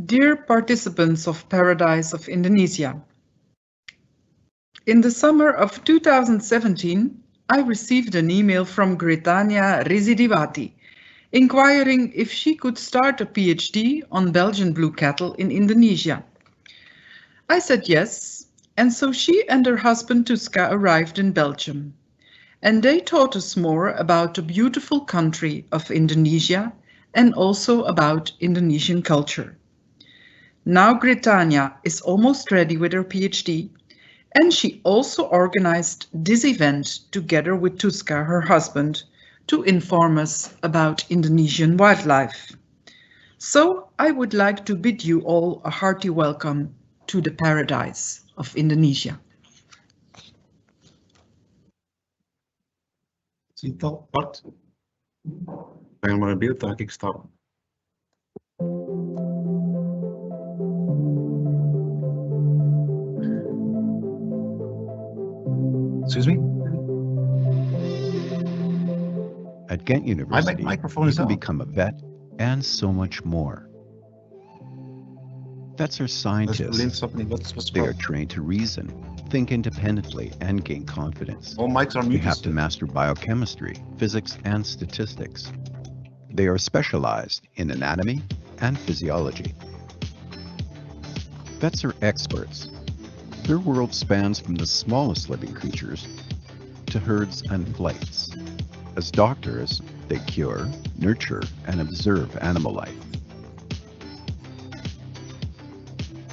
Dear participants of Paradise of Indonesia, in the summer of 2017, I received an email from Gretania Rizidiwati inquiring if she could start a PhD on Belgian blue cattle in Indonesia. I said yes, and so she and her husband Tuska arrived in Belgium. And they taught us more about the beautiful country of Indonesia and also about Indonesian culture. Now Gretania is almost ready with her PhD, and she also organized this event together with Tuska, her husband, to inform us about Indonesian wildlife. So I would like to bid you all a hearty welcome to the paradise of Indonesia. Cinta, wat? Pengen maar een beeld dat ik stap. Excuse me? At Ghent University, microphone you is can on. become a vet and so much more. Vets are scientists. They are trained to reason, think independently, and gain confidence. All mics are They muted. have to master biochemistry, physics, and statistics. They are specialized in anatomy and physiology. Vets are experts. Their world spans from the smallest living creatures to herds and flights. As doctors, they cure, nurture, and observe animal life.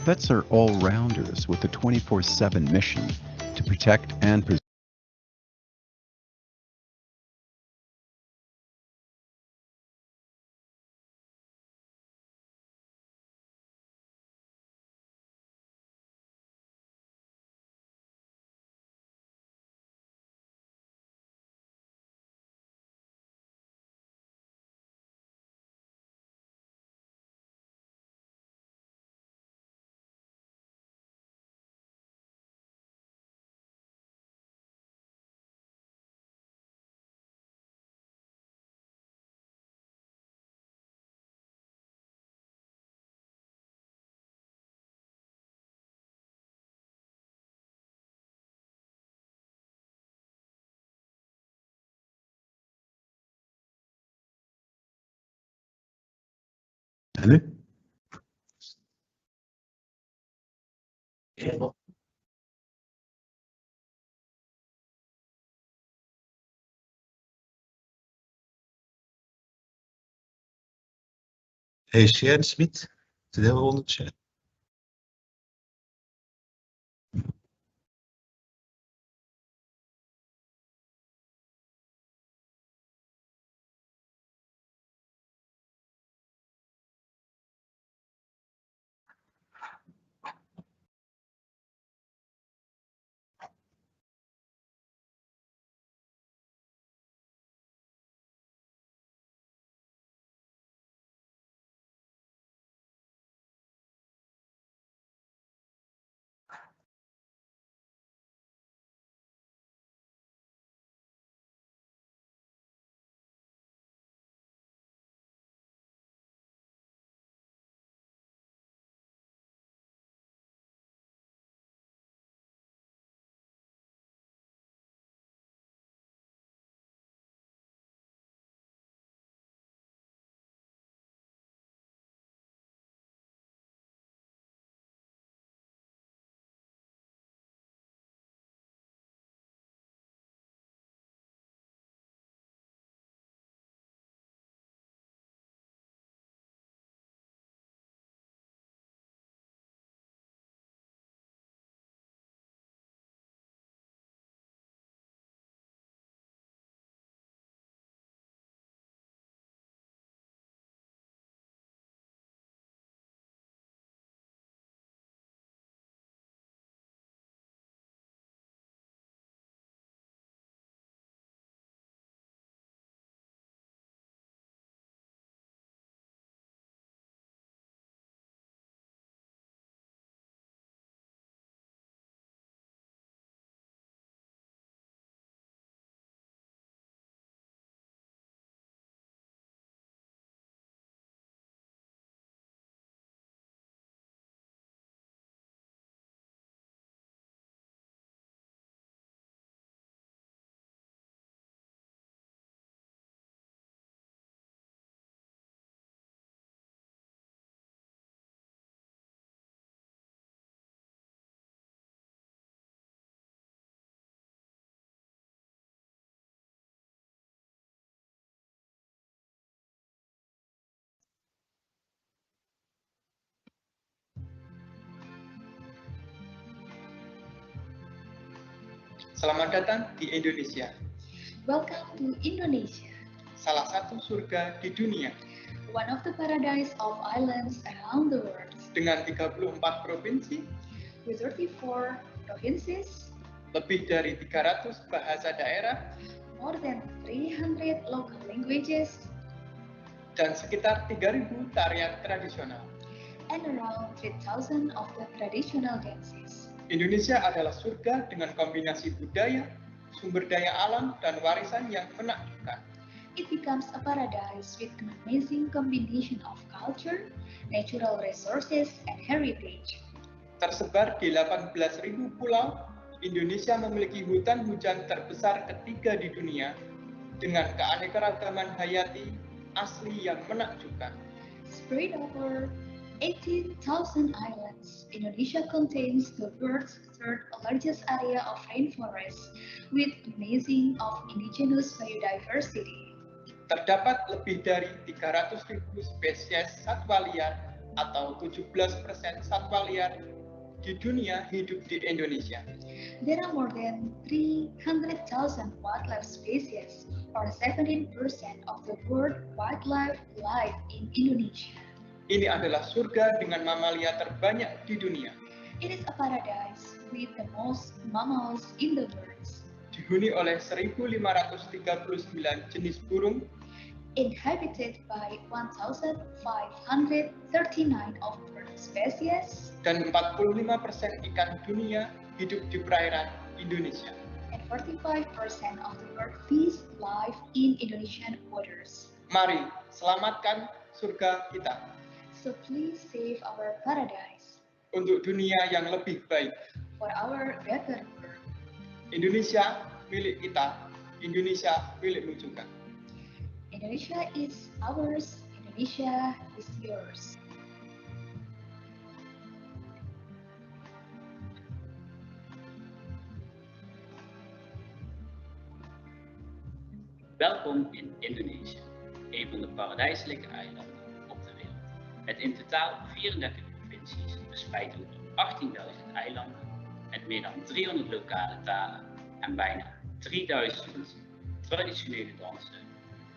Vets are all-rounders with a 24/7 mission to protect and preserve En nu? Hey, share Smith. Today we will chat. Selamat datang di Indonesia, Welcome to Indonesia, salah satu surga di dunia, one of the paradise of islands around the world, dengan 34 provinsi, with 34 provinces, lebih dari 300 bahasa daerah, more than 300 local languages, dan sekitar 3.000 tarian tradisional. and around 3,000 of the traditional dances. Indonesia adalah surga dengan kombinasi budaya, sumber daya alam, dan warisan yang menakjubkan. It becomes a paradise with an amazing combination of culture, natural resources, and heritage. Tersebar di 18.000 pulau, Indonesia memiliki hutan hujan terbesar ketiga di dunia dengan keanekaragaman hayati asli yang menakjubkan. Spread over 18,000 islands, Indonesia contains the world's third largest area of rainforest with amazing of indigenous biodiversity. Terdapat lebih dari 300.000 spesies satwa liar atau 17% satwa liar di dunia hidup di Indonesia. There are more than 300,000 wildlife species, or 17% of the world wildlife life in Indonesia. Ini adalah surga dengan mamalia terbanyak di dunia. It is a paradise with the most mammals in the world, Dihuni oleh 1.539 jenis burung, inhabited by 1,539 of bird species, dan 45% ikan dunia hidup di perairan Indonesia. and 45% of the world fish live in Indonesian waters. Mari selamatkan surga kita So please save our paradise untuk dunia yang lebih baik. for our better world. Indonesia milik kita, Indonesia milikmu juga. Indonesia is ours, Indonesia is yours. Welkom in Indonesië, een van de paradijselijke eilanden op de wereld. Met in totaal 34 provincies, verspreid over 18.000 eilanden, met meer dan 300 lokale talen en bijna 3000 traditionele dansen,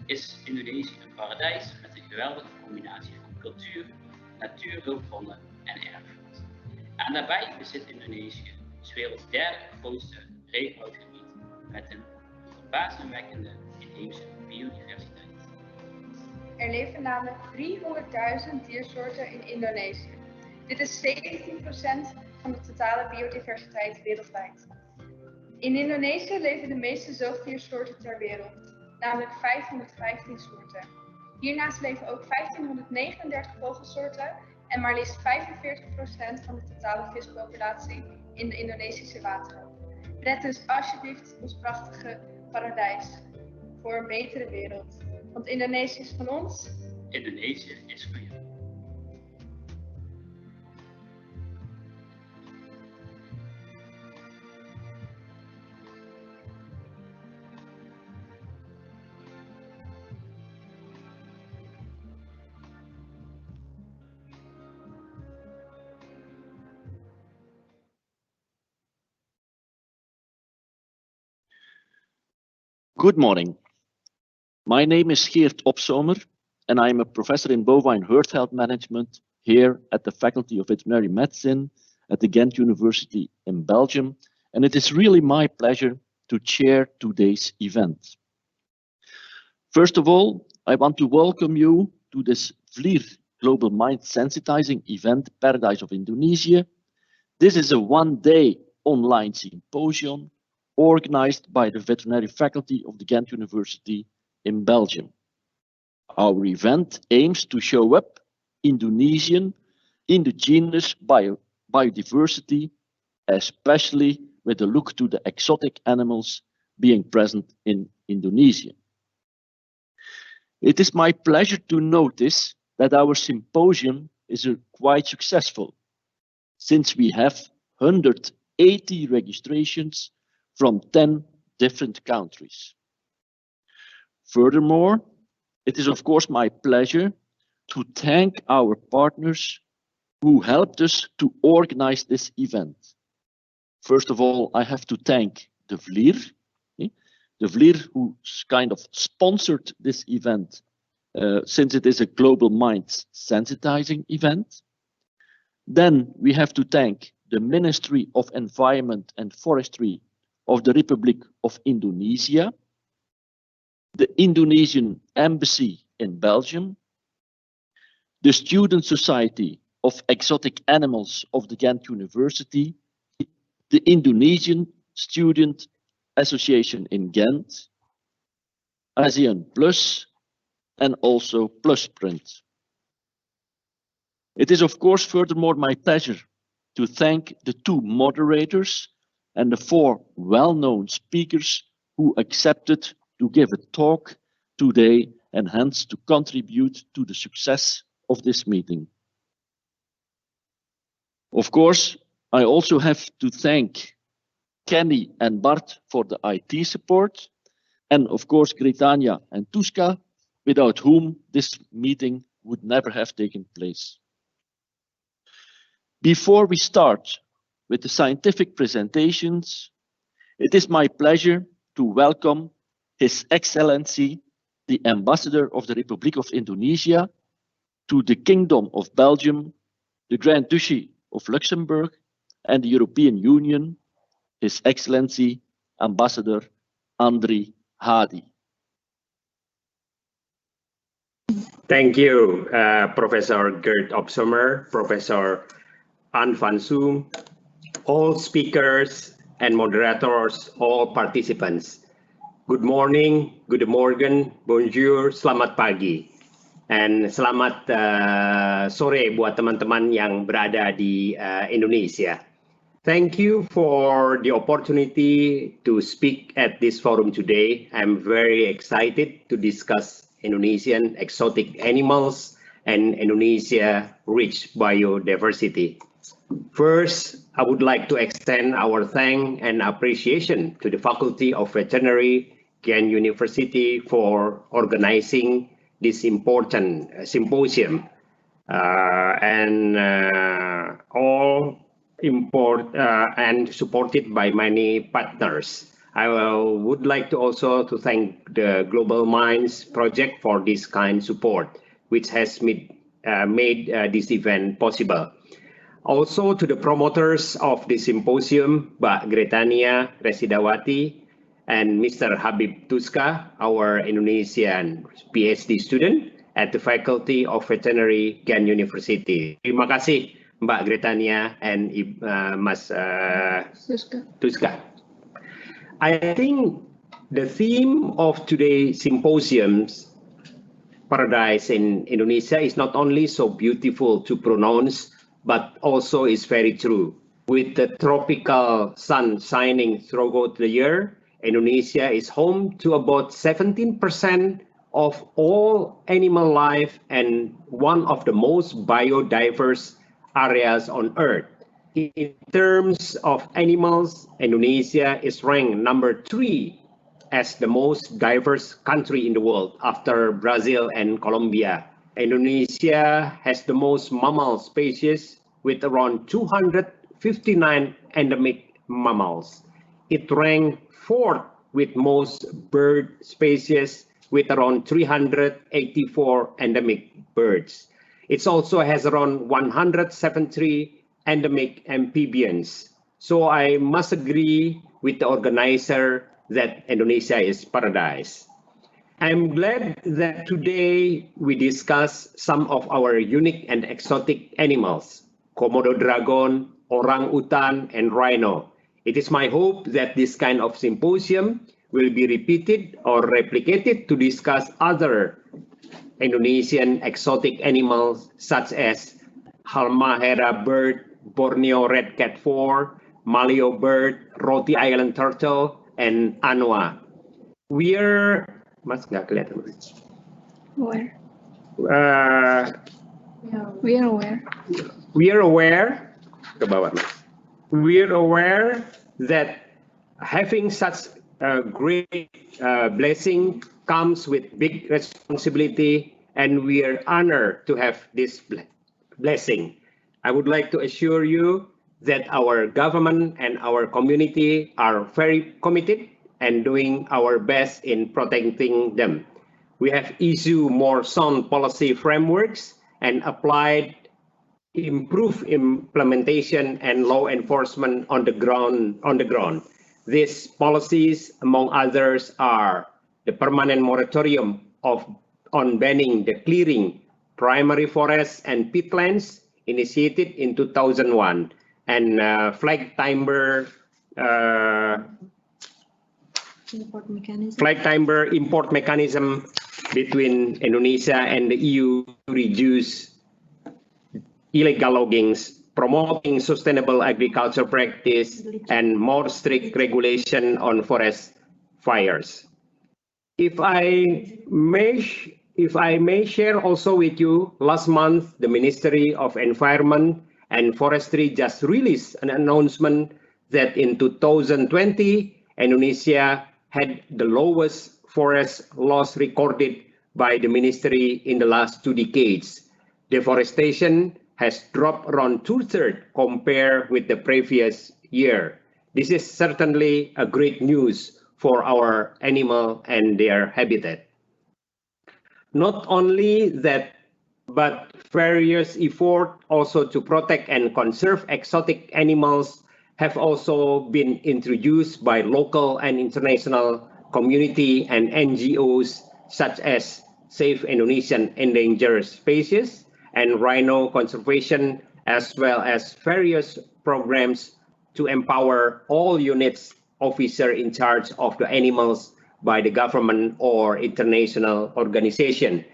is Indonesië een paradijs met een geweldige combinatie van cultuur, natuurhulpbronnen en erfgoed. En daarbij bezit Indonesië 's werelds derde grootste regenwoudgebied met een verbazingwekkende inheemse biodiversiteit. Er leven namelijk 300.000 diersoorten in Indonesië. Dit is 17% van de totale biodiversiteit wereldwijd. In Indonesië leven de meeste zoogdiersoorten ter wereld, namelijk 515 soorten. Hiernaast leven ook 1539 vogelsoorten en maar liefst 45% van de totale vispopulatie in de Indonesische wateren. Red dus alsjeblieft ons prachtige paradijs voor een betere wereld. Want Indonesië is van ons. Indonesië is voor jou. Good morning. My name is Geert Opzomer, and I am a professor in bovine herd health management here at the Faculty of Veterinary Medicine at the Ghent University in Belgium, and it is really my pleasure to chair today's event. First of all, I want to welcome you to this VLIR Global Mind Sensitizing event, Paradise of Indonesia. This is a one-day online symposium organized by the Veterinary Faculty of the Ghent University in Belgium. Our event aims to show up Indonesian indigenous biodiversity, especially with a look to the exotic animals being present in Indonesia. It is my pleasure to notice that our symposium is quite successful, since we have 180 registrations from 10 different countries. Furthermore, it is of course my pleasure to thank our partners who helped us to organize this event. First of all, I have to thank De Vlier. De Vlier, who kind of sponsored this event since it is a global minds sensitizing event. Then we have to thank the Ministry of Environment and Forestry of the Republic of Indonesia, the Indonesian Embassy in Belgium, the Student Society of Exotic Animals of the Ghent University, the Indonesian Student Association in Ghent, ASEAN Plus, and also Plusprint. It is of course furthermore my pleasure to thank the 2 moderators and the 4 well-known speakers who accepted to give a talk today and hence to contribute to the success of this meeting. Of course, I also have to thank Kenny and Bart for the IT support, and of course Gritania and Tuska, without whom this meeting would never have taken place. Before we start with the scientific presentations, it is my pleasure to welcome His Excellency, the Ambassador of the Republic of Indonesia, to the Kingdom of Belgium, the Grand Duchy of Luxembourg, and the European Union, His Excellency Ambassador Andri Hadi. Thank you, Professor Gert Opsomer, Professor An van Zoom, all speakers and moderators, all participants. Good morning, good morgen, bonjour, selamat pagi, and selamat sore buat teman-teman yang berada di Indonesia. Thank you for the opportunity to speak at this forum today. I'm very excited to discuss Indonesian exotic animals and Indonesia rich biodiversity. First, I would like to extend our thanks and appreciation to the Faculty of Veterinary Ghent University for organizing this important symposium and supported by many partners. I would like to also thank the Global Minds Project for this kind support, which has made this event possible. Also to the promoters of the symposium, Mbak Gretania Residawati and Mr. Habib Tuska, our Indonesian PhD student at the Faculty of Veterinary Ghent University. Terima kasih Mbak Gretania and Mas Tuska. I think the theme of today's symposiums, Paradise in Indonesia, is not only so beautiful to pronounce, but also is very true. With the tropical sun shining throughout the year, Indonesia is home to about 17% of all animal life and one of the most biodiverse areas on Earth. In terms of animals, Indonesia is ranked number 3 as the most diverse country in the world after Brazil and Colombia. Indonesia has the most mammal species with around 259 endemic mammals. It ranked 4th with most bird species with around 384 endemic birds. It also has around 173 endemic amphibians. So I must agree with the organizer that Indonesia is paradise. I'm glad that today we discuss some of our unique and exotic animals, Komodo dragon, orangutan, and rhino. It is my hope that this kind of symposium will be repeated or replicated to discuss other Indonesian exotic animals such as Halmahera bird, Borneo red cat 4, Maleo bird, Roti Island turtle, and Anua. We are, Mas nggak kelihatan. Where? We are aware. We are aware. Ke bawah, Mas. We are aware that having such a great blessing comes with big responsibility, and we are honored to have this blessing. I would like to assure you that our government and our community are very committed and doing our best in protecting them. We have issued more sound policy frameworks and applied improved implementation and law enforcement on the ground. These policies, among others, are the permanent moratorium on banning the clearing primary forests and peatlands initiated in 2001, and flag timber import mechanism between Indonesia and the EU to reduce illegal loggings, promoting sustainable agriculture practice, and more strict regulation on forest fires. If I may share also with you, last month, the Ministry of Environment and Forestry just released an announcement that in 2020, Indonesia had the lowest forest loss recorded by the ministry in the last 2 decades. Deforestation has dropped around 2/3 compared with the previous year. This is certainly a great news for our animal and their habitat. Not only that, but various efforts also to protect and conserve exotic animals have also been introduced by local and international community and NGOs such as Save Indonesian Endangered Species and Rhino Conservation, as well as various programs to empower all units officers in charge of the animals by the government or international organization.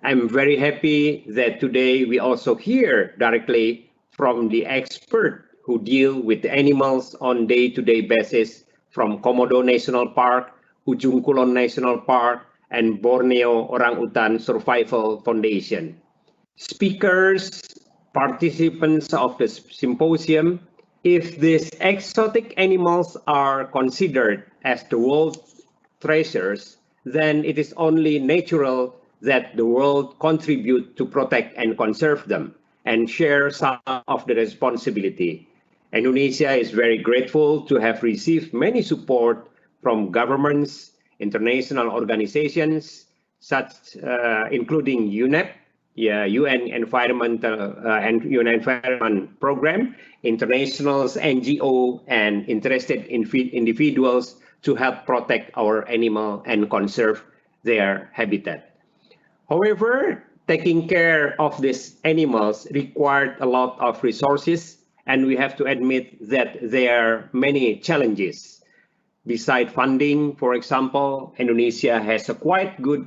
I'm very happy that today we also hear directly from the expert who deal with the animals on day-to-day basis from Komodo National Park, Ujung Kulon National Park, and Borneo Orangutan Survival Foundation. Speakers, participants of the symposium, if these exotic animals are considered as the world treasures, then it is only natural that the world contribute to protect and conserve them and share some of the responsibility. Indonesia is very grateful to have received many support from governments, international organizations, such including UNEP, UN Environmental and UN Environment Program, international NGO, and interested individuals to help protect our animal and conserve their habitat. However, taking care of these animals required a lot of resources, and we have to admit that there are many challenges. Besides funding, for example, Indonesia has a quite good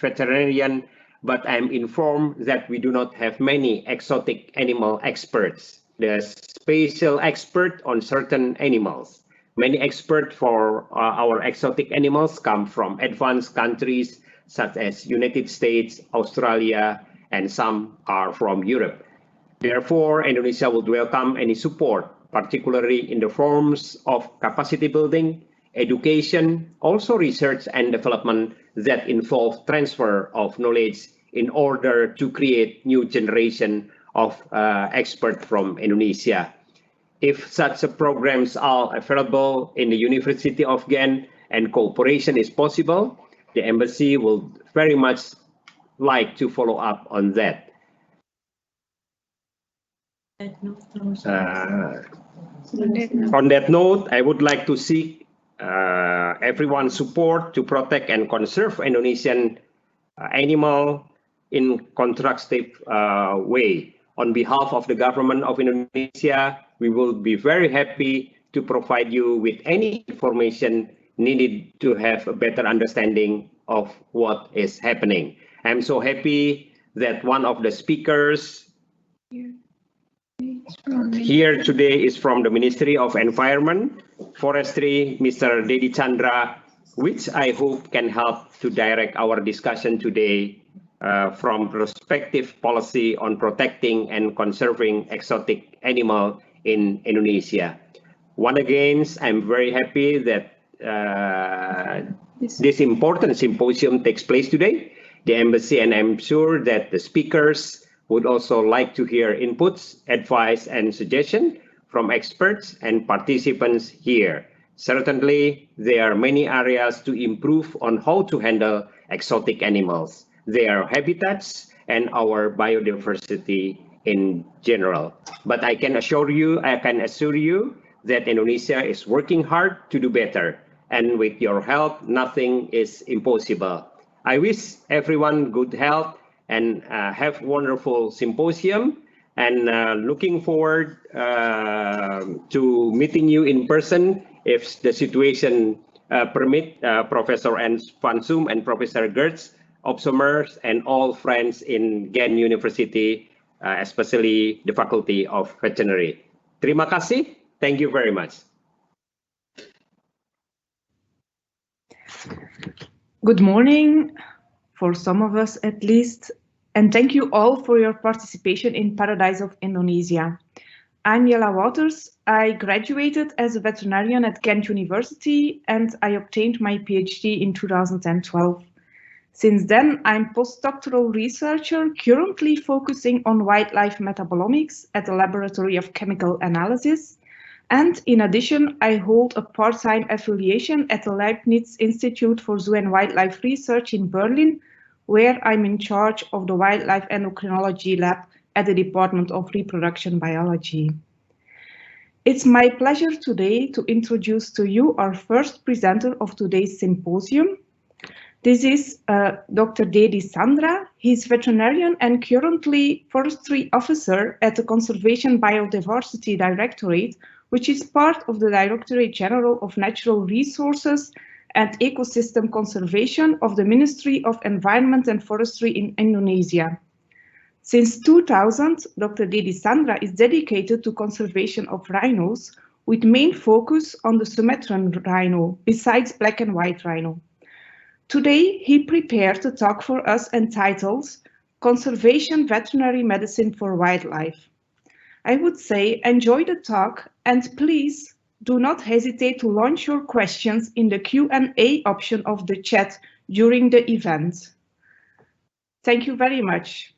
veterinarian, but I'm informed that we do not have many exotic animal experts. The special expert on certain animals. Many experts for our exotic animals come from advanced countries such as United States, Australia, and some are from Europe. Therefore, Indonesia would welcome any support, particularly in the forms of capacity building, education, also research and development that involve transfer of knowledge in order to create new generation of experts from Indonesia. If such programs are available in the University of Ghent and cooperation is possible, the embassy will very much like to follow up on that. On that note, I would like to seek everyone's support to protect and conserve Indonesian animal in constructive way. On behalf of the government of Indonesia, we will be very happy to provide you with any information needed to have a better understanding of what is happening. I'm so happy that one of the speakers here today is from the Ministry of Environment, Forestry, Mr. Dedi Chandra, which I hope can help to direct our discussion today from perspective policy on protecting and conserving exotic animal in Indonesia. Once again, I'm very happy that this important symposium takes place today. The embassy, and I'm sure that the speakers would also like to hear inputs, advice, and suggestion from experts and participants here. Certainly, there are many areas to improve on how to handle exotic animals, their habitats, and our biodiversity in general. But I can assure you that Indonesia is working hard to do better. And with your help, nothing is impossible. I wish everyone good health and have wonderful symposium, and looking forward to meeting you in person if the situation permit. Professor Van Zoom and Professor Gertz, Opsomers, and all friends in Ghent University, especially the Faculty of Veterinary. Terima kasih. Thank you very much. Good morning, for some of us at least, and thank you all for your participation in Paradise of Indonesia. I'm Jella Wouters. I graduated as a veterinarian at Ghent University and I obtained my PhD in 2012. Since then, I'm postdoctoral researcher currently focusing on wildlife metabolomics at the Laboratory of Chemical Analysis. And in addition, I hold a part-time affiliation at the Leibniz Institute for Zoo and Wildlife Research in Berlin, where I'm in charge of the Wildlife Endocrinology Lab at the Department of Reproduction Biology. It's my pleasure today to introduce to you our first presenter of today's symposium. This is Dr. Dedi Sandra. He's veterinarian and currently forestry officer at the Conservation Biodiversity Directorate, which is part of the Directorate General of Natural Resources and Ecosystem Conservation of the Ministry of Environment and Forestry in Indonesia. Since 2000, Dr. Dedi Sandra is dedicated to conservation of rhinos, with main focus on the Sumatran Rhino, besides black and white rhino. Today, he prepared a talk for us entitled Conservation Veterinary Medicine for Wildlife. I would say enjoy the talk and please do not hesitate to launch your questions in the Q&A option of the chat during the event. Thank you very much.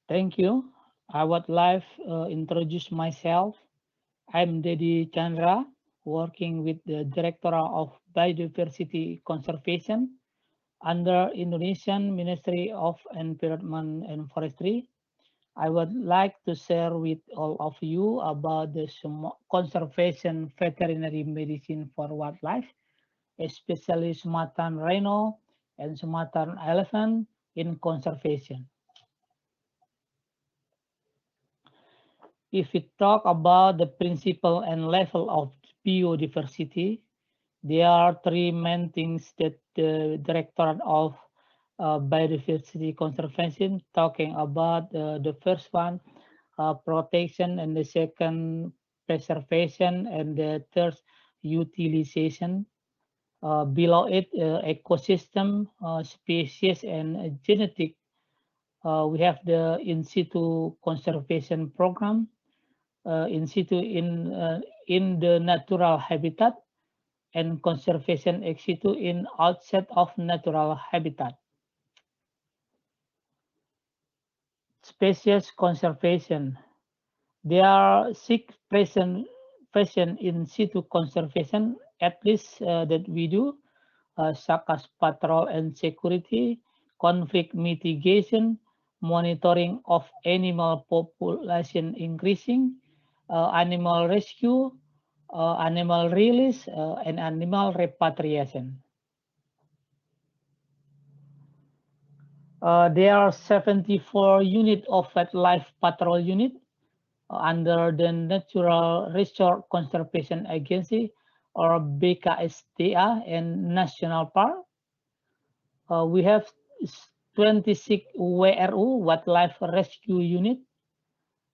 Thank you. I would like to introduce myself. I'm Dedi Chandra, working with the Directorate of Biodiversity Conservation under Indonesian Ministry of Environment and Forestry. I would like to share with all of you about the conservation veterinary medicine for wildlife, especially Sumatran Rhino and Sumatran Elephant in conservation. If we talk about the principle and level of biodiversity, there are three main things that the Directorate of Biodiversity Conservation talking about. The first one, protection, and the second, preservation, and the third, utilization. Below it, ecosystem, species, and genetic. We have the in situ conservation program. In situ in the natural habitat, and conservation ex situ in outside of natural habitat. Species conservation. There are 6 present in situ conservation, at least that we do, such as patrol and security, conflict mitigation, monitoring of animal population increasing, animal rescue, animal release, and animal repatriation. There are 74 units of wildlife patrol unit under the Natural Resource Conservation Agency, or BKSDA, and National Park. We have 26 WRU, Wildlife Rescue Unit,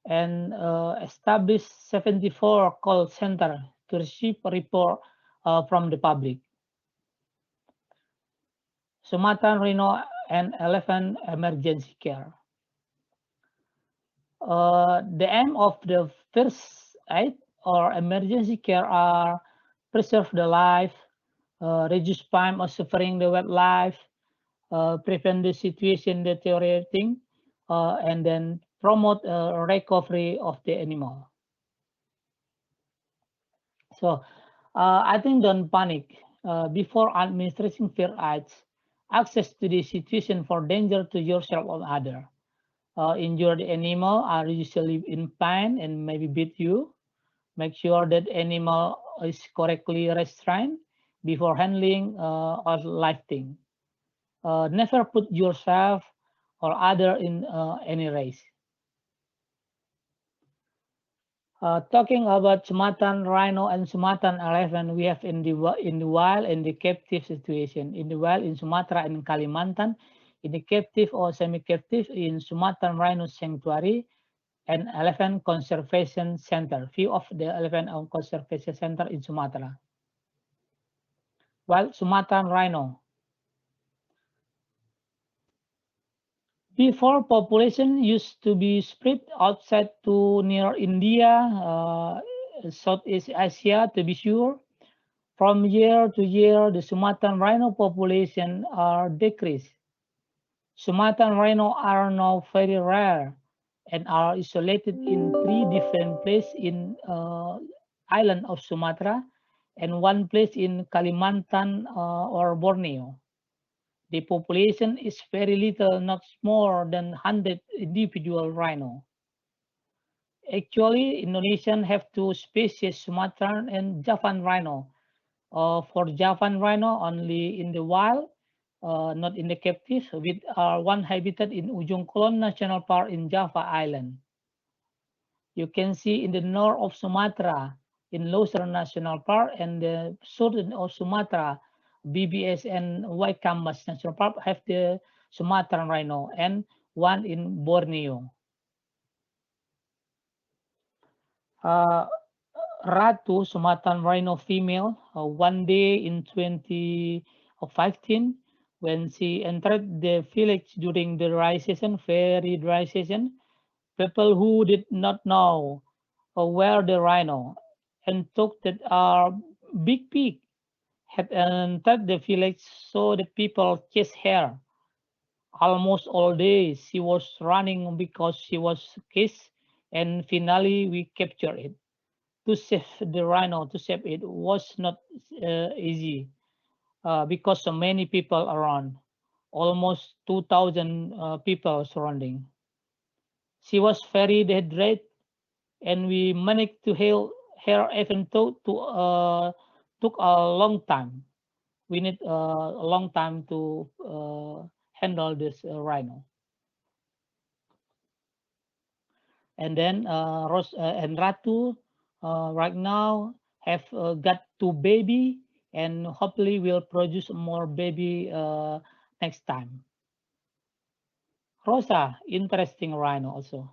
and established 74 call center to receive report from the public. Sumatran Rhino and Elephant emergency care. The aim of the first aid or emergency care are preserve the life, reduce time of suffering the wildlife, prevent the situation deteriorating, and then promote recovery of the animal. So I think don't panic. Before administering fear aids, access to the situation for danger to yourself or other. Injured animal are usually in pain and maybe beat you. Make sure that animal is correctly restrained before handling or lifting. Never put yourself or other in any race. Talking about Sumatran Rhino and Sumatran Elephant, we have in the wild and the captive situation. In the wild in Sumatra and Kalimantan, in the captive or semi-captive in Sumatran Rhino Sanctuary and Elephant Conservation Center. View of the Elephant Conservation Center in Sumatra. Wild Sumatran Rhino. Before, population used to be spread outside to near India, Southeast Asia to be sure. From year to year, the Sumatran rhino population are decreased. Sumatran rhino are now very rare and are isolated in 3 different places in island of Sumatra and 1 place in Kalimantan or Borneo. The population is very little, not more than 100 individual rhino. Actually, Indonesians have 2 species, Sumatran and Javan rhino. For Javan rhino, only in the wild, not in the captive, with one habitat in Ujung Kulon National Park in Java Island. You can see in the north of Sumatra, in Leuser National Park, and the southern of Sumatra, BBS and Waikambas National Park have the Sumatran rhino, and 1 in Borneo. Ratu, Sumatran rhino female, one day in 2015, when she entered the village during the dry season, very dry season, people who did not know where the rhino and thought that our big pig had entered the village, so the people chased her. Almost all day she was running because she was kissed, and finally we captured it. To save the rhino, to save it was not easy because so many people around, almost 2,000 people surrounding. She was very dehydrated, and we managed to heal her even though took a long time. We need a long time to handle this rhino. And then and Ratu right now have got 2 baby, and hopefully will produce more baby next time. Rosa, interesting rhino also.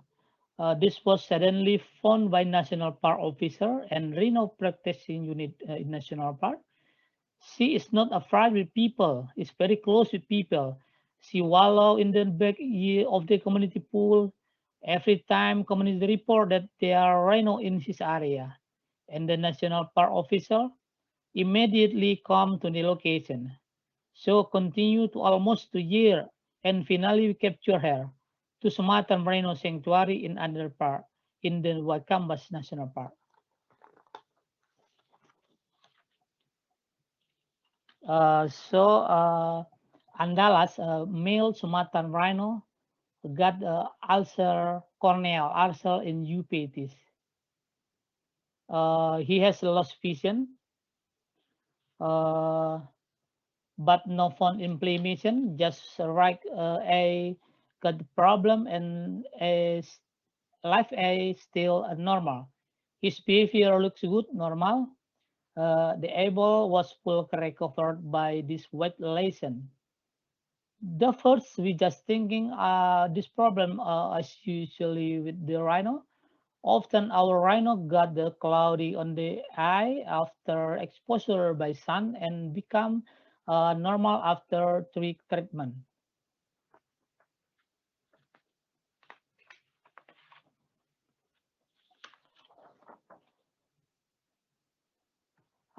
This was suddenly found by National Park officer and Rhino practicing unit in National Park. She is not afraid with people. Is very close with people. She wallow in the back of the community pool. Every time community report that there are rhino in his area, and the National Park officer immediately come to the location. So continue to almost 2 years, and finally we capture her to Sumatran Rhino Sanctuary in another park in the Wakambas National Park. Andalas, male Sumatran rhino, got ulcer, corneal ulcer in uveitis. He has lost vision, but no found inflammation, just right a got the problem, and life is still normal. His behavior looks good, normal. The able was full recovered by this wet lesion. The first, we just thinking this problem as usually with the rhino. Often our rhino got the cloudy on the eye after exposure by sun and become normal after treatment.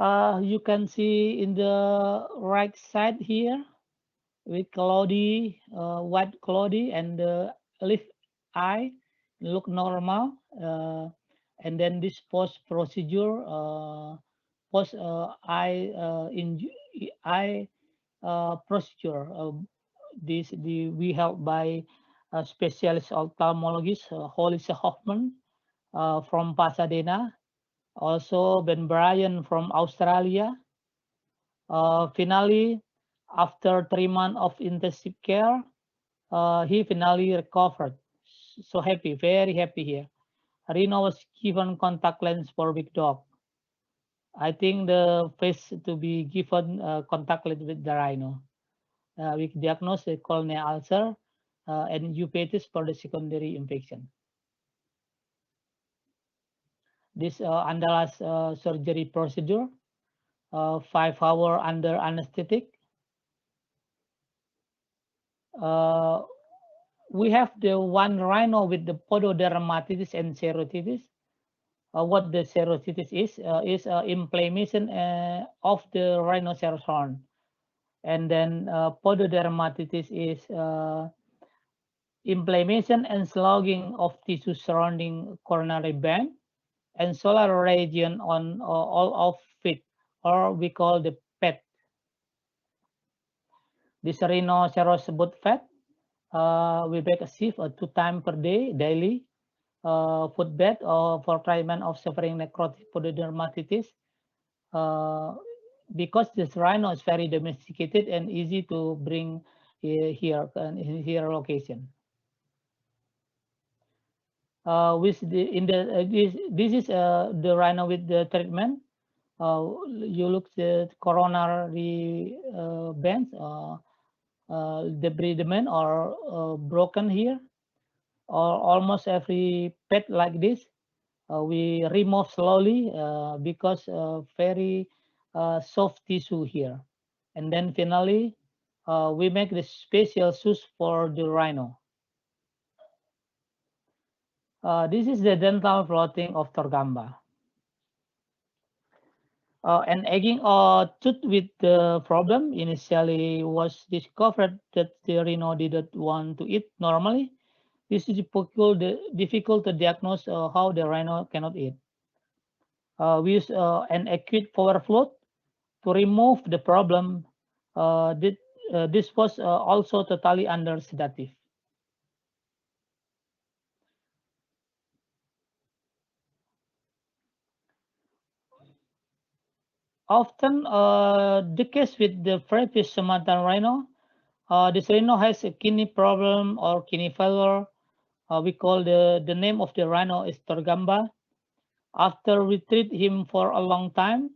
You can see in the right side here with cloudy, white cloudy, and the leaf eye look normal. And then this post procedure, post eye procedure. We help by specialist ophthalmologist Hollis Hoffman from Pasadena. Also Ben Bryan from Australia. Finally, after 3 months of intensive care, he finally recovered. So happy, very happy here. Rhino was given contact lens for big dog. I think the face to be given contact lens with the rhino. We diagnosed a corneal ulcer and uveitis for the secondary infection. This Andalas surgery procedure, 5 hours under anesthetic. We have the one rhino with the pododermatitis and xerotitis. What the xerotitis is inflammation of the rhinoceros horn. And then pododermatitis is inflammation and slugging of tissue surrounding coronary band and solar region on all of it, or we call the PET. This rhinoceros boot fat, we make a sieve 2 times per day, daily, foot bath for treatment of suffering necrotic pododermatitis. Because this rhino is very domesticated and easy to bring here in here location. With this is the rhino with the treatment. You look the coronary bands, debridement or broken here, or almost every pet like this. We remove slowly because very soft tissue here. And then finally, we make the special shoes for the rhino. This is the dental floating of Torgamba. An egging tooth with the problem initially was discovered that the rhino didn't want to eat normally. This is difficult to diagnose how the rhino cannot eat. We use an acute power float to remove the problem. This was also totally under sedative. Often the case with the previous Sumatran Rhino, this rhino has a kidney problem or kidney failure. We call the name of the rhino is Torgamba. After we treat him for a long time,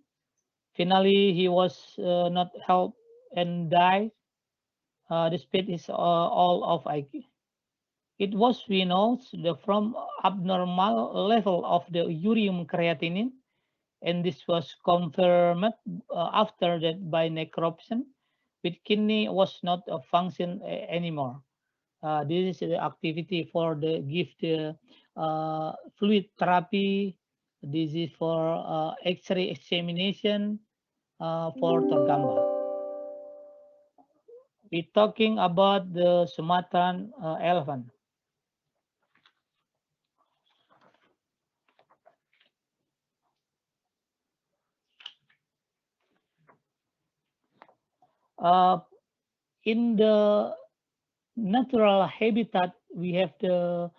finally he was not helped and died. The speed is all of IQ. It was, we know, from abnormal level of the ureum creatinine, and this was confirmed after that by necropsy, with kidney was not a function anymore. This is the activity for the give the fluid therapy. This is for X-ray examination for Torgamba. We're talking about the Sumatran elephant. In the natural habitat, we have the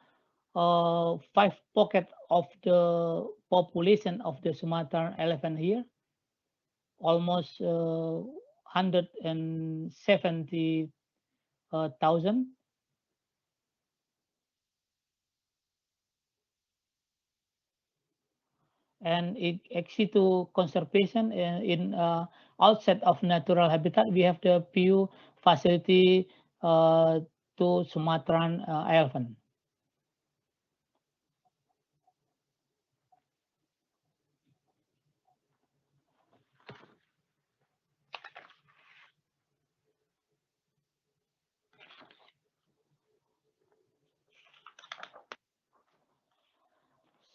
5 pocket of the population of the Sumatran elephant here, almost 170,000. And it actually to conservation in outside of natural habitat, we have the few facility to Sumatran elephant.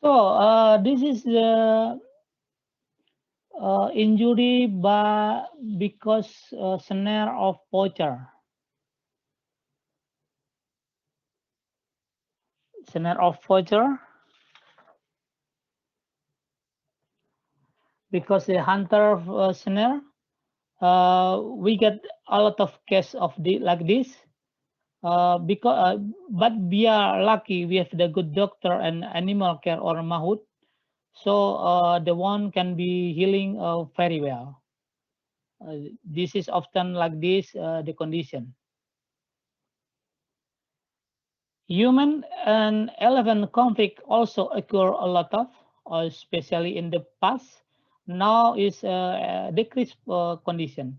So this is the Injury because snare of poacher. Snare of poacher. Because the hunter snare, we get a lot of cases of like this. But we are lucky we have the good doctor and animal care or mahut, so the one can be healing very well. This is often like this the condition. Human and elephant conflict also occur a lot of, especially in the past. Now is a decreased condition.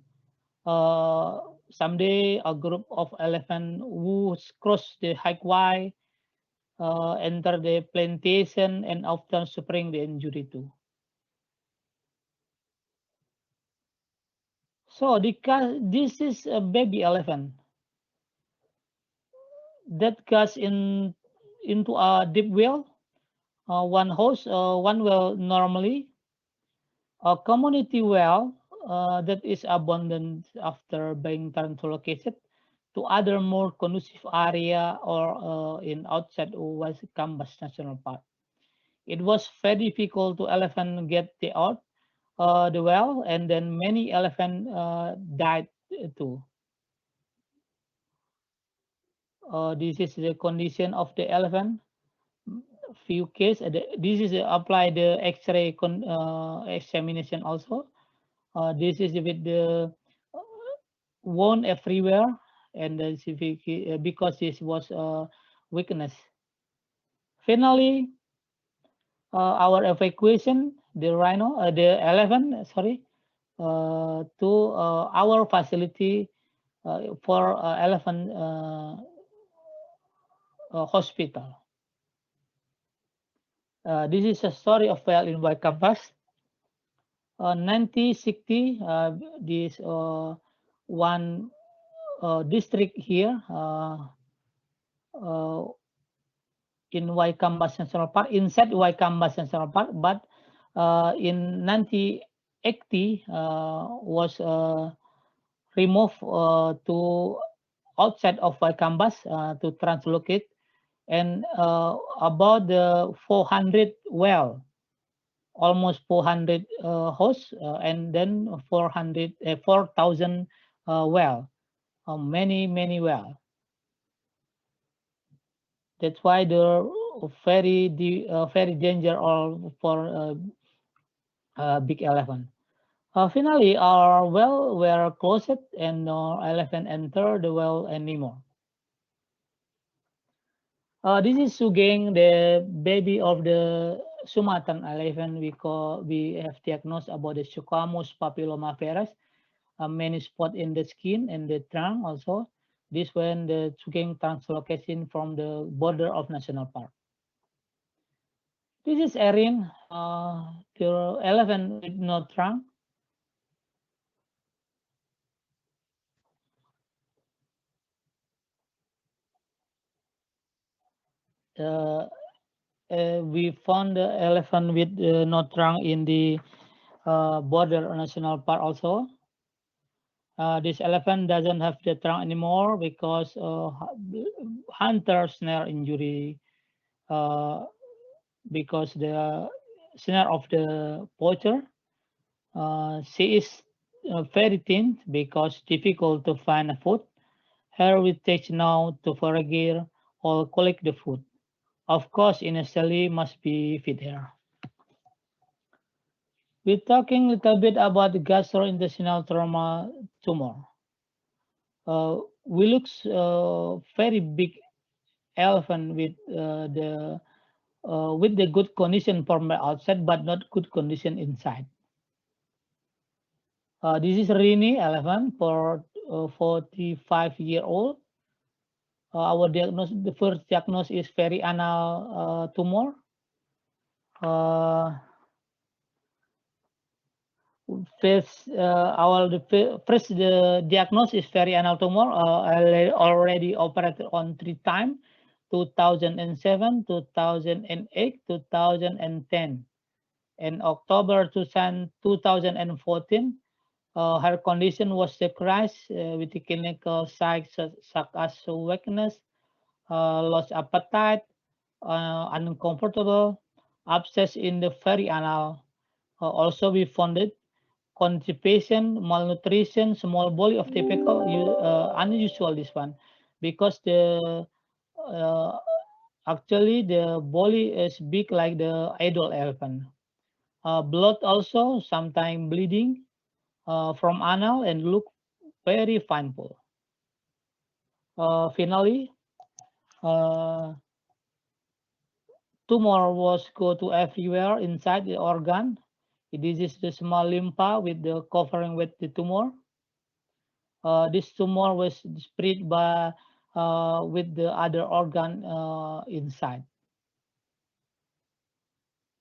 Someday a group of elephant who cross the highway enter the plantation and often suffering the injury too. So this is a baby elephant that goes into a deep well. One host, one well normally, a community well that is abandoned after being translocated to other more conducive area or in outside Kambas National Park. It was very difficult to elephant get out the well, and then many elephant died too. This is the condition of the elephant. Few cases. This is apply the X-ray examination also. This is with the wound everywhere, and because this was weakness. Finally, our evacuation, the elephant, sorry, to our facility for elephant hospital. This is a story of well in White Campus. 1960, this one district here in Waikambas National Park, inside Waikambas National Park, but in 1980 was removed to outside of Waikambas to translocate, and about the 400 well, almost 400 hosts, and then 4,000 well, many well. That's why they're very danger for big elephant. Finally, our well were closed and no elephant enter the well anymore. This is Sugeng, the baby of the Sumatran elephant. We have diagnosed about the Squamous papillomavirus, many spot in the skin and the trunk also. This when the Sugeng translocation from the border of national park. This is Erin, the elephant with no trunk. We found the elephant with no trunk in the border national park also. This elephant doesn't have the trunk anymore because hunter snare injury, because the snare of the poacher. She is very thin because difficult to find a food. Her we take now to forage or collect the food. Of course, initially must be feed her. We're talking a little bit about the gastrointestinal trauma tumor. We look very big elephant with the good condition from the outside, but not good condition inside. This is Rini elephant for 45-year-old. Our diagnosis, the first diagnosis is very anal tumor. First the diagnosis is very anal tumor. Already operated on 3 times, 2007, 2008, 2010. In October 2014, her condition was decreased with the clinical signs such as weakness, lost appetite, uncomfortable, abscess in the very anal. Also, we found it constipation, malnutrition, small body of typical unusual this one because the actually the body is big like the adult elephant. Blood also sometimes bleeding from anal and look very painful. Finally, tumor was go to everywhere inside the organ. This is the small lympha with the covering with the tumor. This tumor was spread by with the other organ inside.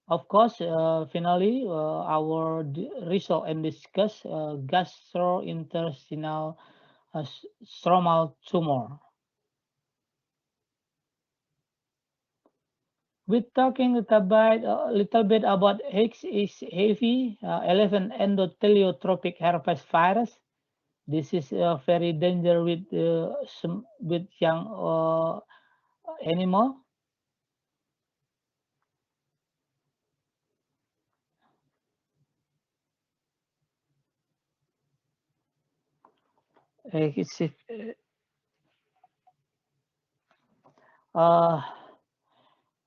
Of course, finally, our result and discuss gastrointestinal stromal tumor. We're talking a little bit about H is heavy elephant endotheliotrophic herpes virus. This is very dangerous with young animal.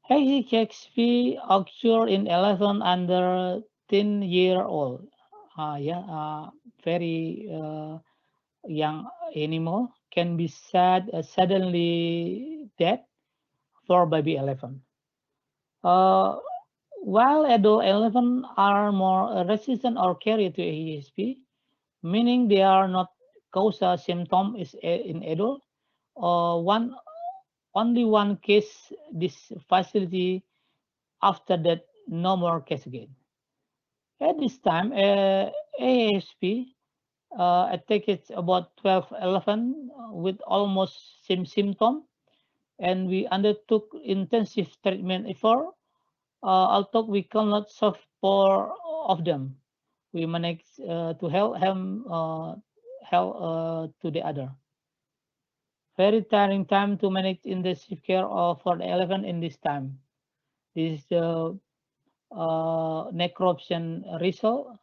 HHXV occur in elephant under 10-year-old. Very young animal can be suddenly dead for baby elephant. While adult elephants are more resistant or carry to HHV, meaning they are not causal symptom is in adult. Only one case this facility. After that, no more case again. At this time, AASP attacked about 12 elephants with almost same symptom, and we undertook intensive treatment effort. Although we cannot solve 4 of them, we managed to help him to the other. Very tiring time to manage intensive care for the elephant in this time. This is the necropsy result.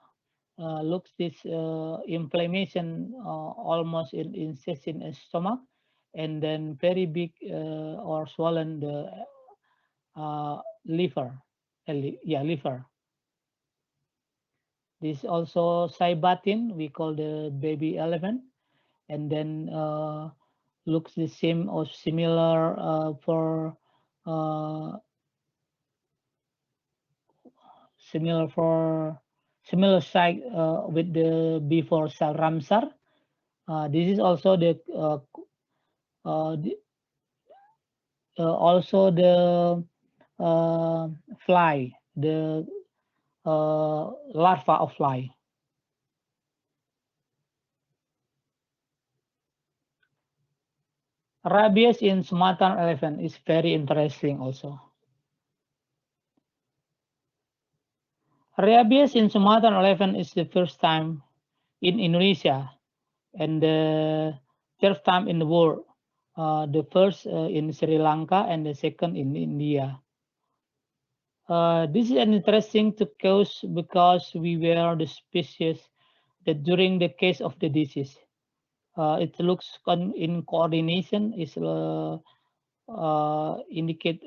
Looks this inflammation almost incest in the stomach, and then very big or swollen the liver. Liver. This also cybatin, we call the baby elephant, and then looks the same or similar for similar site with the before Ramsar. This is also the also the fly, the larva of fly. Rabies in Sumatran elephant is very interesting also. Rabies in Sumatran elephant is the first time in Indonesia and the third time in the world. The first in Sri Lanka and the second in India. This is an interesting to cause because we were the species that during the case of the disease, it looks in coordination is indicate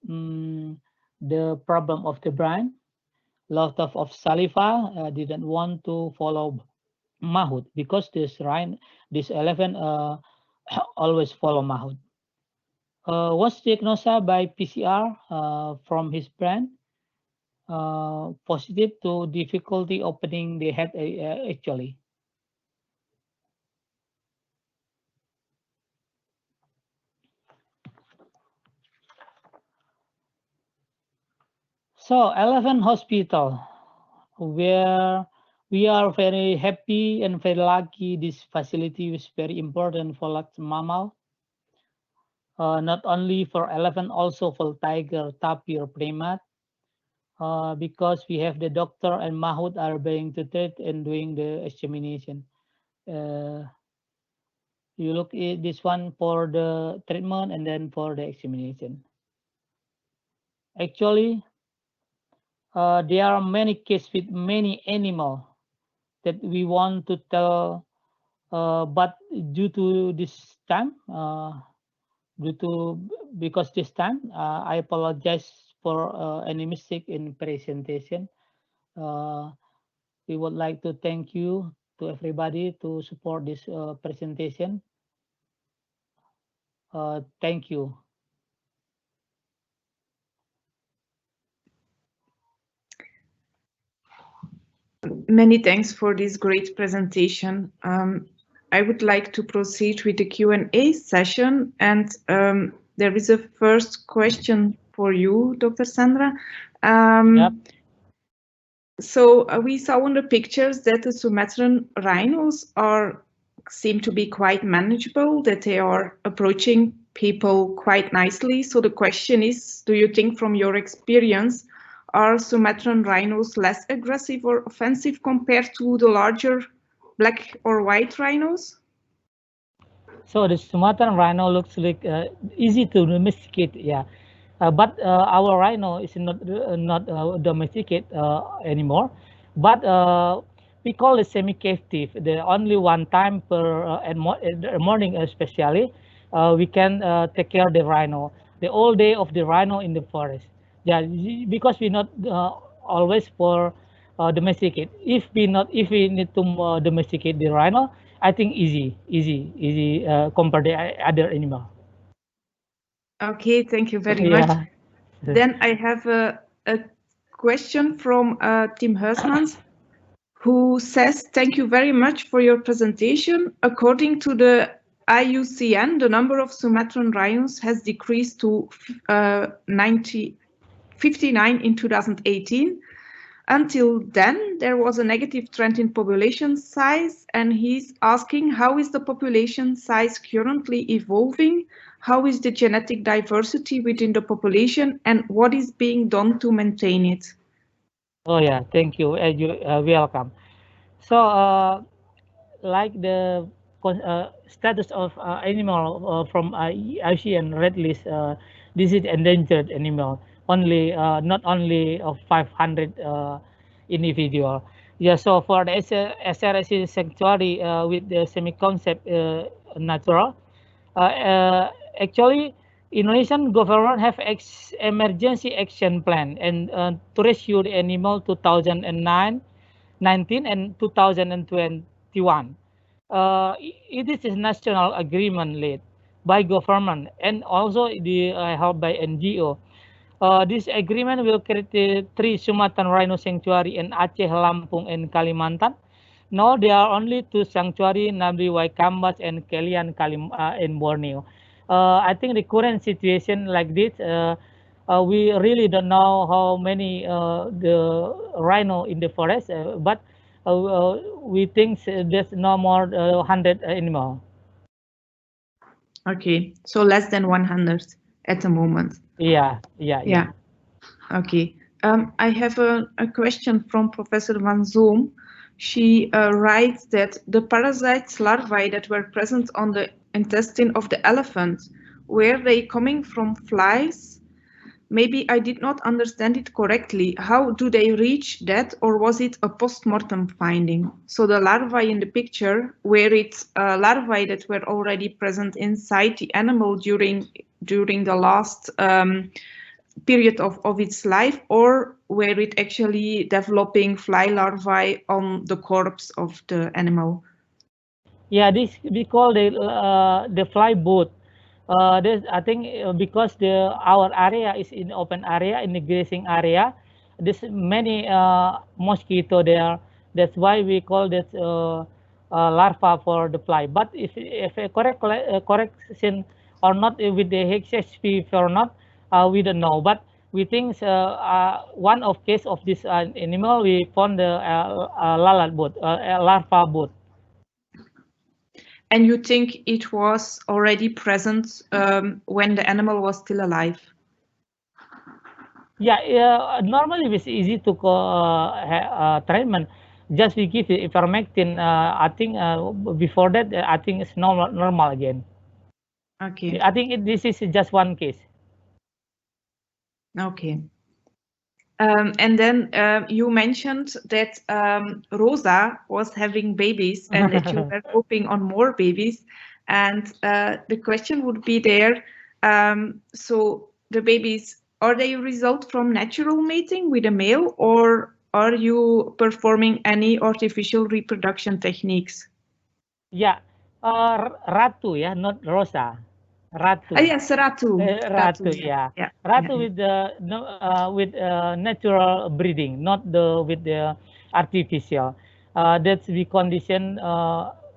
the problem of the brain. Lot of saliva didn't want to follow Mahout because this elephant always follow Mahout. Was diagnosed by PCR from his brain positive to difficulty opening the head actually. So Elephant Hospital, where we are very happy and very lucky. This facility is very important for large mammal. Not only for elephant, also for tiger, tapir, primate. because we have the doctor and Mahmoud are being treated and doing the examination. You look at this one for the treatment and then for the examination. Actually, there are many cases with many animals that we want to tell, but due to this time, because this time, I apologize for any mistake in presentation. We would like to thank you to everybody to support this presentation. Thank you. Many thanks for this great presentation. I would like to proceed with the Q&A session, and there is a first question for you, Dr. Sandra. Yep. So we saw on the pictures that the Sumatran rhinos seem to be quite manageable, that they are approaching people quite nicely. So the question is, do you think from your experience, are Sumatran rhinos less aggressive or offensive compared to the larger black or white rhinos? So the Sumatran rhino looks like easy to domesticate, yeah. But our rhino is not domesticated anymore. But we call it semi-captive. The only one time per morning, especially, we can take care of the rhino. The whole day of the rhino in the forest. Yeah, because we not always for domesticate. If we need to domesticate the rhino, I think easy compared to other animal. Okay, thank you very much. Then I have a question from Tim Huismans, who says, thank you very much for your presentation. According to the IUCN, the number of Sumatran rhinos has decreased to 59 in 2018. Until then, there was a negative trend in population size, and he's asking, how is the population size currently evolving? How is the genetic diversity within the population, and what is being done to maintain it? Oh yeah, thank you. Welcome. So, like the status of animal from IUCN red list, this is endangered animal. Only not only of 500 individual. Yeah. So for the SRSC sanctuary with the semi-concept natural, actually, Indonesian government have emergency action plan and to rescue the animal 2019 and 2021. It is a national agreement led by government and also the help by NGO. This agreement will create 3 Sumatran Rhino sanctuary in Aceh, Lampung, and Kalimantan. Now there are only 2 sanctuary, namely Waikambas and Kelian in Borneo. I think the current situation like this, we really don't know how many the rhino in the forest, but we think there's no more 100 animal. Okay, so less than 100 at the moment. Yeah. Okay. I have a question from Professor Van Zoom. She writes that the parasites larvae that were present on the intestine of the elephant, were they coming from flies? Maybe I did not understand it correctly. How do they reach that, or was it a post-mortem finding? So the larvae in the picture, were it larvae that were already present inside the animal during the last period of its life, or were it actually developing fly larvae on the corpse of the animal? Yeah, this we call the fly boat. This I think because our area is in open area, in the grazing area, there's many mosquito there. That's why we call that larva for the fly. But if a correction or not with the HSP or not, we don't know. But we think one of case of this animal, we found the lalat boat, larva boat. And you think it was already present when the animal was still alive? Yeah, normally it's easy to treatment. Just we give ivermectin. I think before that, I think it's normal again. Okay. I think this is just one case. Okay. And then you mentioned that Rosa was having babies and that you were hoping on more babies. And the question would be there, so the babies, are they a result from natural mating with a male, or are you performing any artificial reproduction techniques? Yeah, Ratu, yeah, not Rosa. Ratu. Yes, Ratu. Ratu, yeah. Ratu with the with natural breeding, not with the artificial. That's we condition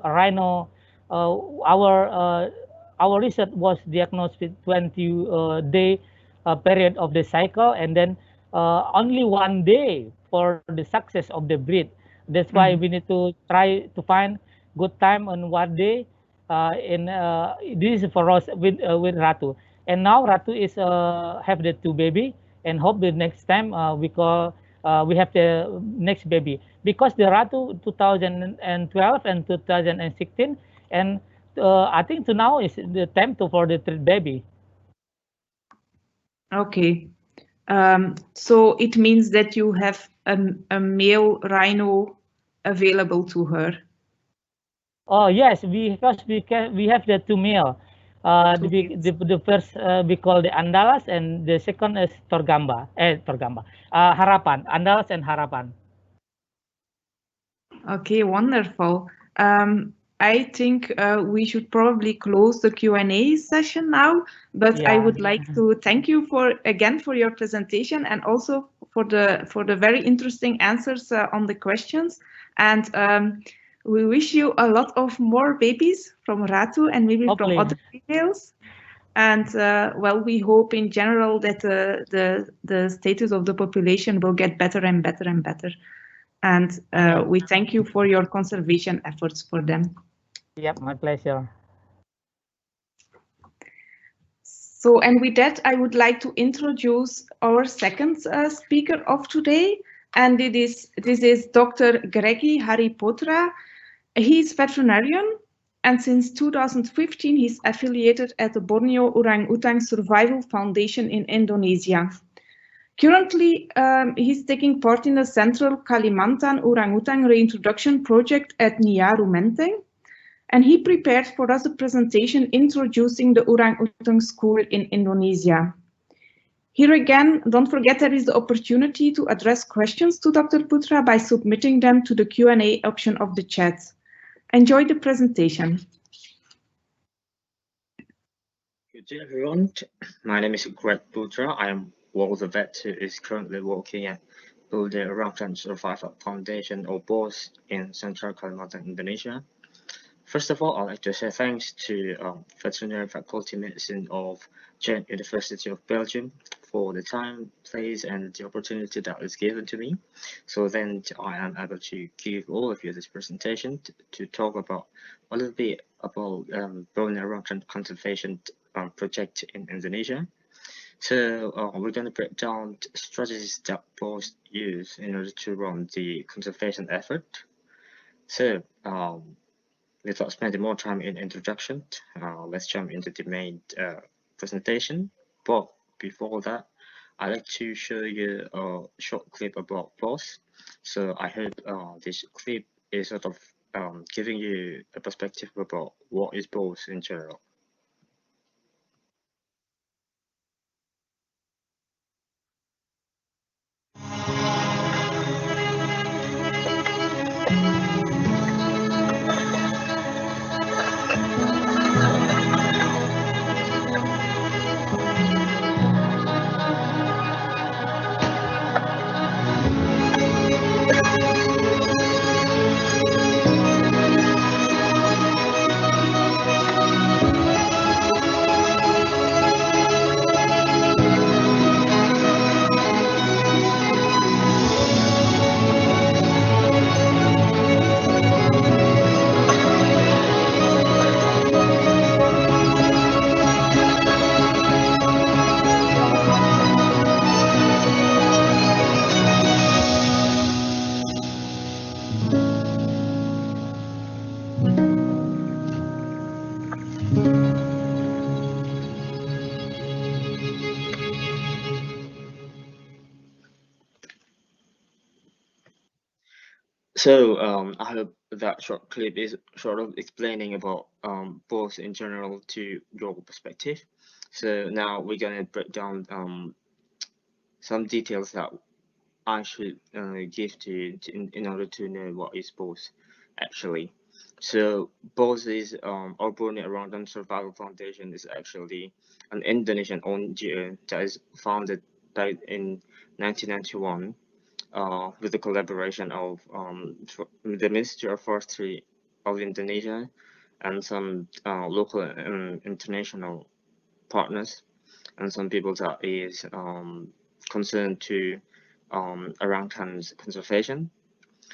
rhino. Our research was diagnosed with 20 day period of the cycle, and then only 1 day for the success of the breed. That's why we need to try to find good time on what day. This is for us with Ratu, and now Ratu is have the 2 baby, and hope the next time we have the next baby, because the Ratu 2012 and 2016, and I think to now is the time for the 3rd baby. Okay, so it means that you have a male rhino available to her. Oh yes, we have the 2 male. The first we call the Andalas, and the second is Torgamba. Harapan. Andalas and Harapan. Okay, wonderful. I think we should probably close the Q&A session now, but I would like to thank you again for your presentation, and also for the very interesting answers on the questions. And we wish you a lot of more babies from Ratu and maybe from other females. And well, we hope in general that the status of the population will get better and better and better. And we thank you for your conservation efforts for them. Yep, my pleasure. So, and with that, I would like to introduce our second speaker of today. And this is Dr. Gregi Hari Putera. He's veterinarian, and since 2015, he's affiliated at the Borneo Orangutan Survival Foundation in Indonesia. Currently, he's taking part in the Central Kalimantan Orangutan Reintroduction Project at Niaru Menteng, and he prepared for us a presentation introducing the orangutan school in Indonesia. Here again, don't forget there is the opportunity to address questions to Dr. Putera by submitting them to the Q&A option of the chat. Enjoy the presentation. Good day, everyone. My name is Greg Putera. I am one of the vet who is currently working at the Orangutan Survival Foundation, or BOS, in Central Kalimantan, Indonesia. First of all, I'd like to say thanks to Veterinary Faculty Medicine of Jung University of Belgium for the time, place, and the opportunity that was given to me. So then I am able to give all of you this presentation to talk about a little bit about Borneo Orangutan Conservation Project in Indonesia. So we're going to break down strategies that BOS use in order to run the conservation effort. So without spending more time in introduction, let's jump into the main presentation. But before that, I'd like to show you a short clip about BOS. So I hope this clip is sort of giving you a perspective about what is BOS in general. So I hope that short clip is sort of explaining about both in general to your perspective. So now we're gonna break down some details that I should give to you in order to know what is BOSS actually. So BOSS is or Borneo Orangutan Survival Foundation is actually an Indonesian NGO that is founded in 1991 with the collaboration of the Ministry of Forestry of Indonesia and some local and international partners and some people that is concerned to orangutans conservation.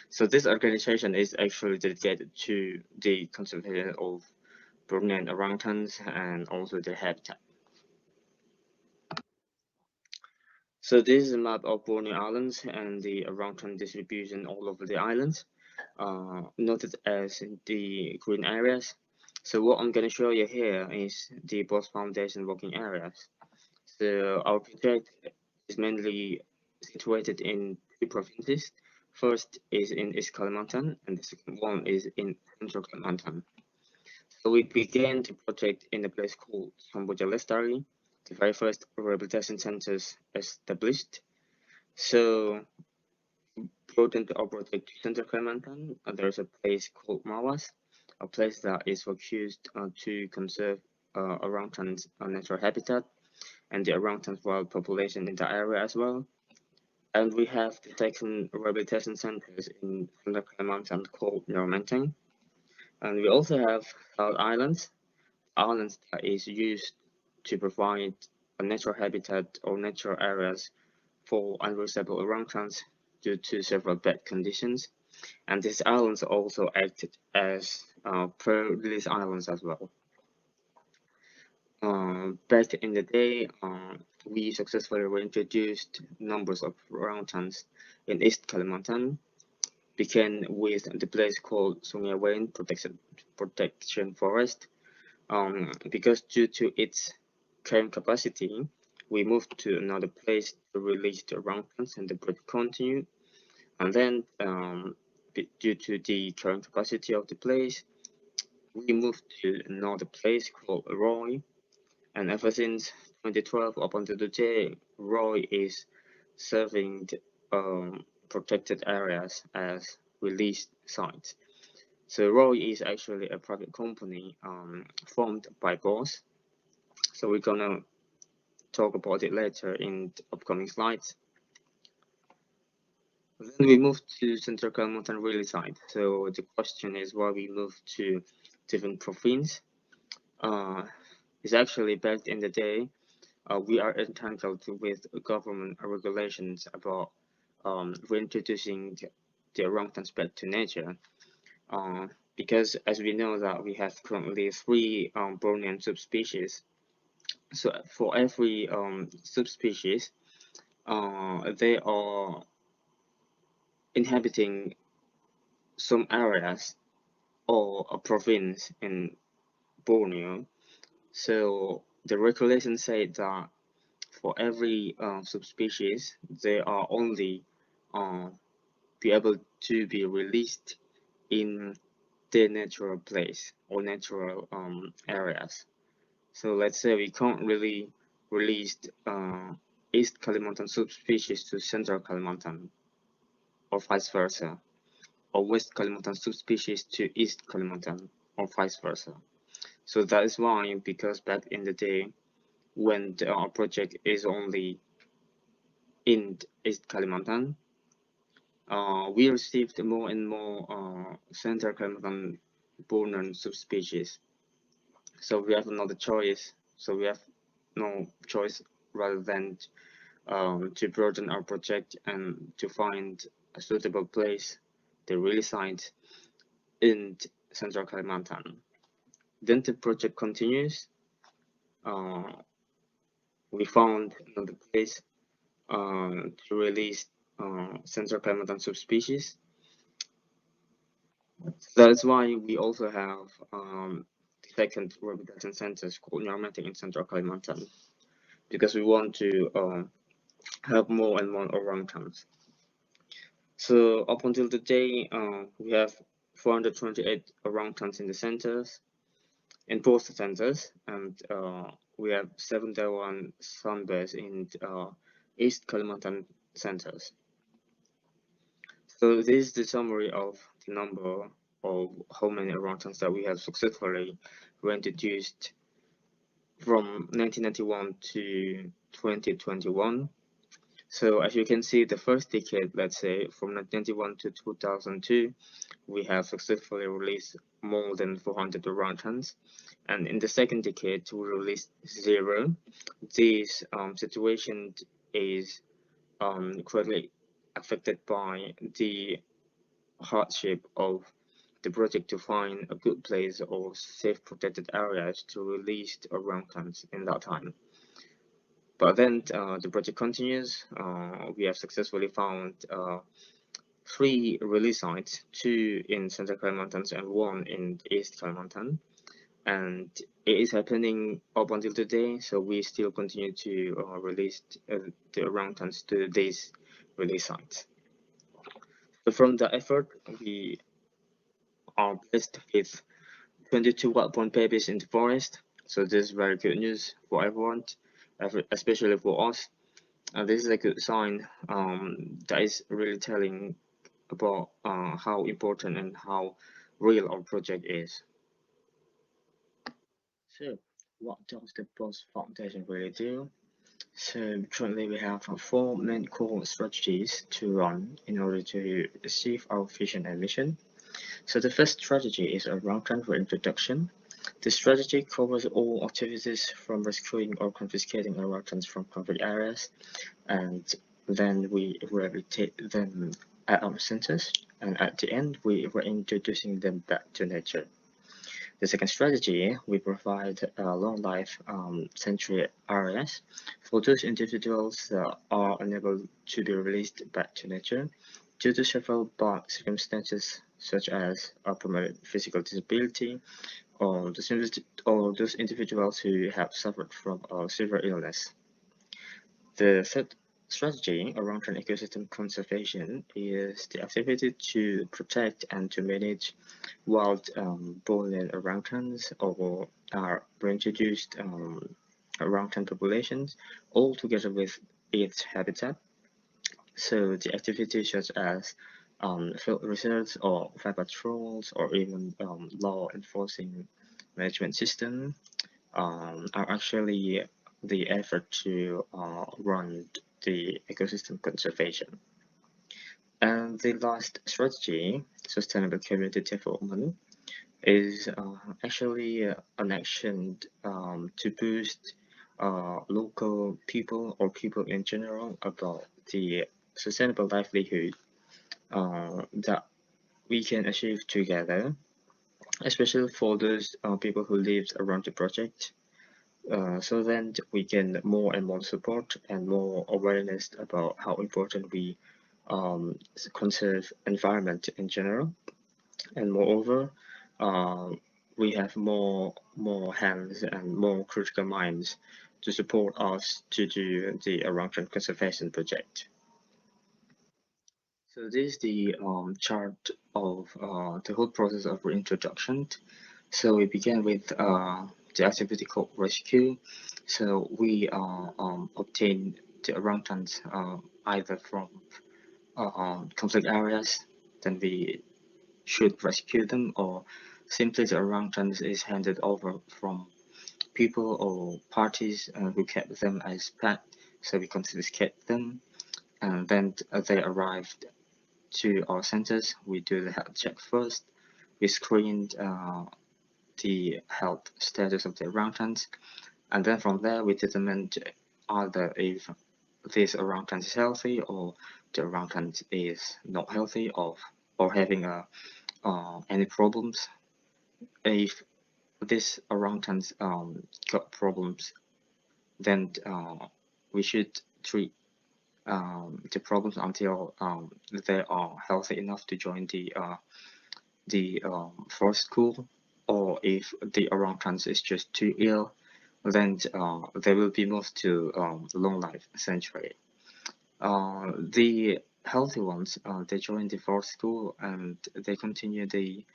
So this organization is actually dedicated to the conservation of Bornean orangutans and also their habitat. So this is a map of Borneo Islands and the orangutan distribution all over the islands, noted as the green areas. So what I'm going to show you here is the BOSS Foundation working areas. So our project is mainly situated in two provinces. First is in East Kalimantan, and the second one is in Central Kalimantan. So we began the project in a place called Samboja Lestari, the very first rehabilitation centers established. So brought into our project to Central Kalimantan, there's a place called Mawas, a place that is focused to conserve orangutans' natural habitat and the orangutan wild population in the area as well. And we have the second rehabilitation centers in Central Kalimantan called Neuromenteng. And we also have South Islands that is used to provide a natural habitat or natural areas for unreachable orangutans due to several bad conditions. And these islands also acted as pre-release islands as well. Back in the day, we successfully reintroduced numbers of orangutans in East Kalimantan, began with the place called Sungai Wain Protection Forest. Because due to its carrying capacity, we moved to another place to release the orangutans and the project continued. And then, due to the current capacity of the place, we moved to another place called Roy. And ever since 2012 up until today, Roy is serving protected areas as released sites. So Roy is actually a private company formed by BOSS. So we're gonna talk about it later in the upcoming slides. Then we moved to Central Kalimantan release site. So the question is why we moved to different province. It's actually back in the day, we are entangled with government regulations about reintroducing the orangutans back to nature. Because as we know that we have currently 3 Bornean subspecies. So for every subspecies, they are inhabiting some areas or a province in Borneo. So the regulations say that for every subspecies, they are only be able to be released in their natural place or natural areas. So let's say we can't really release East Kalimantan subspecies to Central Kalimantan or vice versa, or West Kalimantan subspecies to East Kalimantan or vice versa. So that is why, because back in the day, when our project is only in East Kalimantan, we received more and more Central Kalimantan Bornean subspecies. So we have another choice. So we have no choice rather than to broaden our project and to find a suitable place, the release site in Central Kalimantan. Then the project continues. We found another place to release Central Kalimantan subspecies. That is why we also have the second rehabilitation centers called Neuromenteng in Central Kalimantan, because we want to have more and more orangutans. So up until today, we have 428 orangutans in the centers, in both centers, and we have 71 sunbears in East Kalimantan centers. So this is the summary of the number of how many orangutans that we have successfully reintroduced from 1991 to 2021. So as you can see, the first decade, let's say from 1991 to 2002, we have successfully released more than 400 orangutans. And in the second decade, we released 0. This situation is greatly affected by the hardship of the project to find a good place or safe protected areas to release the orangutans in that time. But then the project continues. We have successfully found 3 release sites, 2 in Central Kalimantan and 1 in East Kalimantan. And it is happening up until today, so we still continue to release the orangutans to these release sites. So from the effort, we are blessed with 22 wild-born babies in the forest. So this is very good news for everyone, especially for us. And this is a good sign that is really telling about how important and how real our project is. So what does the BOSS Foundation really do? So currently we have 4 main core strategies to run in order to achieve our vision and mission. So the first strategy is orangutan reintroduction. The strategy covers all activities from rescuing or confiscating orangutans from conflict areas, and then we rehabilitate them at our centers, and at the end we were introducing them back to nature. The second strategy, we provide long life sanctuary areas for those individuals that are unable to be released back to nature due to several bad circumstances such as permanent physical disability or those individuals who have suffered from a severe illness. The third strategy around ecosystem conservation is the activity to protect and to manage wild born orangutans or our reintroduced orangutan populations, all together with its habitat. So the activities such as field research or fire patrols or even law enforcing management system are actually the effort to run the ecosystem conservation. And the last strategy, sustainable community development, is actually an action to boost local people or people in general about the sustainable livelihood that we can achieve together, especially for those people who live around the project. So then we can more and more support and more awareness about how important we conserve environment in general, and moreover we have more hands and more critical minds to support us to do the orangutan conservation project. So this is the chart of the whole process of reintroduction. So we began with the activity called rescue. So we obtain the orangutans either from conflict areas, then we should rescue them, or simply the orangutans is handed over from people or parties who kept them as pet, so we confiscate them, and then they arrived to our centers. We do the health check first. We screened the health status of the orangutans, and then from there we determined either if this orangutan is healthy or the orangutan is not healthy or having any problems. If this orangutans got problems, then we should treat the problems until they are healthy enough to join the forest school, or if the orangutans is just too ill, then they will be moved to long life sanctuary. The healthy ones, they join the forest school and they continue the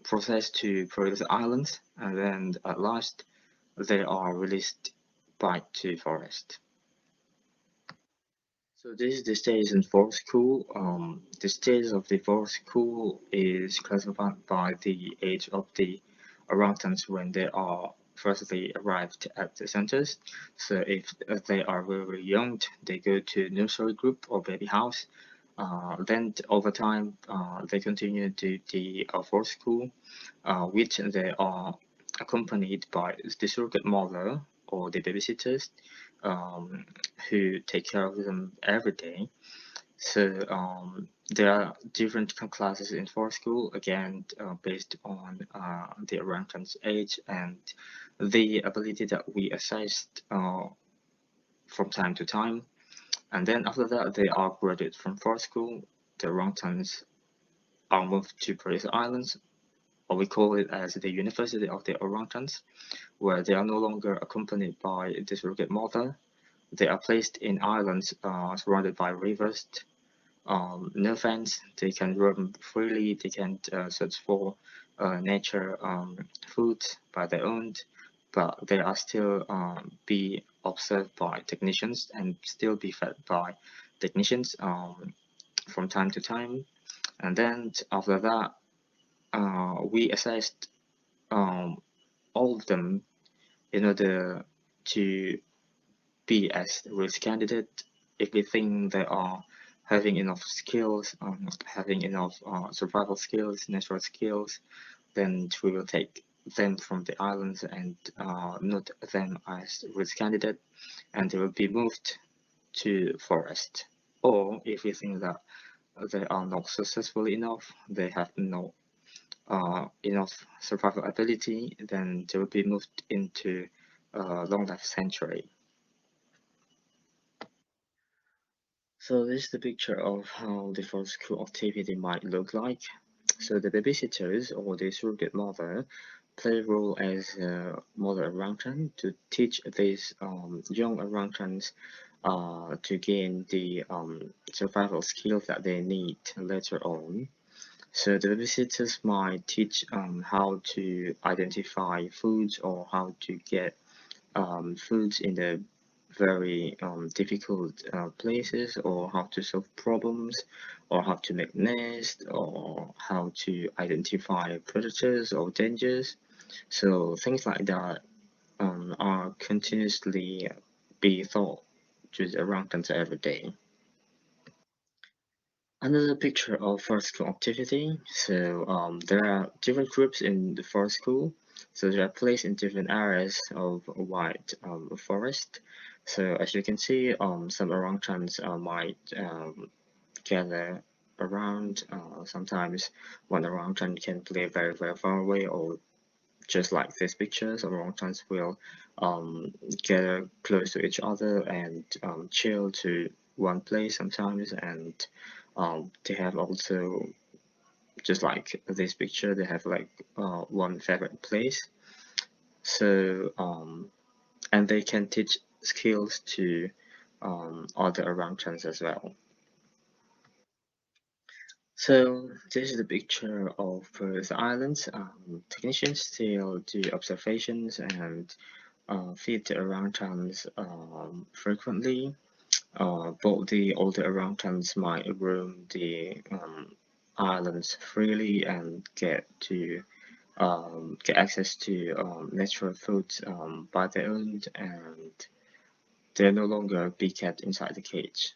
process to produce islands, and then at last they are released back to forest. So this is the stage in forest school. The stage of the forest school is classified by the age of the orangutans when they are firstly arrived at the centers. So if they are very young, they go to nursery group or baby house. Then over time, they continue to the forest school, which they are accompanied by the surrogate mother or the babysitters, who take care of them every day. So there are different classes in forest school, again, based on the orangutan's age and the ability that we assessed from time to time. And then after that, they are graduated from forest school. The orangutans are moved to Flores Islands, or we call it as the University of the Orangutans, where they are no longer accompanied by the surrogate mother. They are placed in islands surrounded by rivers, no fence. They can roam freely. They can search for nature food by their own, but they are still be observed by technicians and still be fed by technicians from time to time. And then after that, we assessed all of them in order to be as risk candidate if we think they are having enough skills, having enough survival skills, natural skills, then we will take them from the islands and note them as risk candidate, and they will be moved to forest. Or if we think that they are not successful enough, they have no enough survival ability, then they will be moved into long life sanctuary. So this is the picture of how the forest school activity might look like. So the babysitters or the surrogate mother play a role as a mother orangutan to teach these young orangutans to gain the survival skills that they need later on. So the babysitters might teach how to identify foods or how to get foods in the very difficult places, or how to solve problems, or how to make nests, or how to identify predators or dangers. So things like that are continuously be taught to the orangutans every day. Another picture of forest school activity. So there are different groups in the forest school. So they are placed in different areas of a wide forest. So as you can see, some orangutans might gather around. Sometimes one orangutan can play very, very far away, or just like these pictures, orangutans will gather close to each other and chill to one place sometimes, and they have also, just like this picture, they have like one favorite place. So and they can teach skills to other orangutans as well. So this is the picture of Flores Island. Technicians still do observations and feed the orangutans frequently. Both the older orangutans might roam the islands freely and get access to natural foods by their own, and they're no longer be kept inside the cage.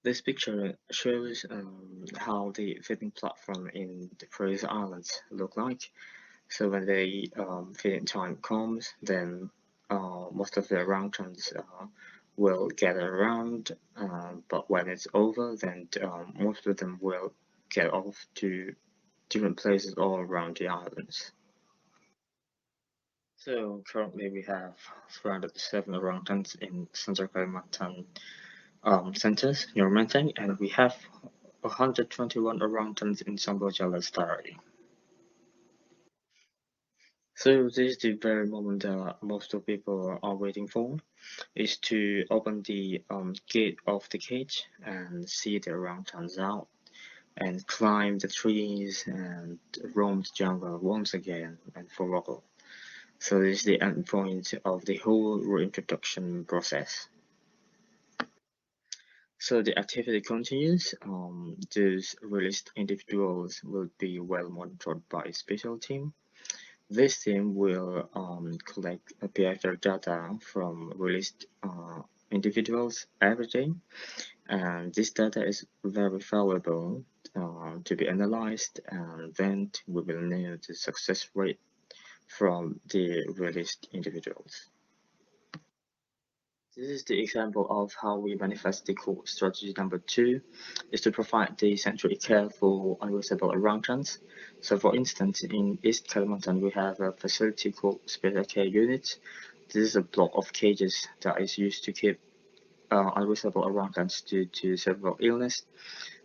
This picture shows how the feeding platform in the Flores Islands look like. So when the feeding time comes, then most of the orangutans will gather around, but when it's over, then most of them will get off to different places all around the islands. So currently we have 307 orangutans in Central Kalimantan centers near Menteng, and we have 121 orangutans in Samboja Lestari. So this is the very moment that most of people are waiting for, is to open the gate of the cage and see the orangutans out and climb the trees and roam the jungle once again and for all. So this is the end point of the whole reintroduction process. So the activity continues. These released individuals will be well monitored by a special team. This team will collect behavior data from released individuals every day, and this data is very valuable to be analyzed, and then we will know the success rate from the released individuals. This is the example of how we manifest the core strategy number 2, is to provide the sanctuary care for unreachable orangutans. So for instance, in East Kalimantan, we have a facility called Special Care Unit. This is a block of cages that is used to keep unreachable orangutans due to several illness.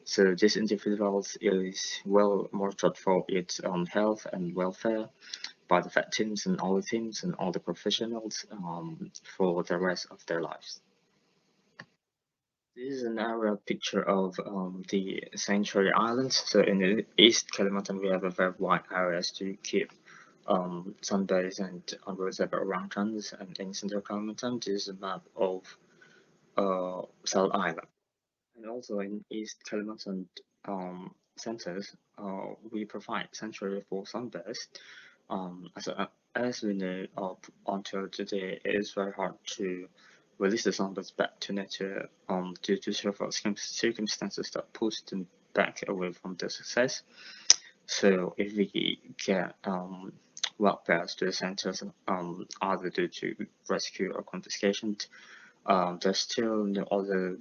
So this individual is well monitored for its health and welfare by the vet teams and all the teams and all the professionals for the rest of their lives. This is an aerial picture of the sanctuary islands. So in the East Kalimantan, we have a very wide areas to keep sunbays and unreachable orangutans, and in Central Kalimantan, this is a map of South Island. And also in East Kalimantan centers, we provide sanctuary for sunbears. As we know, until today, it is very hard to release the sunbears back to nature due to several circumstances that push them back away from their success. So if we get wild bears to the centers, either due to rescue or confiscation, there's still no other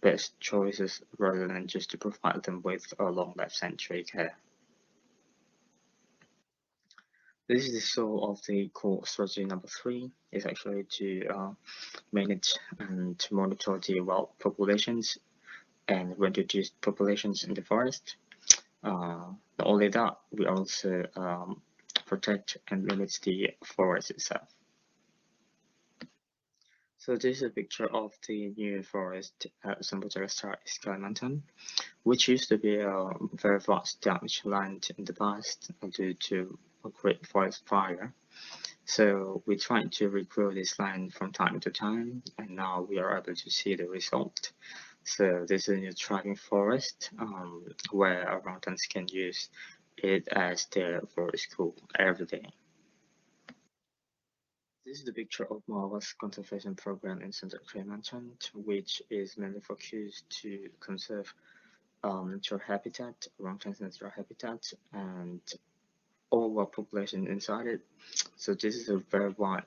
best choices rather than just to provide them with a long life sanctuary care. This is the soul of the core strategy number 3, is actually to manage and to monitor the wild populations and reintroduced populations in the forest. Not only that, we also protect and manage the forest itself. So this is a picture of the new forest at Putera, East Kalimantan, which used to be a very vast damaged land in the past due to a great forest fire. So we tried to regrow this land from time to time, and now we are able to see the result. So this is a new thriving forest where orangutans can use it as their forest school every day. This is the picture of Malawi's conservation program in Central Kalimantan, which is mainly focused to conserve natural habitat, orangutans' natural habitat, and all our population inside it. So this is a very wide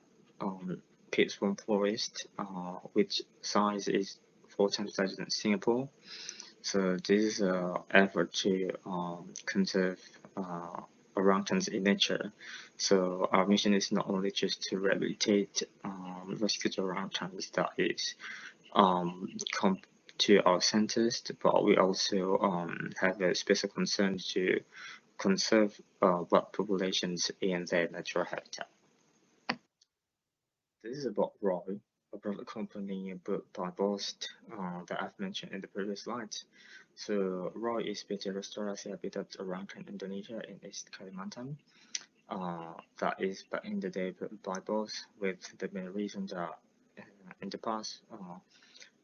peaceful forest, which size is 4 times larger than Singapore. So this is an effort to conserve orangutans in nature. So our mission is not only just to rehabilitate rescued orangutans that is come to our centers, but we also have a special concern to conserve wild populations in their natural habitat. This is about Roy, a private company built by Bost that I've mentioned in the previous slides. So Roy is PT Restorasi Habitat Orangutan Indonesia in East Kalimantan. That is back in the day built by Bost, with the main reason that in the past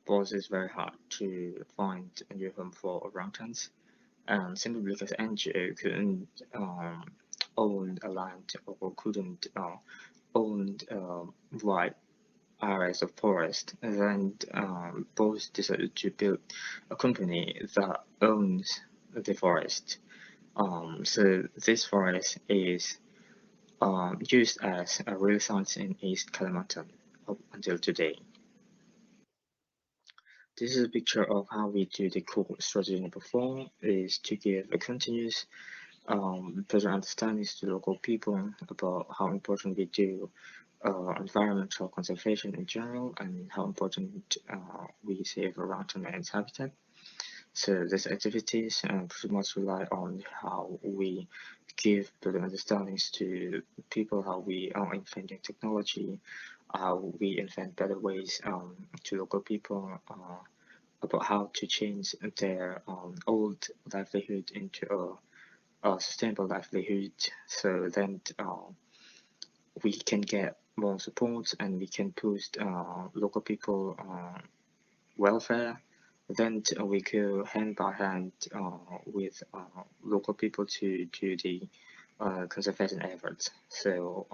Bost is very hard to find a new home for orangutans. Simply because NGO couldn't own a land or couldn't own wide areas of forest, and both decided to build a company that owns the forest. So this forest is used as a real site in East Kalimantan up until today. This is a picture of how we do the core strategy number 4, is to give a continuous better understanding to local people about how important we do environmental conservation in general and how important we save orangutan and its habitat. So these activities pretty much rely on how we give better understandings to people, how we are inventing technology, how we invent better ways to local people about how to change their old livelihood into a sustainable livelihood. So then we can get more support and we can boost local people welfare. Then we go hand by hand with local people to do the conservation efforts. So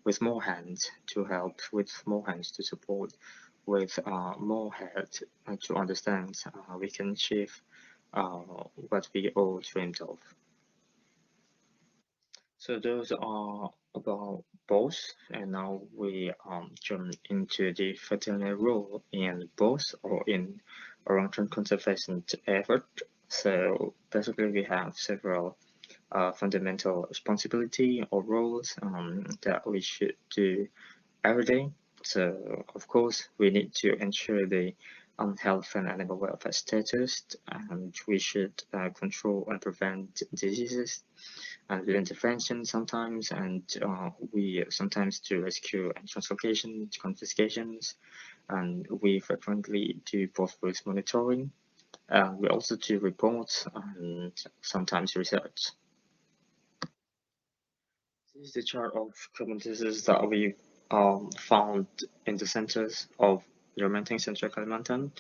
with more hands to help, with more hands to support, with more heads to understand, we can achieve what we all dreamed of. So those are about both, and now we jump into the veterinary role in both or in orangutan conservation effort. So basically, we have several fundamental responsibility or roles that we should do every day. So of course, we need to ensure the health and animal welfare status, and we should control and prevent diseases and do intervention sometimes, and we sometimes do rescue and translocation, confiscations, and we frequently do post-release monitoring. We also do reports and sometimes research. This is the chart of common diseases that we found in the centers of Rhinos Central Kalimantan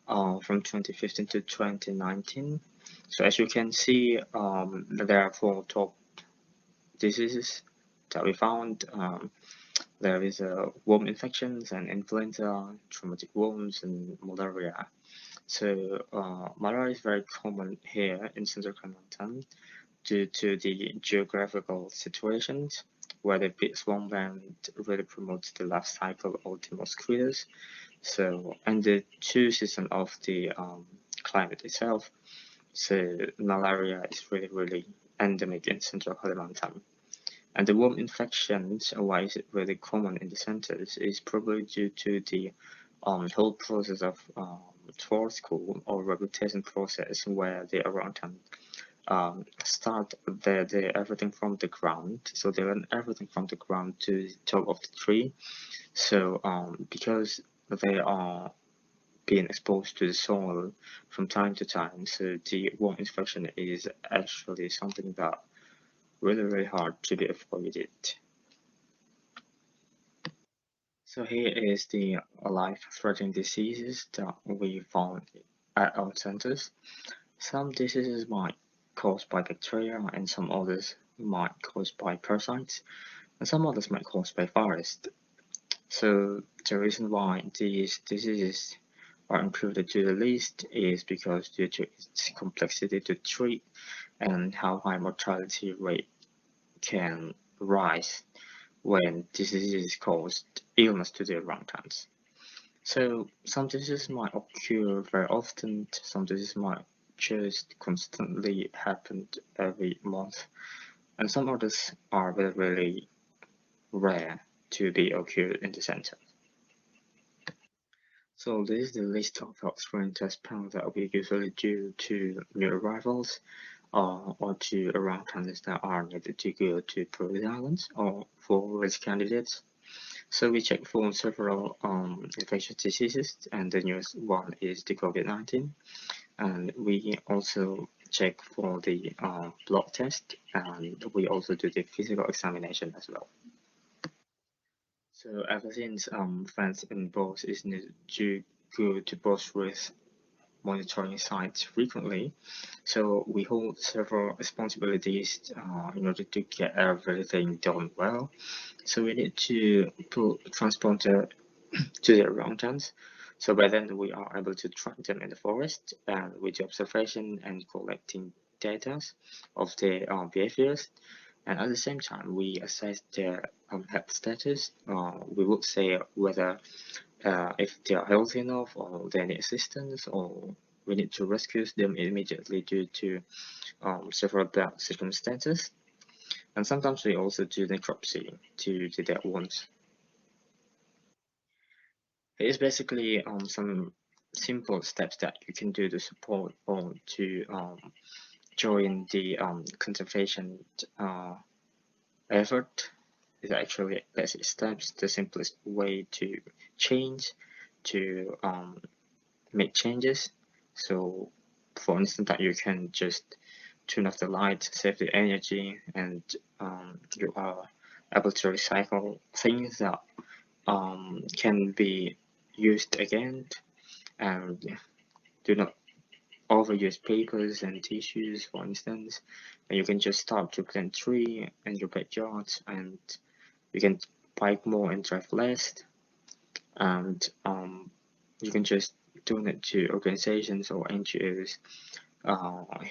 from 2015 to 2019. So as you can see, there are 4 top diseases that we found. There is worm infections and influenza, traumatic worms, and malaria. So malaria is very common here in Central Kalimantan due to the geographical situations where the big swampland really promotes the life cycle of the mosquitoes. So, and the 2 seasons of the climate itself. So malaria is really endemic in Central Kalimantan. And the worm infections, why is it really common in the centers, is probably due to the whole process of tour school or reputation process where the orangutan start their everything from the ground. So they learn everything from the ground to the top of the tree. So because they are being exposed to the soil from time to time, so the worm infection is actually something that really hard to be avoided. So here is the life-threatening diseases that we found at our centers. Some diseases might caused by bacteria, and some others might caused by parasites, and some others might caused by virus. So the reason why these diseases are included to the list is because due to its complexity to treat and how high mortality rate can rise when diseases cause illness to the orangutans. So some diseases might occur very often, some diseases might just constantly happen every month, and some others are really rare to be occurred in the center. So this is the list of health screening test panels that we usually do to new arrivals or to orangutans that are needed to go to Flores Island or for risk candidates. So we check for several infectious diseases, and the newest one is the COVID-19. And we also check for the blood test, and we also do the physical examination as well. So ever since funds in both is needed to go to both with monitoring sites frequently, so we hold several responsibilities in order to get everything done well. So we need to put transponder to the orangutans. So by then we are able to track them in the forest and with the observation and collecting data of their behaviors. And at the same time, we assess their health status. We would say whether if they are healthy enough or they need assistance, or we need to rescue them immediately due to several bad circumstances. And sometimes we also do necropsy to the dead ones. It is basically some simple steps that you can do to support or to join the conservation effort is actually basic steps, the simplest way to change, to make changes. So for instance, that you can just turn off the light, save the energy, and you are able to recycle things that can be used again, and do not overuse papers and tissues, for instance. And you can just start to plant tree in your backyard, and you can bike more and drive less, and you can just donate to organizations or NGOs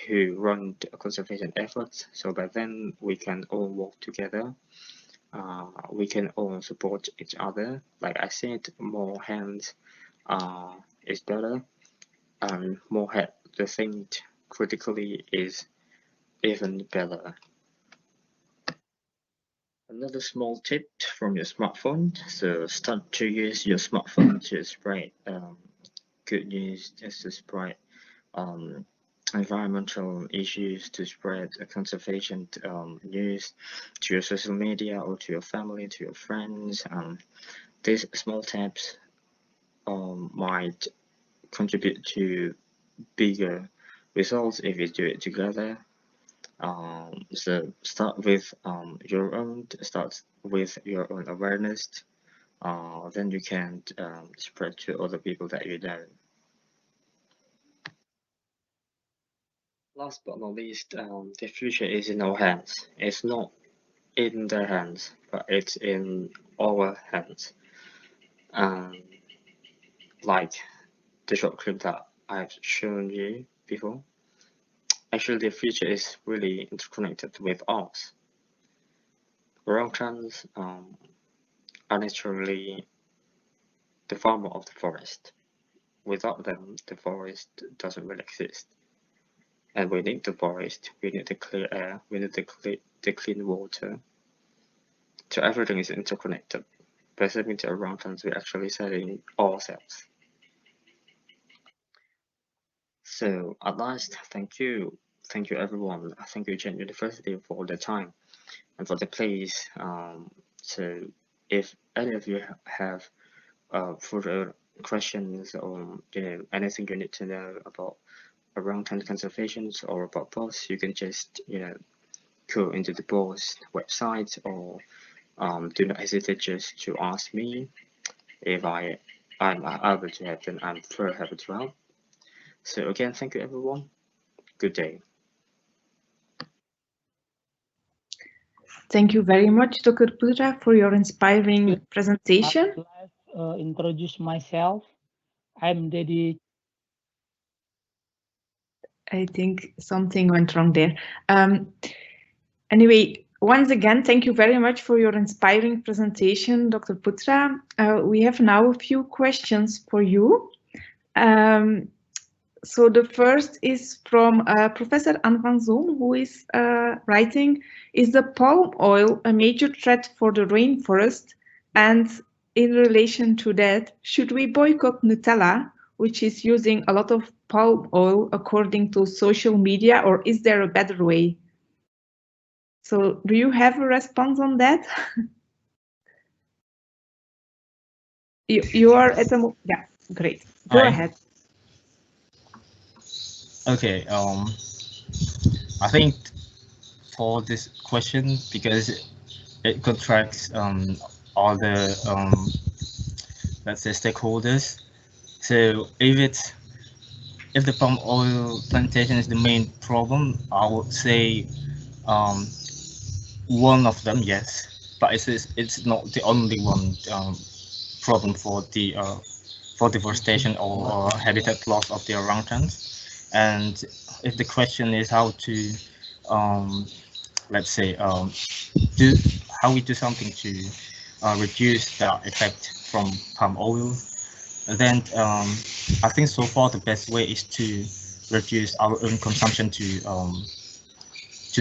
who run the conservation efforts. So by then we can all work together. We can all support each other. Like I said, more hands is better. More head to think critically is even better. Another small tip from your smartphone. So start to use your smartphone to spread good news, just to spread environmental issues, to spread conservation news to your social media or to your family, to your friends. These small tips might contribute to bigger results if you do it together. So start with your own awareness. Then you can spread to other people that you know. Last but not least, the future is in our hands. It's not in their hands, but it's in our hands. Like the short clip that I've shown you before. Actually, the future is really interconnected with us. Orangutans are naturally the farmer of the forest. Without them, the forest doesn't really exist. And we need the forest, we need the clear air, we need the clean water. So everything is interconnected. By saving the orangutans, we're actually saving ourselves. So at last, thank you everyone. Thank you Jung University for the time and for the place. So if any of you have further questions or anything you need to know about orangutan conservations or about BOSS, you can just go into the BOSS website, or do not hesitate just to ask me. If I'm able to help, then I'm very happy to help. So again, thank you everyone. Good day. Thank you very much, Dr. Putera, for your inspiring presentation. Introduce myself. I'm Dedi. I think something went wrong there. Anyway, once again, thank you very much for your inspiring presentation, Dr. Putera. We have now a few questions for you. So the first is from Professor Anne van Zoon, who is writing, is the palm oil a major threat for the rainforest? And in relation to that, should we boycott Nutella, which is using a lot of palm oil according to social media, or is there a better way? So do you have a response on that? you are at the, yeah, great. Go ahead. Okay, I think for this question, because it contracts all the let's say stakeholders. So if the palm oil plantation is the main problem, I would say one of them, yes, but it's not the only one problem for the for deforestation or habitat loss of the orangutans. And if the question is how to let's say how we do something to reduce the effect from palm oil, then I think so far the best way is to reduce our own consumption to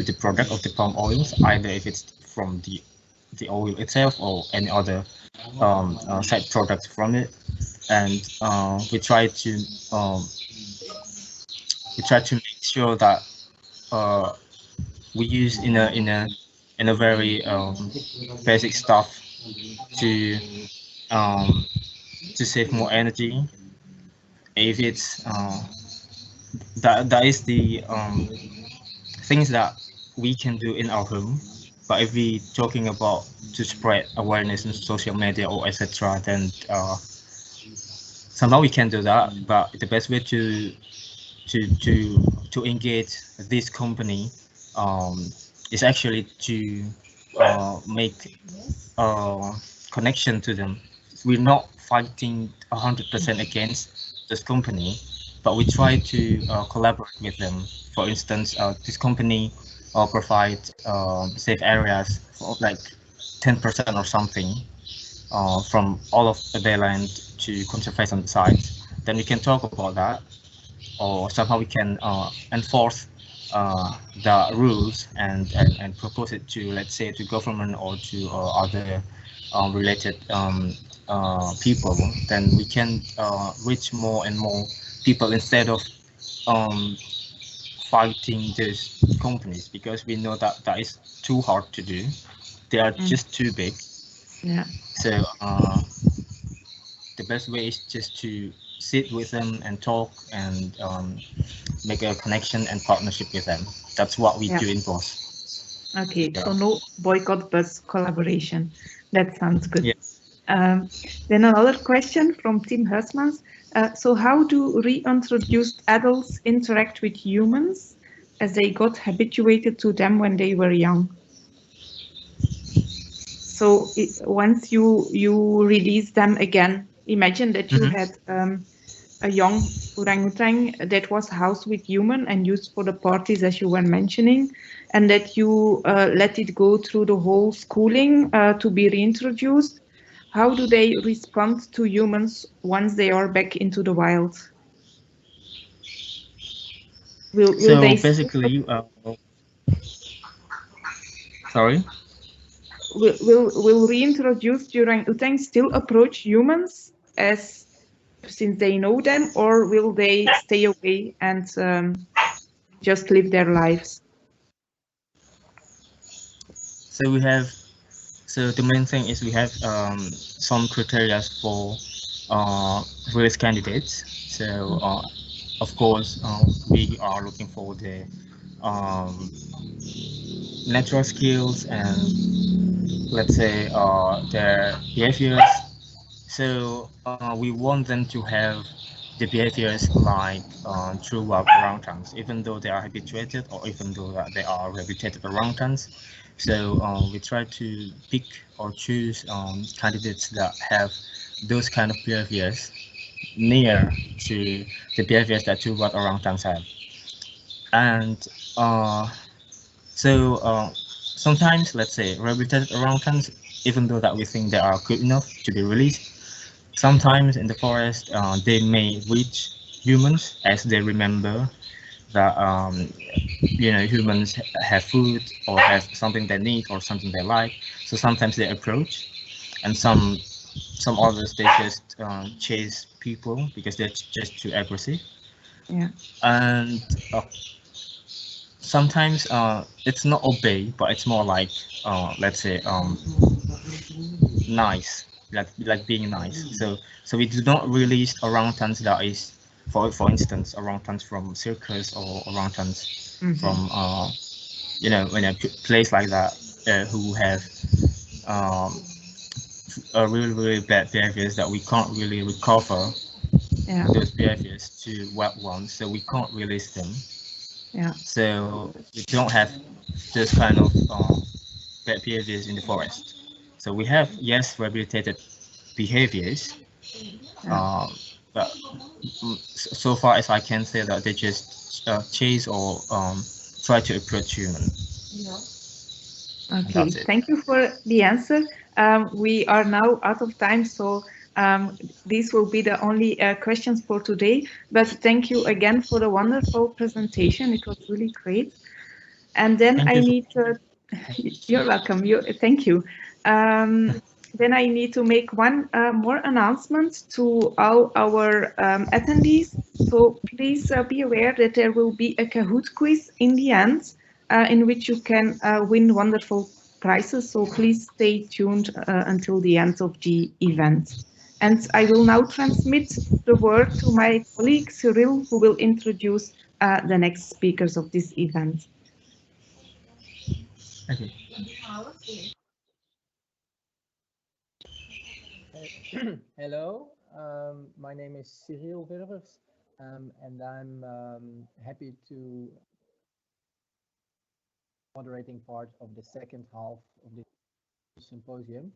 the product of the palm oils, either if it's from the oil itself or any other side products from it. and we try to make sure that we use in a very basic stuff to save more energy. If it's that is the things that we can do in our home. But if we talking about to spread awareness in social media or etc., then somehow we can do that. But the best way to engage this company is actually to make connection to them. We're not fighting 100% against this company, but we try to collaborate with them. For instance, this company provide safe areas for like 10% or something from all of their land to conservation sites. Then we can talk about that, or somehow we can enforce the rules and propose it to, let's say, to government or to other related people. Then we can reach more and more people instead of fighting these companies, because we know that that is too hard to do. They are just too big. Yeah. So the best way is just to sit with them and talk and make a connection and partnership with them. That's what we do in BOSS. Okay, so no boycott, but collaboration. That sounds good. Yeah. Then another question from Tim Huismans. So how do reintroduced adults interact with humans as they got habituated to them when they were young? So once you release them again, imagine that you had a young orangutan that was housed with human and used for the parties, as you were mentioning, and that you let it go through the whole schooling to be reintroduced. How do they respond to humans once they are back into the wild? Will they basically, sorry? Will reintroduced orangutan still approach humans as since they know them, or will they stay away and just live their lives? So we have, so the main thing is we have some criteria for various candidates. So of course we are looking for the natural skills and, let's say, their behaviors. So we want them to have the behaviors like true wild orangutans, even though they are habituated or even though they are rehabilitated orangutans. So we try to pick or choose candidates that have those kind of behaviors near to the behaviors that true wild orangutans have. And so sometimes, let's say, rehabilitated orangutans, even though that we think they are good enough to be released, sometimes in the forest they may reach humans as they remember that you know, humans have food or have something they need or something they like. So sometimes they approach, and some others they just chase people because they're just too aggressive. Yeah. And sometimes it's not obey, but it's more like let's say nice, like being nice. So we do not release orangutans that is, for instance, orangutans from circus or orangutans from you know, in a place like that who have a really bad behaviors that we can't really recover those behaviors to wild ones, so we can't release them. Yeah. So we don't have this kind of bad behaviors in the forest. So we have, yes, rehabilitated behaviors, but so far as I can say that they just chase or try to approach human. Okay, thank you for the answer. We are now out of time, so these will be the only questions for today. But thank you again for the wonderful presentation. It was really great. And then I need to, you're welcome. Thank you. then I need to make one more announcement to all our attendees. So please be aware that there will be a Kahoot quiz in the end, in which you can win wonderful prizes. So please stay tuned until the end of the event. And I will now transmit the word to my colleague Cyril, who will introduce the next speakers of this event. Okay. Hello, my name is Cyril Wurvers, and I'm happy to moderating part of the second half of the symposium.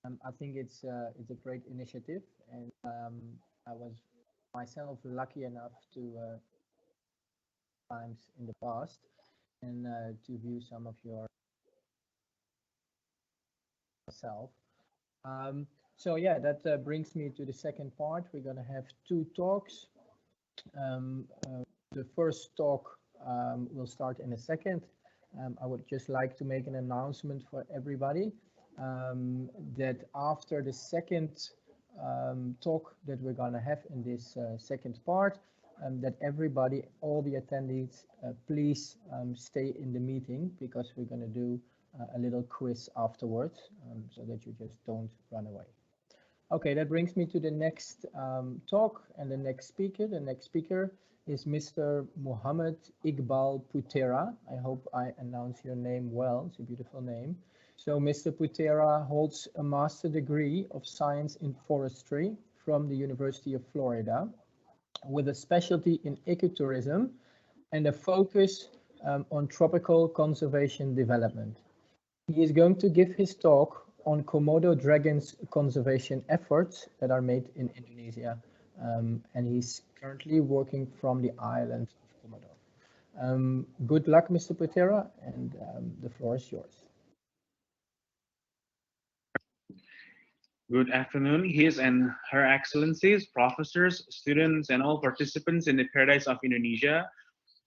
I think it's a great initiative, and I was myself lucky enough to times in the past and to view some of your self. So yeah, that brings me to the second part. We're going to have two talks. The first talk will start in a second. I would just like to make an announcement for everybody that after the second talk that we're going to have in this second part, that everybody, all the attendees, please stay in the meeting, because we're going to do a little quiz afterwards, so that you just don't run away. Okay, that brings me to the next talk and the next speaker. The next speaker is Mr. Mohammed Iqbal Putera. I hope I announce your name well. It's a beautiful name. So Mr. Putera holds a master degree of science in forestry from the University of Florida, with a specialty in ecotourism and a focus on tropical conservation development. He is going to give his talk on Komodo Dragons conservation efforts that are made in Indonesia, and he's currently working from the island of Komodo. Good luck, Mr. Putera, and the floor is yours. Good afternoon, His and Her Excellencies, professors, students, and all participants in the Paradise of Indonesia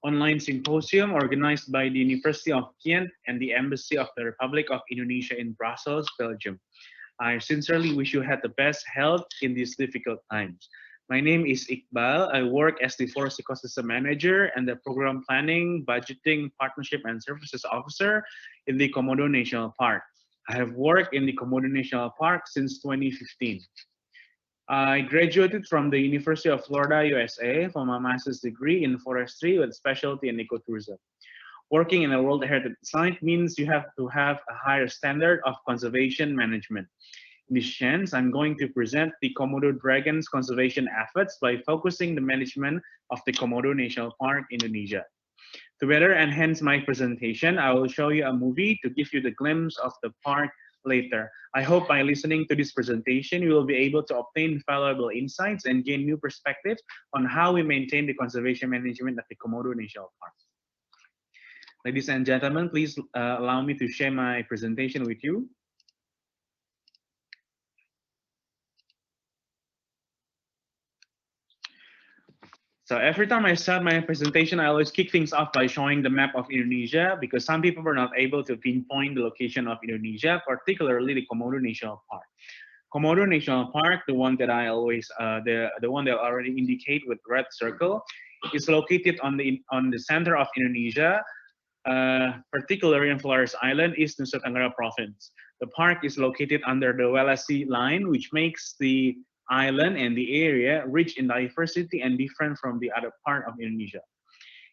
online symposium organized by the University of Ghent and the Embassy of the Republic of Indonesia in Brussels, Belgium. I sincerely wish you had the best health in these difficult times. My name is Iqbal. I work as the Forest Ecosystem Manager and the Program Planning, Budgeting, Partnership, and Services Officer in the Komodo National Park. I have worked in the Komodo National Park since 2015. I graduated from the University of Florida, USA for my master's degree in forestry with specialty in ecotourism. Working in a World Heritage Site means you have to have a higher standard of conservation management. In this chance, I'm going to present the Komodo Dragons conservation efforts by focusing the management of the Komodo National Park, Indonesia. To better enhance my presentation, I will show you a movie to give you the glimpse of the park later. I hope by listening to this presentation, you will be able to obtain valuable insights and gain new perspectives on how we maintain the conservation management of the Komodo National Park. Ladies and gentlemen, please allow me to share my presentation with you. So every time I start my presentation, I always kick things off by showing the map of Indonesia, because some people were not able to pinpoint the location of Indonesia, particularly the Komodo National Park. Komodo National Park, the one that I always, the one that I already indicate with red circle, is located on the center of Indonesia, particularly in Flores Island, East Nusa Tenggara Province. The park is located under the Welasi line, which makes the island and the area rich in diversity and different from the other part of Indonesia.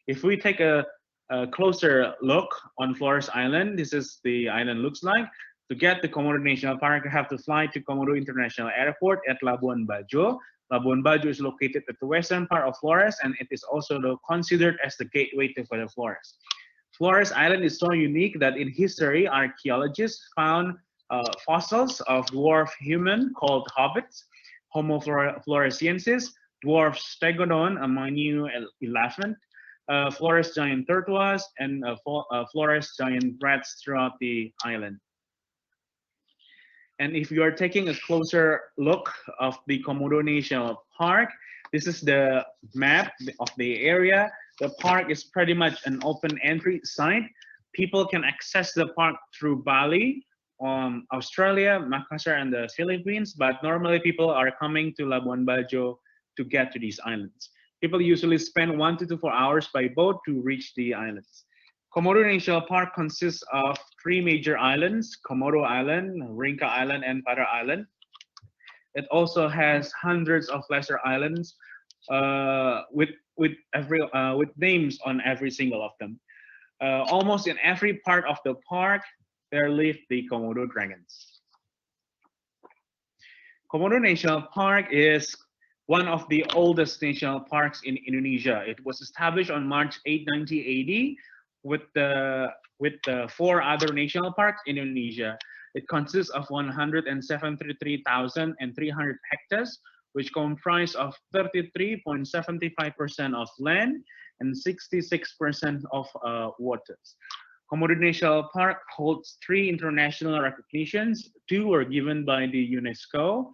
If we take a closer look on Flores Island, this is the island looks like. To get to Komodo National Park, you have to fly to Komodo International Airport at Labuan Bajo. Labuan Bajo is located at the western part of Flores, and it is also considered as the gateway to the Flores. Flores Island is so unique that in history, archaeologists found fossils of dwarf human called hobbits, Homo floresiensis, dwarf stegodon, a minute elephant, Flores giant tortoise, and Flores giant rats throughout the island. And if you are taking a closer look of the Komodo National Park, this is the map of the area. The park is pretty much an open entry site. People can access the park through Bali, Australia, Makassar, and the Philippines, but normally people are coming to Labuan Bajo to get to these islands. People usually spend 1 to 4 hours by boat to reach the islands. Komodo National Park consists of 3 major islands: Komodo Island, Rinca Island, and Putera Island. It also has hundreds of lesser islands with names on every single of them. Almost in every part of the park, there live the Komodo Dragons. Komodo National Park is one of the oldest national parks in Indonesia. It was established on March 8, 1980 with the 4 other national parks in Indonesia. It consists of 173,300 hectares, which comprise of 33.75% of land and 66% of waters. Komodo National Park holds 3 international recognitions. 2 were given by the UNESCO.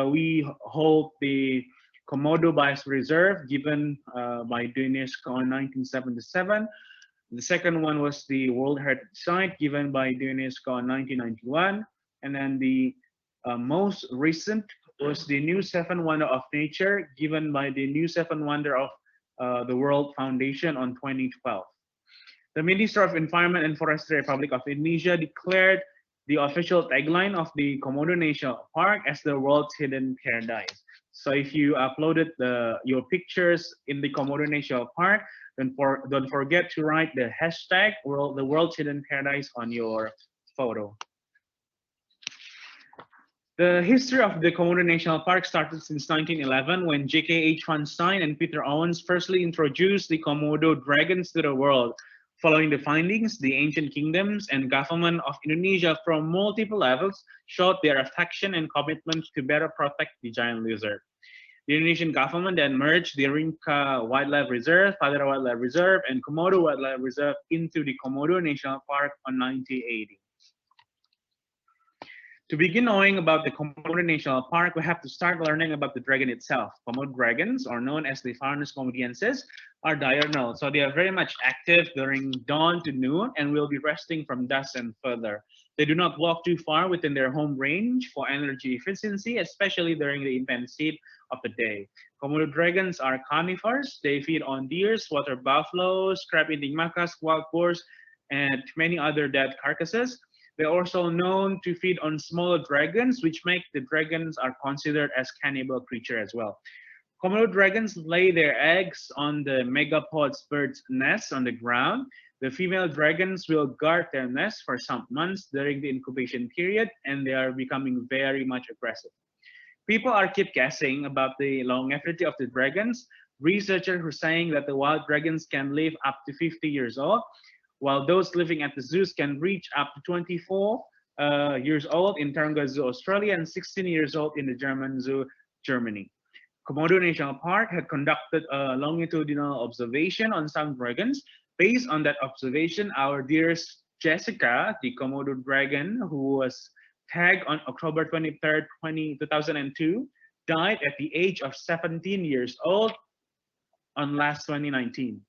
We hold the Komodo Biosphere given by the UNESCO in 1977. The second one was the World Heritage Site given by the UNESCO in 1991. And then the most recent was the New 7 Wonder of Nature given by the New 7 Wonder of the World Foundation on 2012. The Minister of Environment and Forestry Republic of Indonesia declared the official tagline of the Komodo National Park as the world's hidden paradise. So if you uploaded your pictures in the Komodo National Park, don't forget to write the hashtag the world's hidden paradise on your photo. The history of the Komodo National Park started since 1911 when J.K.H. Feinstein and Peter Owens firstly introduced the Komodo Dragons to the world. Following the findings, the ancient kingdoms and government of Indonesia from multiple levels showed their affection and commitment to better protect the giant lizard. The Indonesian government then merged the Rinca Wildlife Reserve, Putera Wildlife Reserve, and Komodo Wildlife Reserve into the Komodo National Park in 1980. To begin knowing about the Komodo National Park, we have to start learning about the dragon itself. Komodo dragons, or known as the Faunus comodiensis, are diurnal, so they are very much active during dawn to noon and will be resting from dusk and further. They do not walk too far within their home range for energy efficiency, especially during the intense heat of the day. Komodo dragons are carnivores. They feed on deers, water buffaloes, crab-eating macas, wild boars, and many other dead carcasses. They're also known to feed on smaller dragons, which make the dragons are considered as cannibal creature as well. Komodo dragons lay their eggs on the megapods bird's nests on the ground. The female dragons will guard their nests for some months during the incubation period, and they are becoming very much aggressive. People keep guessing about the longevity of the dragons. Researchers are saying that the wild dragons can live up to 50 years old, while those living at the zoos can reach up to 24 years old in Taronga Zoo, Australia, and 16 years old in the German Zoo, Germany. Komodo National Park had conducted a longitudinal observation on some dragons. Based on that observation, our dearest Jessica, the Komodo dragon, who was tagged on October 23rd, 2002, died at the age of 17 years old on last 2019.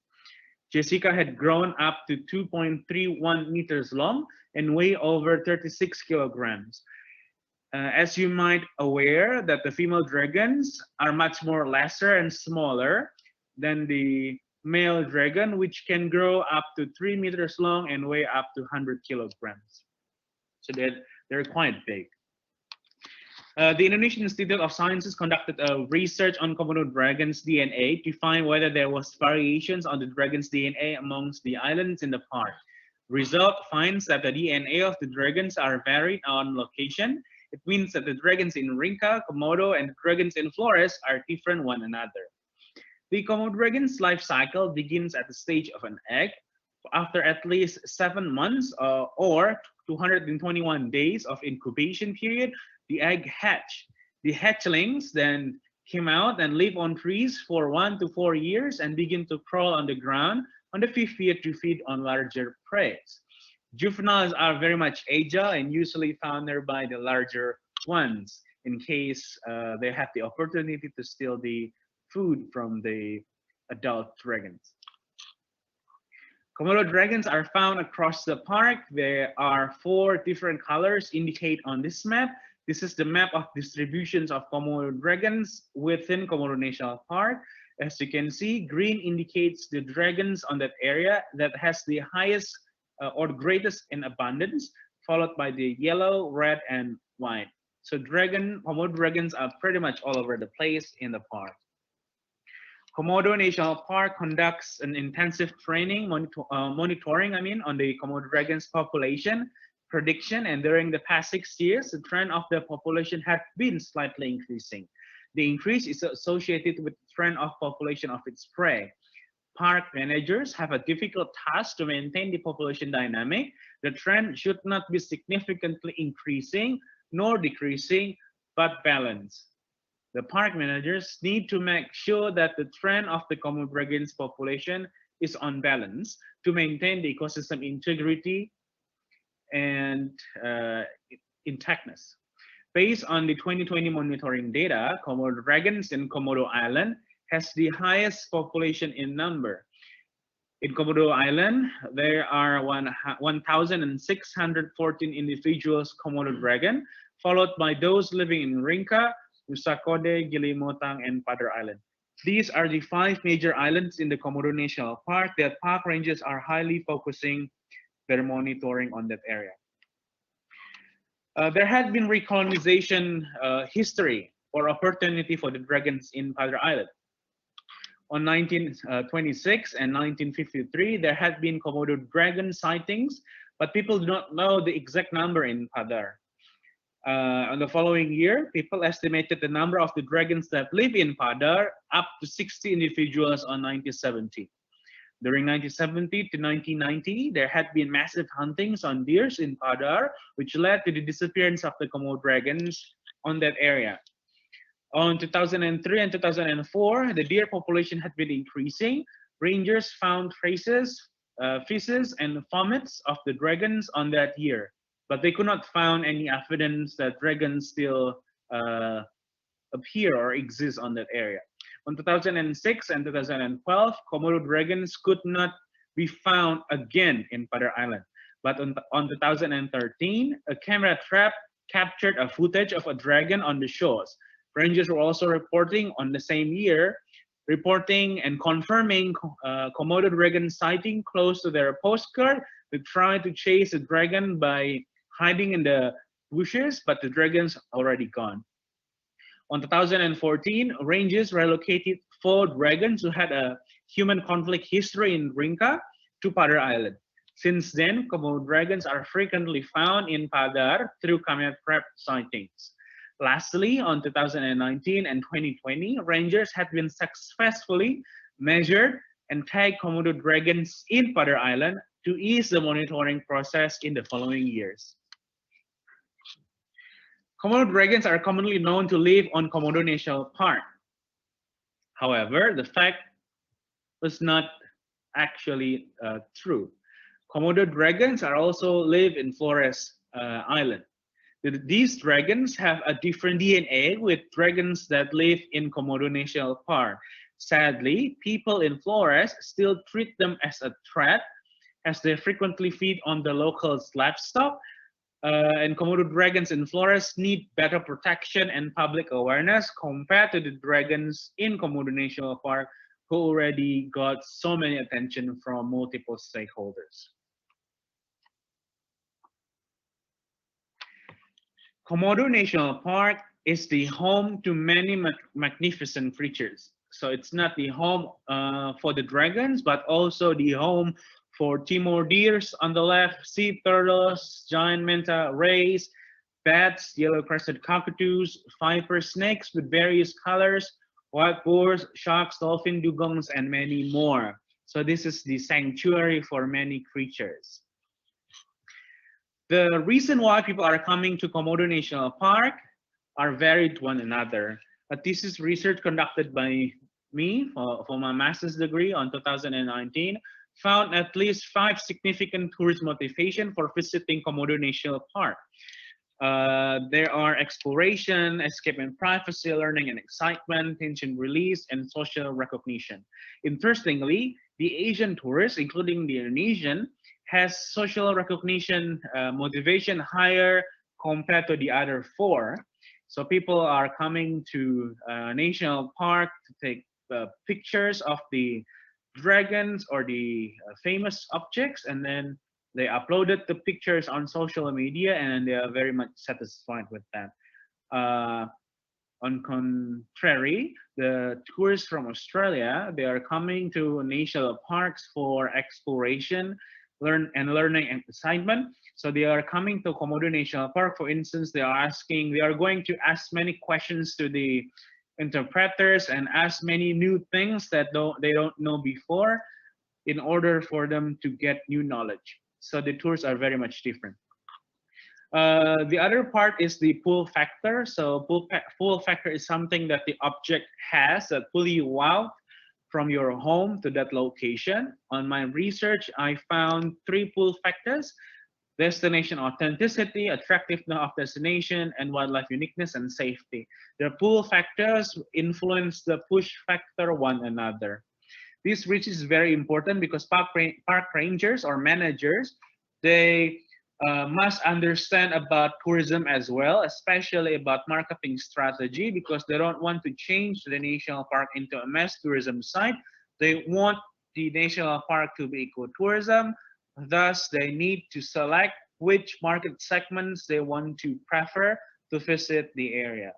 Jessica had grown up to 2.31 meters long and weigh over 36 kilograms. As you might aware that the female dragons are much more lesser and smaller than the male dragon, which can grow up to 3 meters long and weigh up to 100 kilograms. So they're quite big. The Indonesian Institute of Sciences conducted a research on Komodo dragons' DNA to find whether there was variations on the dragon's DNA amongst the islands in the park. Result finds that the DNA of the dragons are varied on location. It means that the dragons in Rinca, Komodo, and dragons in Flores are different one another. The Komodo dragon's life cycle begins at the stage of an egg. After at least 7 months or 221 days of incubation period, the egg hatch. The hatchlings then came out and live on trees for 1 to 4 years and begin to crawl on the ground on the 5th year to feed on larger prey. Juveniles are very much agile and usually found nearby the larger ones in case they have the opportunity to steal the food from the adult dragons. Komodo dragons are found across the park. There are 4 different colors indicated on this map. This is the map of distributions of Komodo dragons within Komodo National Park. As you can see, green indicates the dragons on that area that has the highest or greatest in abundance, followed by the yellow, red, and white. So Komodo dragons are pretty much all over the place in the park. Komodo National Park conducts an intensive training, monitoring on the Komodo dragons population prediction, and during the past 6 years, the trend of the population had been slightly increasing. The increase is associated with the trend of population of its prey. Park managers have a difficult task to maintain the population dynamic. The trend should not be significantly increasing nor decreasing, but balanced. The park managers need to make sure that the trend of the Komodo dragons population is on balance to maintain the ecosystem integrity and intactness. Based on the 2020 monitoring data, Komodo dragons in Komodo Island has the highest population in number. In Komodo Island, there are 1,614 individuals Komodo dragon, followed by those living in Rinca, Nusa Kode, Gili Motang, and Putera Island. These are the 5 major islands in the Komodo National Park that park rangers are highly focusing their monitoring on that area. There had been recolonization history or opportunity for the dragons in Putera Island. On 1926 and 1953, there had been Komodo dragon sightings, but people do not know the exact number in Putera. On the following year, people estimated the number of the dragons that live in Putera up to 60 individuals on 1970. During 1970 to 1990, there had been massive huntings on deers in Putera, which led to the disappearance of the Komodo dragons on that area. On 2003 and 2004, the deer population had been increasing. Rangers found traces, feces, and vomits of the dragons on that year, but they could not find any evidence that dragons still appear or exist on that area. On 2006 and 2012, Komodo dragons could not be found again in Putera Island. But on 2013, a camera trap captured a footage of a dragon on the shores. Rangers were also reporting on the same year, reporting and confirming Komodo dragon sighting close to their postcard. They tried to chase the dragon by hiding in the bushes, but the dragon's already gone. On 2014, rangers relocated 4 dragons who had a human conflict history in Rinca to Putera Island. Since then, Komodo dragons are frequently found in Putera through camera trap sightings. Lastly, on 2019 and 2020, rangers had been successfully measured and tagged Komodo dragons in Putera Island to ease the monitoring process in the following years. Komodo dragons are commonly known to live on Komodo National Park. However, the fact was not actually true. Komodo dragons are also live in Flores Island. These dragons have a different DNA with dragons that live in Komodo National Park. Sadly, people in Flores still treat them as a threat, as they frequently feed on the local livestock. And Komodo dragons in Flores need better protection and public awareness compared to the dragons in Komodo National Park, who already got so many attention from multiple stakeholders. Komodo National Park is the home to many magnificent creatures. So it's not the home for the dragons, but also the home for Timor deers on the left, sea turtles, giant manta rays, bats, yellow-crested cockatoos, viper snakes with various colors, wild boars, sharks, dolphin, dugongs, and many more. So this is the sanctuary for many creatures. The reason why people are coming to Komodo National Park are varied one another. A thesis research conducted by me for my master's degree on 2019 found at least 5 significant tourist motivation for visiting Komodo National Park. There are exploration, escape and privacy, learning and excitement, tension release, and social recognition. Interestingly, The Asian tourists, including the Indonesian, has social recognition motivation higher compared to the other four. So people are coming to national park to take pictures of the dragons or the famous objects, and then they uploaded the pictures on social media, and they are very much satisfied with that. On contrary, the tourists from Australia, they are coming to national parks for exploration, learning and excitement. So they are coming to Komodo National Park, for instance. They are going to ask many questions to the interpreters and ask many new things that they don't know before, in order for them to get new knowledge. So the tours are very much different. The other part is the pull factor. So pull factor is something that the object has that pull you out from your home to that location. On my research, I found 3 pull factors: destination authenticity, attractiveness of destination, and wildlife uniqueness and safety. The pull factors influence the push factor one another. This which is very important because park rangers or managers, they must understand about tourism as well, especially about marketing strategy, because they don't want to change the national park into a mass tourism site. They want the national park to be ecotourism. Thus, they need to select which market segments they want to prefer to visit the area.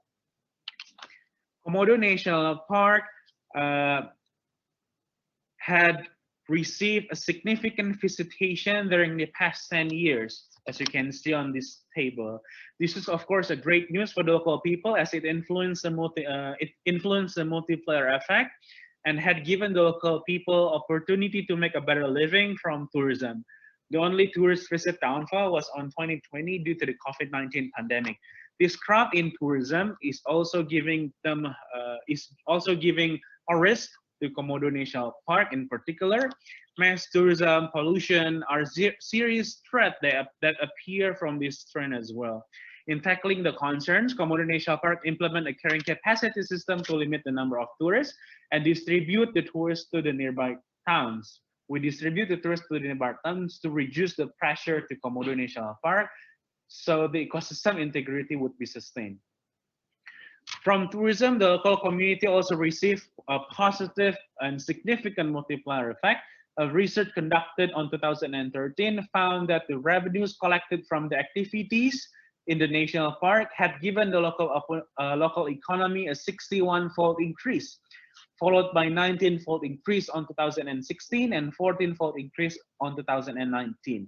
Komodo National Park had received a significant visitation during the past 10 years, as you can see on this table. This is, of course, a great news for the local people, as it influenced the multiplier effect and had given the local people opportunity to make a better living from tourism. The only tourist visit downfall was on 2020 due to the COVID-19 pandemic. This crowd in tourism is also giving them a risk to Komodo National Park in particular. Mass tourism, pollution are serious threats that appear from this trend as well. In tackling the concerns, Komodo National Park implement a carrying capacity system to limit the number of tourists and distribute the tourists to the nearby towns. We distribute the tourists to the nearby towns to reduce the pressure to Komodo National Park, so the ecosystem integrity would be sustained. From tourism, the local community also received a positive and significant multiplier effect. A research conducted on 2013 found that the revenues collected from the activities in the national park had given the local economy a 61-fold increase, followed by 19-fold increase on 2016 and 14-fold increase on 2019.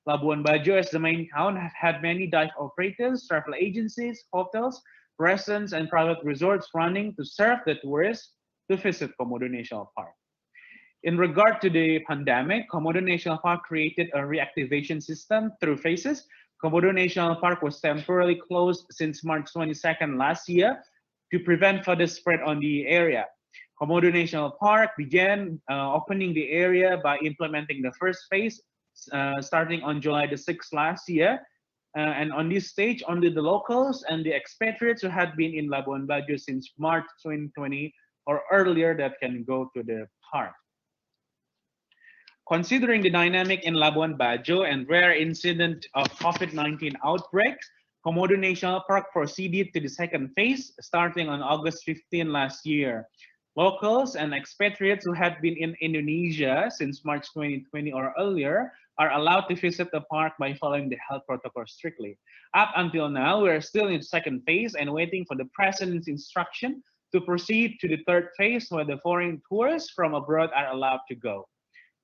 Labuan Bajo, as the main town, had many dive operators, travel agencies, hotels, restaurants, and private resorts running to serve the tourists to visit Komodo National Park. In regard to the pandemic, Komodo National Park created a reactivation system through phases. Komodo National Park was temporarily closed since March 22nd last year to prevent further spread on the area. Komodo National Park began opening the area by implementing the first phase starting on July the 6th last year. And on this stage, only the locals and the expatriates who had been in Labuan Bajo since March 2020 or earlier that can go to the park. Considering the dynamic in Labuan Bajo and rare incident of COVID-19 outbreaks, Komodo National Park proceeded to the second phase starting on August 15 last year. Locals and expatriates who had been in Indonesia since March 2020 or earlier are allowed to visit the park by following the health protocol strictly. Up until now, we are still in the second phase and waiting for the president's instruction to proceed to the third phase where the foreign tourists from abroad are allowed to go.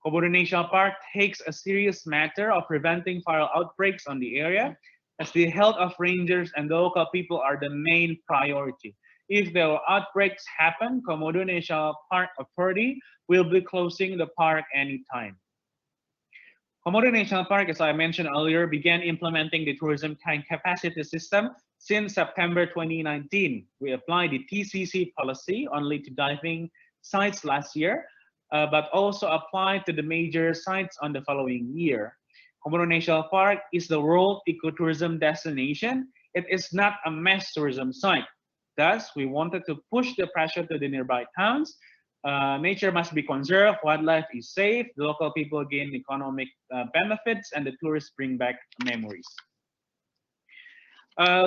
Komodo National Park takes a serious matter of preventing viral outbreaks on the area, as the health of rangers and the local people are the main priority. If the outbreaks happen, Komodo National Park Authority will be closing the park anytime. Komodo National Park, as I mentioned earlier, began implementing the tourism carrying capacity system since September 2019. We applied the TCC policy only to diving sites last year, but also applied to the major sites on the following year. Komodo National Park is the world ecotourism destination. It is not a mass tourism site. Thus, we wanted to push the pressure to the nearby towns Nature must be conserved, wildlife is safe, the local people gain economic benefits, and the tourists bring back memories.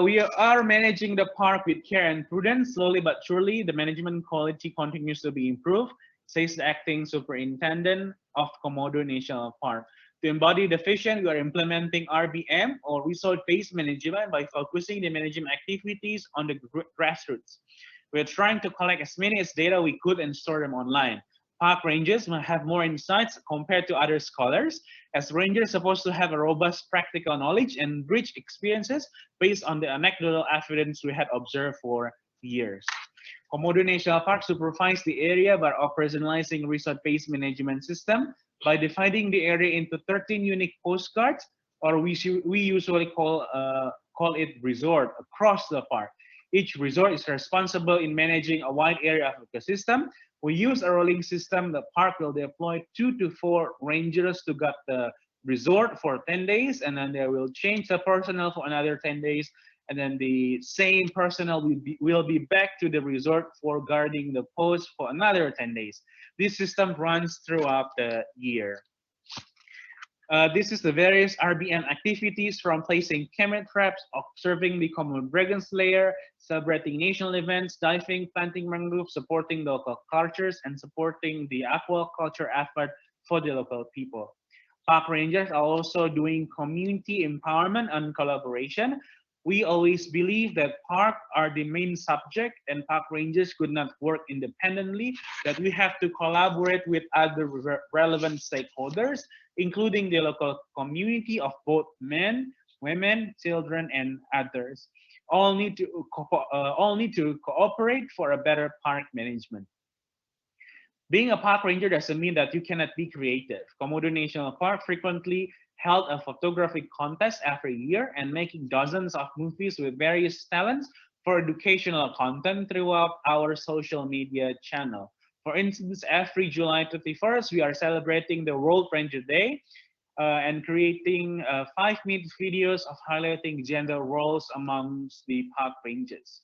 We are managing the park with care and prudence. Slowly but surely, the management quality continues to be improved, says the acting superintendent of Komodo National Park. To embody the vision, we are implementing RBM, or resource-based management, by focusing the management activities on the grassroots. We're trying to collect as many as data we could and store them online. Park rangers will have more insights compared to other scholars, as rangers are supposed to have a robust practical knowledge and rich experiences based on the anecdotal evidence we had observed for years. Komodo National Park supervises the area by operationalizing resort-based management system by dividing the area into 13 unique postcards, or we usually call it resort, across the park. Each resort is responsible in managing a wide area of ecosystem. We use a rolling system. The park will deploy 2 to 4 rangers to guard the resort for 10 days, and then they will change the personnel for another 10 days, and then the same personnel will be back to the resort for guarding the post for another 10 days. This system runs throughout the year. This is the various RBM activities, from placing camera traps, observing the Komodo Dragons lair, celebrating national events, diving, planting mangroves, supporting local cultures, and supporting the aquaculture effort for the local people. Park rangers are also doing community empowerment and collaboration. We always believe that parks are the main subject and park rangers could not work independently, that we have to collaborate with other relevant stakeholders, including the local community of both men, women, children, and others. All need to cooperate for a better park management. Being a park ranger doesn't mean that you cannot be creative. Komodo National Park frequently held a photographic contest every year and making dozens of movies with various talents for educational content throughout our social media channel. For instance, every July 31st, we are celebrating the World Ranger Day and creating 5-minute videos of highlighting gender roles amongst the park rangers.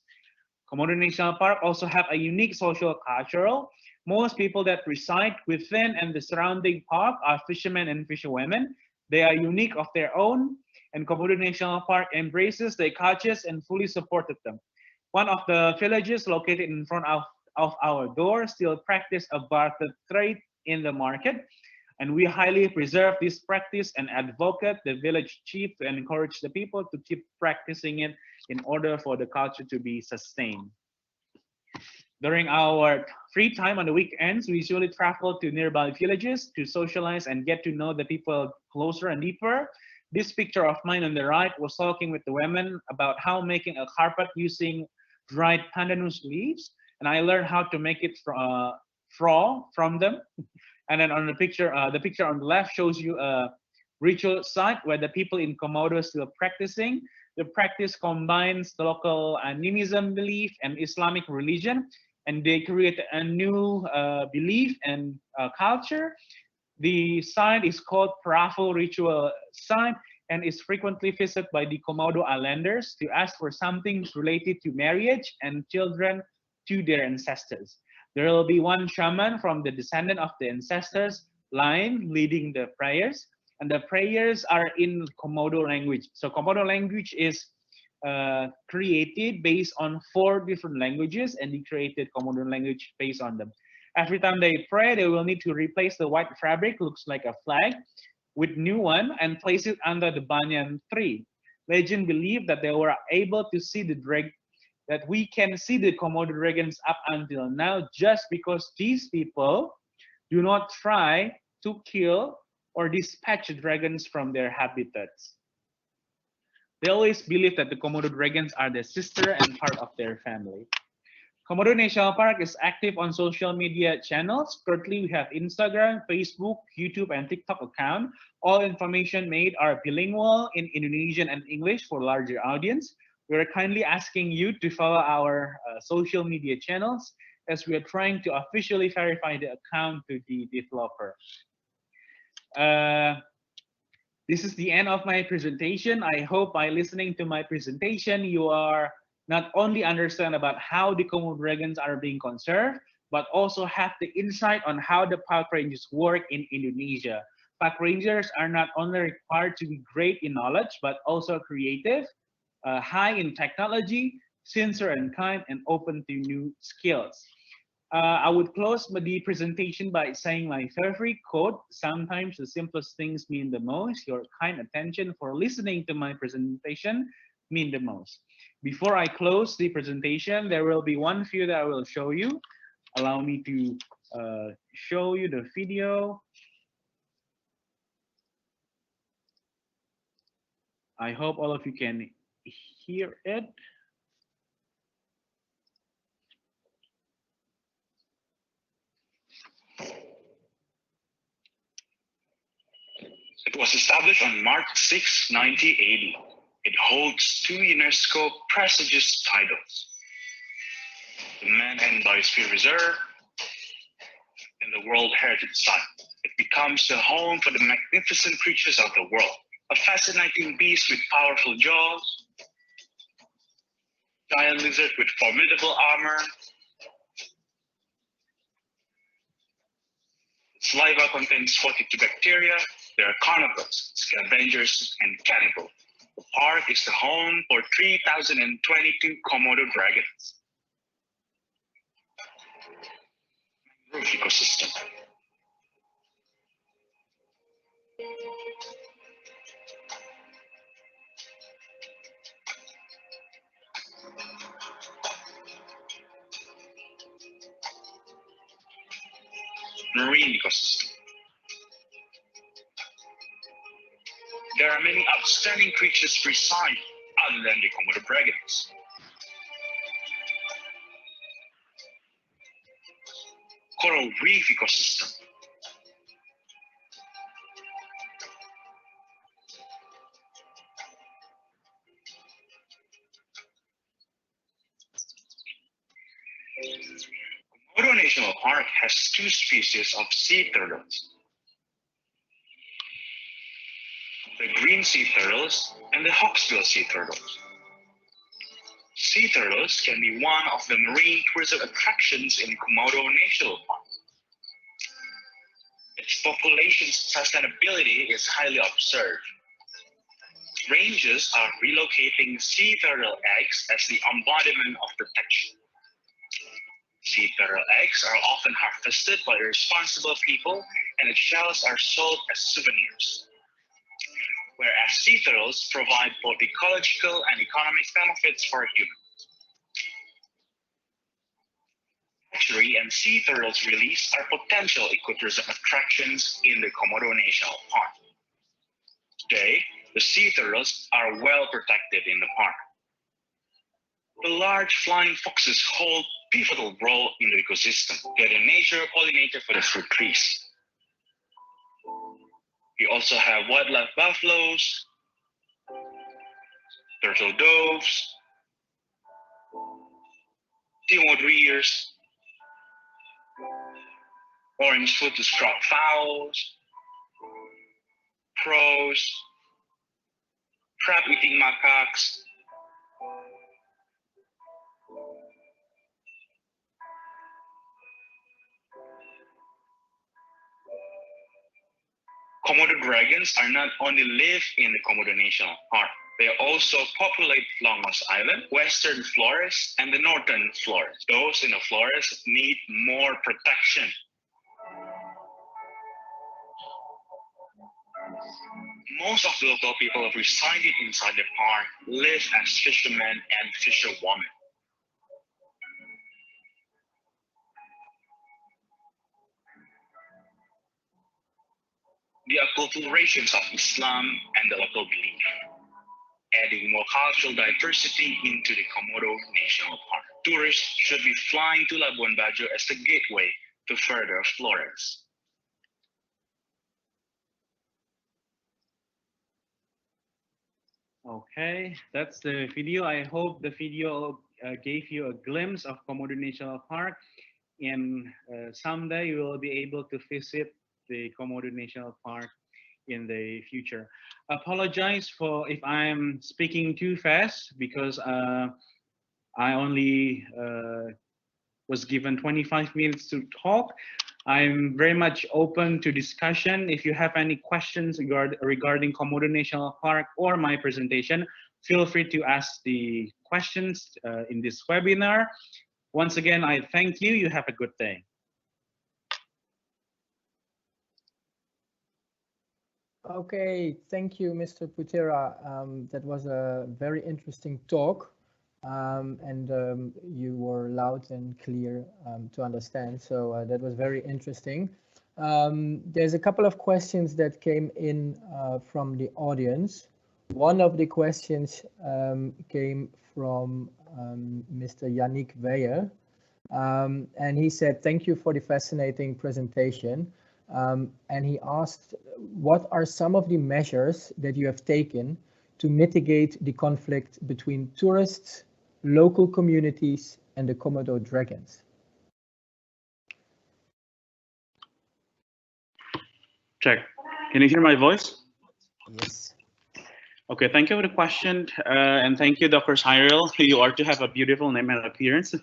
Komodo National Park also have a unique social cultural. Most people that reside within and the surrounding park are fishermen and fisherwomen. They are unique of their own, and Komodo National Park embraces their cultures and fully supported them. One of the villages located in front of our door still practice a barter trade in the market, and we highly preserve this practice and advocate the village chief to encourage the people to keep practicing it in order for the culture to be sustained. During our free time on the weekends, we usually travel to nearby villages to socialize and get to know the people closer and deeper. This picture of mine on the right was talking with the women about how making a carpet using dried pandanus leaves, and I learned how to make it from them. And then on the picture on the left shows you a ritual site where the people in Komodo are still practicing. The practice combines the local animism belief and Islamic religion, and they create a new belief and culture. The site is called Parafu Ritual Site and is frequently visited by the Komodo Islanders to ask for something related to marriage and children to their ancestors. There will be one shaman from the descendant of the ancestors line leading the prayers, and the prayers are in Komodo language. So Komodo language is created based on 4 different languages, and they created Komodo language based on them. Every time they pray, they will need to replace the white fabric, looks like a flag, with new one and place it under the banyan tree. Legend believe that they were able to see that we can see the Komodo dragons up until now just because these people do not try to kill or dispatch dragons from their habitats. They always believe that the Komodo dragons are their sister and part of their family. Komodo National Park is active on social media channels. Currently, we have Instagram, Facebook, YouTube, and TikTok account. All information made are bilingual in Indonesian and English for larger audience. We are kindly asking you to follow our social media channels as we are trying to officially verify the account to the developer. This is the end of my presentation. I hope by listening to my presentation, you are not only understand about how the Komodo dragons are being conserved, but also have the insight on how the park rangers work in Indonesia. Park rangers are not only required to be great in knowledge, but also creative, high in technology, sincere and kind, and open to new skills. I would close the presentation by saying my favorite quote: sometimes the simplest things mean the most. Your kind attention for listening to my presentation mean the most. Before I close the presentation, there will be one video that I will show you. Allow me to show you the video. I hope all of you can hear it. It was established on March 6, 1980. It holds 2 UNESCO prestigious titles: the Man and Biosphere Reserve and the World Heritage Site. It becomes the home for the magnificent creatures of the world. A fascinating beast with powerful jaws, giant lizard with formidable armor, saliva contains 42 bacteria. There are carnivores, scavengers, and cannibals. The park is the home for 3,022 Komodo dragons. Mangrove ecosystem. Marine ecosystem. There are many outstanding creatures reside other than the Komodo dragons. Coral reef ecosystem. Komodo National Park has 2 species of sea turtles: the green sea turtles and the hawksbill sea turtles. Sea turtles can be one of the marine tourism attractions in Komodo National Park. Its population's sustainability is highly observed. Rangers are relocating sea turtle eggs as the embodiment of protection. Sea turtle eggs are often harvested by responsible people, and its shells are sold as souvenirs. Whereas sea turtles provide both ecological and economic benefits for humans. Hatchery and sea turtles release are potential ecotourism attractions in the Komodo National Park. Today, the sea turtles are well protected in the park. The large flying foxes hold a pivotal role in the ecosystem. They're the natural pollinator for the fruit trees. We also have wildlife buffaloes, turtle doves, Timor deers, orange-footed scaup fowls, crows, crab-eating macaques, Komodo dragons are not only live in the Komodo National Park, they also populate Flores Island, western Flores, and the northern Flores. Those in the Flores need more protection. Most of the local people who resided inside the park live as fishermen and fisherwomen. The acculturations of Islam and the local belief, adding more cultural diversity into the Komodo National Park. Tourists should be flying to Labuan Bajo as the gateway to further Flores. Okay, that's the video. I hope the video gave you a glimpse of Komodo National Park, and someday you will be able to visit the Komodo National Park in the future. Apologize for if I'm speaking too fast, because I only was given 25 minutes to talk. I'm very much open to discussion. If you have any questions regarding Komodo National Park or my presentation, feel free to ask the questions in this webinar. Once again, I thank you. You have a good day. Okay, thank you, Mr. Putera. That was a very interesting talk, and you were loud and clear to understand, so that was very interesting. There's a couple of questions that came in from the audience. One of the questions came from Mr. Yannick Weyer, and he said, "Thank you for the fascinating presentation." And he asked, what are some of the measures that you have taken to mitigate the conflict between tourists, local communities, and the Komodo dragons? Check. Can you hear my voice? Yes. Okay, thank you for the question, and thank you, Dr. Cyril. You are to have a beautiful name and appearance.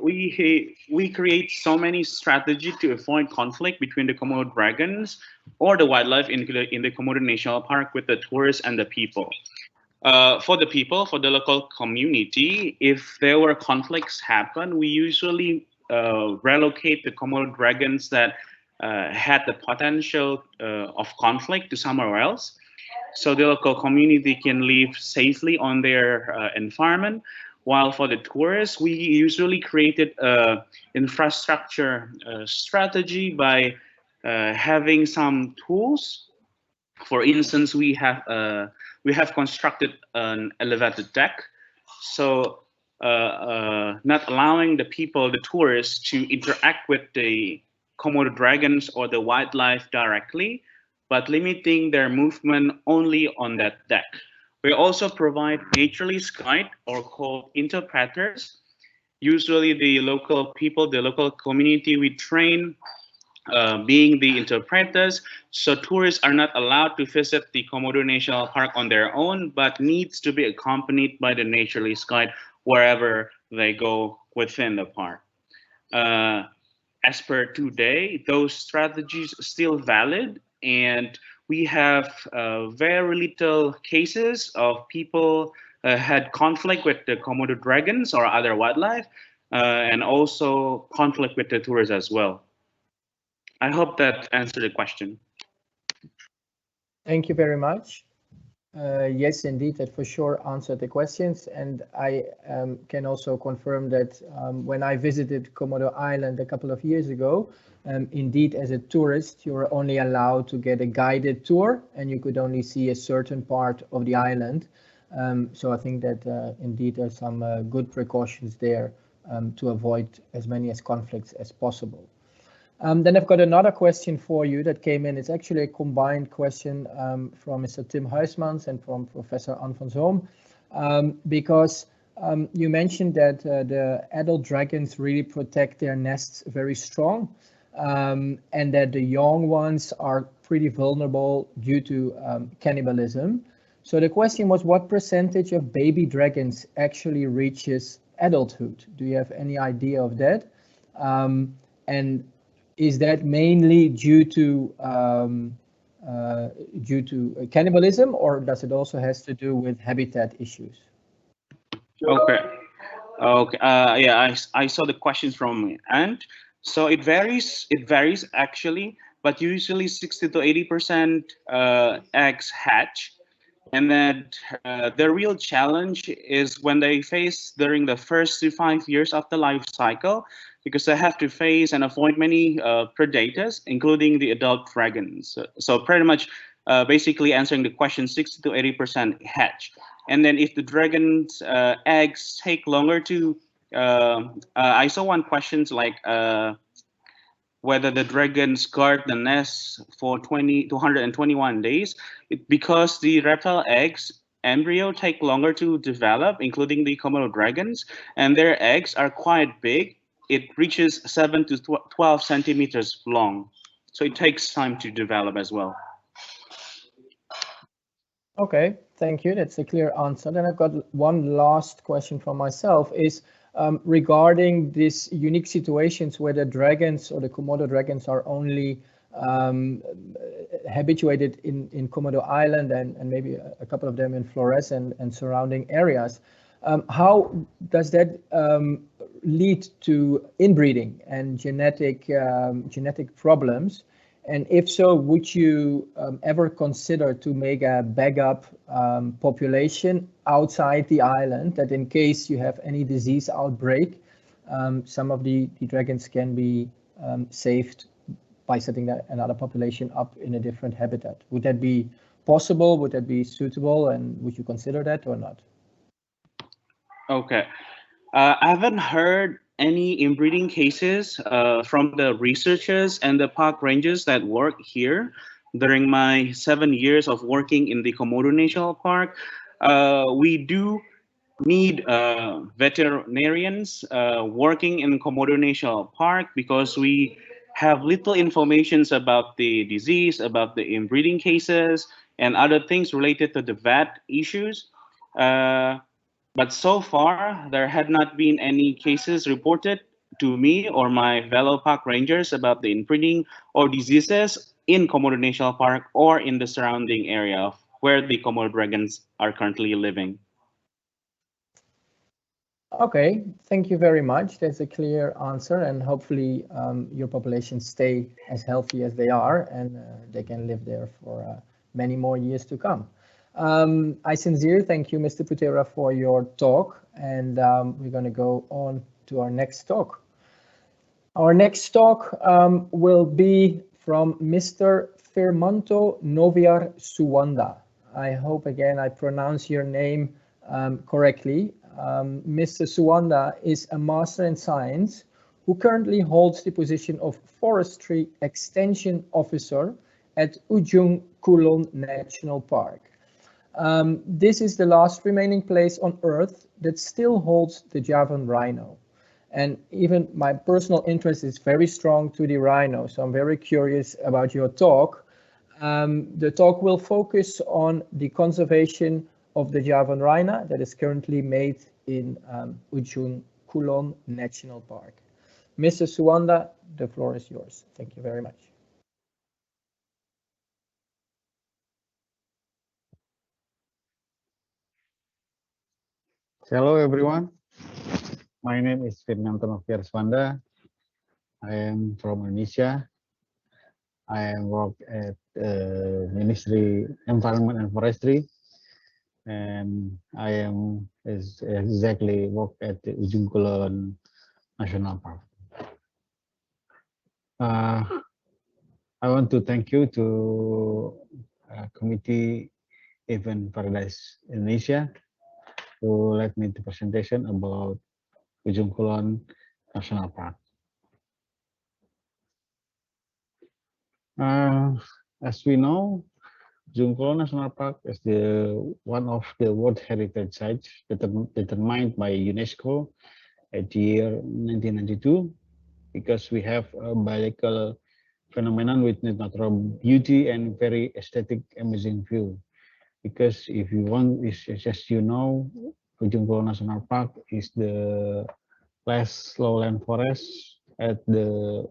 We create so many strategies to avoid conflict between the Komodo dragons or the wildlife in the Komodo National Park with the tourists and the people. For the people, for the local community, if there were conflicts happen, we usually relocate the Komodo dragons that had the potential of conflict to somewhere else, so the local community can live safely on their environment. While for the tourists, we usually created an infrastructure strategy by having some tools. For instance, we have constructed an elevated deck, so not allowing the people, the tourists, to interact with the Komodo dragons or the wildlife directly, but limiting their movement only on that deck. We also provide naturalist guide, or called interpreters. Usually the local people, the local community, we train being the interpreters, so tourists are not allowed to visit the Komodo National Park on their own, but needs to be accompanied by the naturalist guide wherever they go within the park. As per today, those strategies are still valid, and we have very little cases of people had conflict with the Komodo dragons or other wildlife, and also conflict with the tourists as well. I hope that answered the question. Thank you very much. Yes, indeed, that for sure answered the questions. And I can also confirm that when I visited Komodo Island a couple of years ago, indeed, as a tourist, you were only allowed to get a guided tour, and you could only see a certain part of the island. So I think that indeed there's some good precautions there to avoid as many conflicts as possible. Then I've got another question for you that came in. It's actually a combined question from Mr. Tim Huismans and from Professor Ann van Zoom, because you mentioned that the adult dragons really protect their nests very strong, and that the young ones are pretty vulnerable due to cannibalism. So the question was, what percentage of baby dragons actually reaches adulthood? Do you have any idea of that? And is that mainly due to cannibalism, or does it also has to do with habitat issues? Okay. Okay. Yeah, I saw the questions from Ant. So it varies actually, but usually 60 to 80% eggs hatch. And then the real challenge is when they face during the first 5 years of the life cycle, because they have to face and avoid many predators, including the adult dragons. So pretty much basically answering the question, 60 to 80% hatch. And then if the dragon's eggs take longer to, I saw one question like whether the dragons guard the nest for 221 days, because the reptile eggs embryo take longer to develop, including the Komodo dragons, and their eggs are quite big. It reaches 7 to 12 centimeters long. So it takes time to develop as well. Okay, thank you. That's a clear answer. Then I've got one last question from myself is, regarding these unique situations where the dragons or the Komodo dragons are only habituated in Komodo Island and maybe a couple of them in Flores and surrounding areas. How does that lead to inbreeding and genetic problems? And if so, would you ever consider to make a backup population outside the island, that in case you have any disease outbreak, some of the dragons can be saved by setting another population up in a different habitat? Would that be possible? Would that be suitable? And would you consider that or not? Okay. I haven't heard any inbreeding cases from the researchers and the park rangers that work here during my 7 years of working in the Komodo National Park. We do need veterinarians working in Komodo National Park because we have little information about the disease, about the inbreeding cases, and other things related to the vet issues. But so far, there had not been any cases reported to me or my fellow park rangers about the inbreeding or diseases in Komodo National Park or in the surrounding area of where the Komodo dragons are currently living. Okay, thank you very much. That's a clear answer, and hopefully your populations stay as healthy as they are, and they can live there for many more years to come. I sincerely thank you, Mr. Putera, for your talk, and we're going to go on to our next talk. Our next talk will be from Mr. Firmanto Noviar Suwanda. I hope again I pronounce your name correctly. Mr. Suwanda is a Master in Science who currently holds the position of Forestry Extension Officer at Ujung Kulon National Park. This is the last remaining place on Earth that still holds the Javan rhino. And even my personal interest is very strong to the rhino, so I'm very curious about your talk. The talk will focus on the conservation of the Javan rhino that is currently made in Ujung Kulon National Park. Mr. Suwanda, the floor is yours. Thank you very much. Hello everyone, my name is Firmanto Noviar Suwanda. I am from Indonesia. I work at Ministry Environment and Forestry, and I am exactly work at the Ujung Kulon National Park. I want to thank you to Committee Event Paradise Indonesia to let me the presentation about Ujung Kulon National Park. As we know, Ujung Kulon National Park is one of the World Heritage Sites determined by UNESCO at the year 1992, because we have a biological phenomenon with natural beauty and very aesthetic, amazing view. Because if you want, as you know, Ujung Kulon National Park is the last lowland forest at the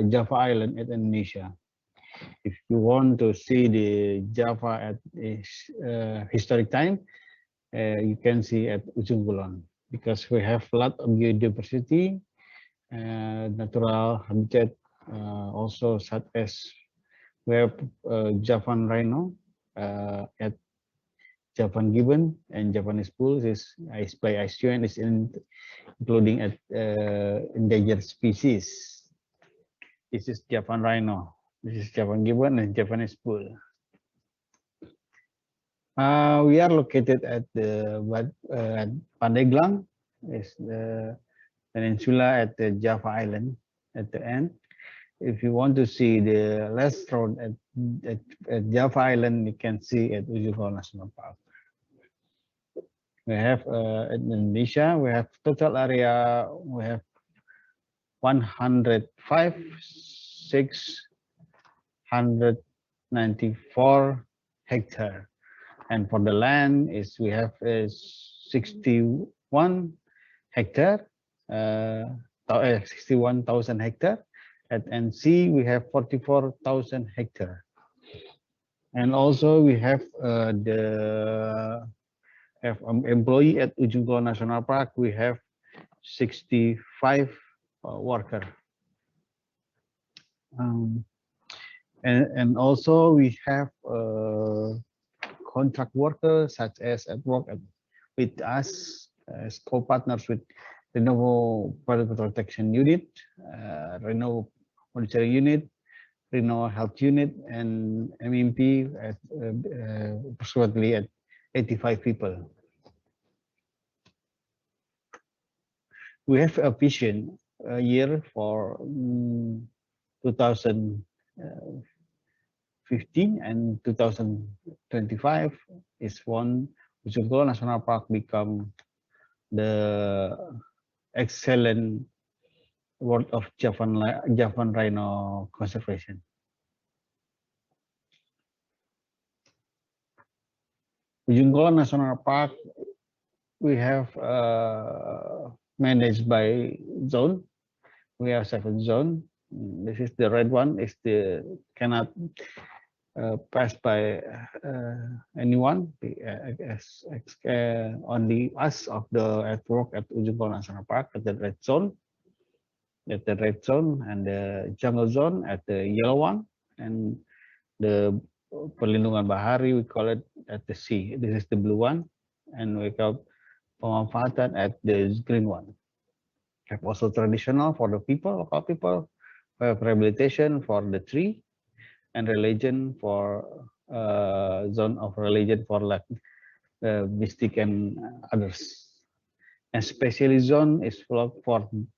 Java Island at Indonesia. If you want to see the Java at historic time, you can see at Ujung Kulon, because we have a lot of biodiversity, natural habitat, also such as we have Javan rhino at Javan gibbon and Javanese bull is by IUCN is including at endangered species. This is Javan rhino. This is Javan gibbon and Javanese bull. We are located at the Pandeglang, is the peninsula at the Java Island at the end. If you want to see the last road at Java Island, you can see at Ujung Kulon National Park. We have in Indonesia, we have total area, we have 105,694 hectares. And for the land is we have 61 hectare, 61,000 hectare. At NC, we have 44,000 hectare. And also we have employee at Ujung Kulon National Park. We have 65 worker. And also we have contract workers such as at work with us as co-partners with Renewable Predator Protection Unit, Renewable Monitoring Unit, Rhino Health Unit, and MMP at approximately at 85 people. We have a vision year for 2015 and 2025 is one Ujung Kulon National Park become the excellent world of Javan Rhino conservation. Ujung Kulon National Park, we have managed by zone. We have 7 zones. This is the red one. Is the cannot pass by anyone. Only us of the at work at Ujung Kulon National Park at the red zone. At the red zone, and the jungle zone at the yellow one, and the perlindungan bahari, we call it at the sea. This is the blue one, and we call pemanfaatan at the green one. We have also traditional for the people, local people. We have rehabilitation for the tree, and religion for zone of religion for like mystic and others. And specialist zone is for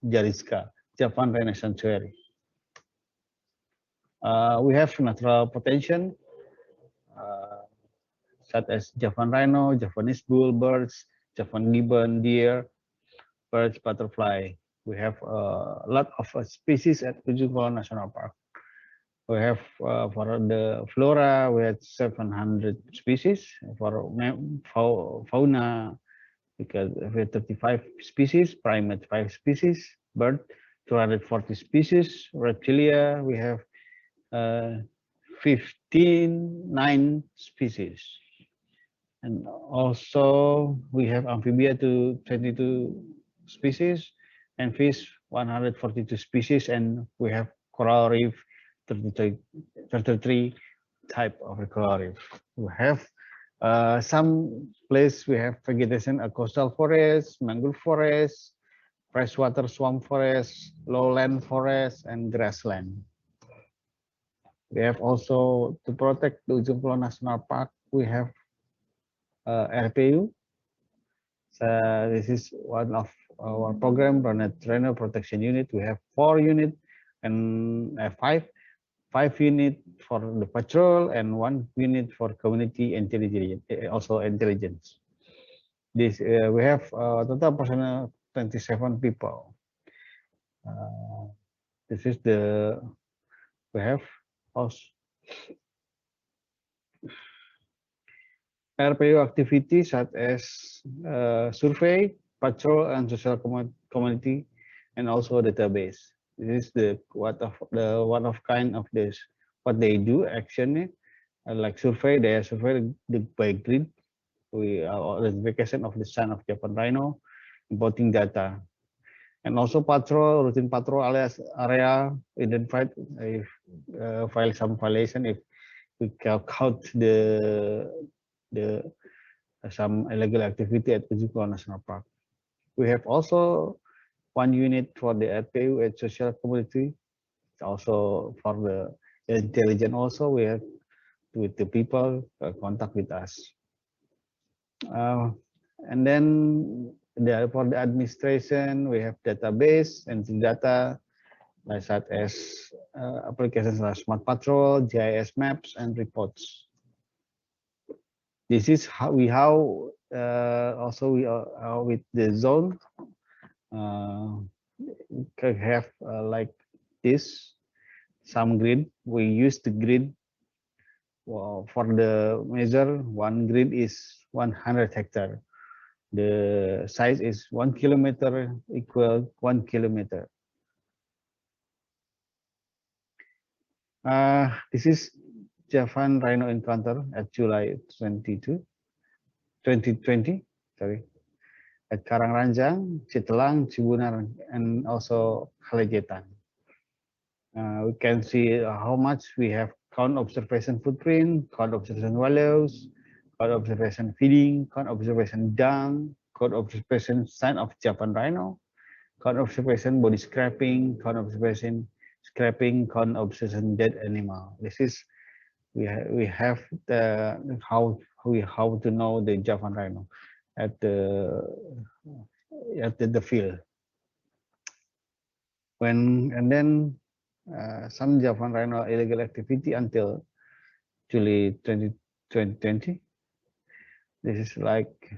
Jariska, Javan Rhino Sanctuary. We have natural potential such as Javan rhino, Javanese bull birds, Javan gibbon, deer, birds, butterfly. We have a lot of species at Ujung Kulon National Park. We have for the flora, we had 700 species. For fauna, because we have 35 species, primate 5 species, bird 240 species, reptilia we have 9 species, and also we have amphibia to 22 species, and fish 142 species, and we have coral reef 33 type of coral reef. We have some place we have vegetation, a coastal forest, mangrove forest, freshwater swamp forest, lowland forest, and grassland. We have also to protect the Ujung Kulon National Park. We have RPU. So this is one of our program, Rhino Protection Unit. We have 4 units and 5 units for the patrol and 1 unit for community intelligence, also intelligence. This we have total personnel 27 people. This is the we have also RPU activities such as survey, patrol, and social community, and also database. This is the one of kind of this what they do action like survey. They survey by grid. We identification of the son of Javan rhino, importing data, and also patrol, routine patrol area identified if file some violation, if we count the some illegal activity at Ujung Kulon National Park. We have also 1 unit for the RPU at social community, also for the intelligence. Also we have with the people contact with us, and then for the administration we have database and data like such as applications like Smart Patrol, GIS maps, and reports. This is how we also we are with the zone can have like this some grid. We use the grid for the measure. 1 grid is 100 hectare. The size is 1 kilometer equal 1 kilometer. This is Javan Rhino encounter at July 2020, sorry, at Karangranjang, Citelang, Cibunar, and also Kalejetan. We can see how much we have count observation footprint, count observation values, count observation feeding, count observation dung, count observation sign of Javan Rhino, count observation body scraping, count observation scraping, count observation dead animal. This is we have the how to know the Javan Rhino at the field. And then some Javan Rhino illegal activity until July 2020. This is like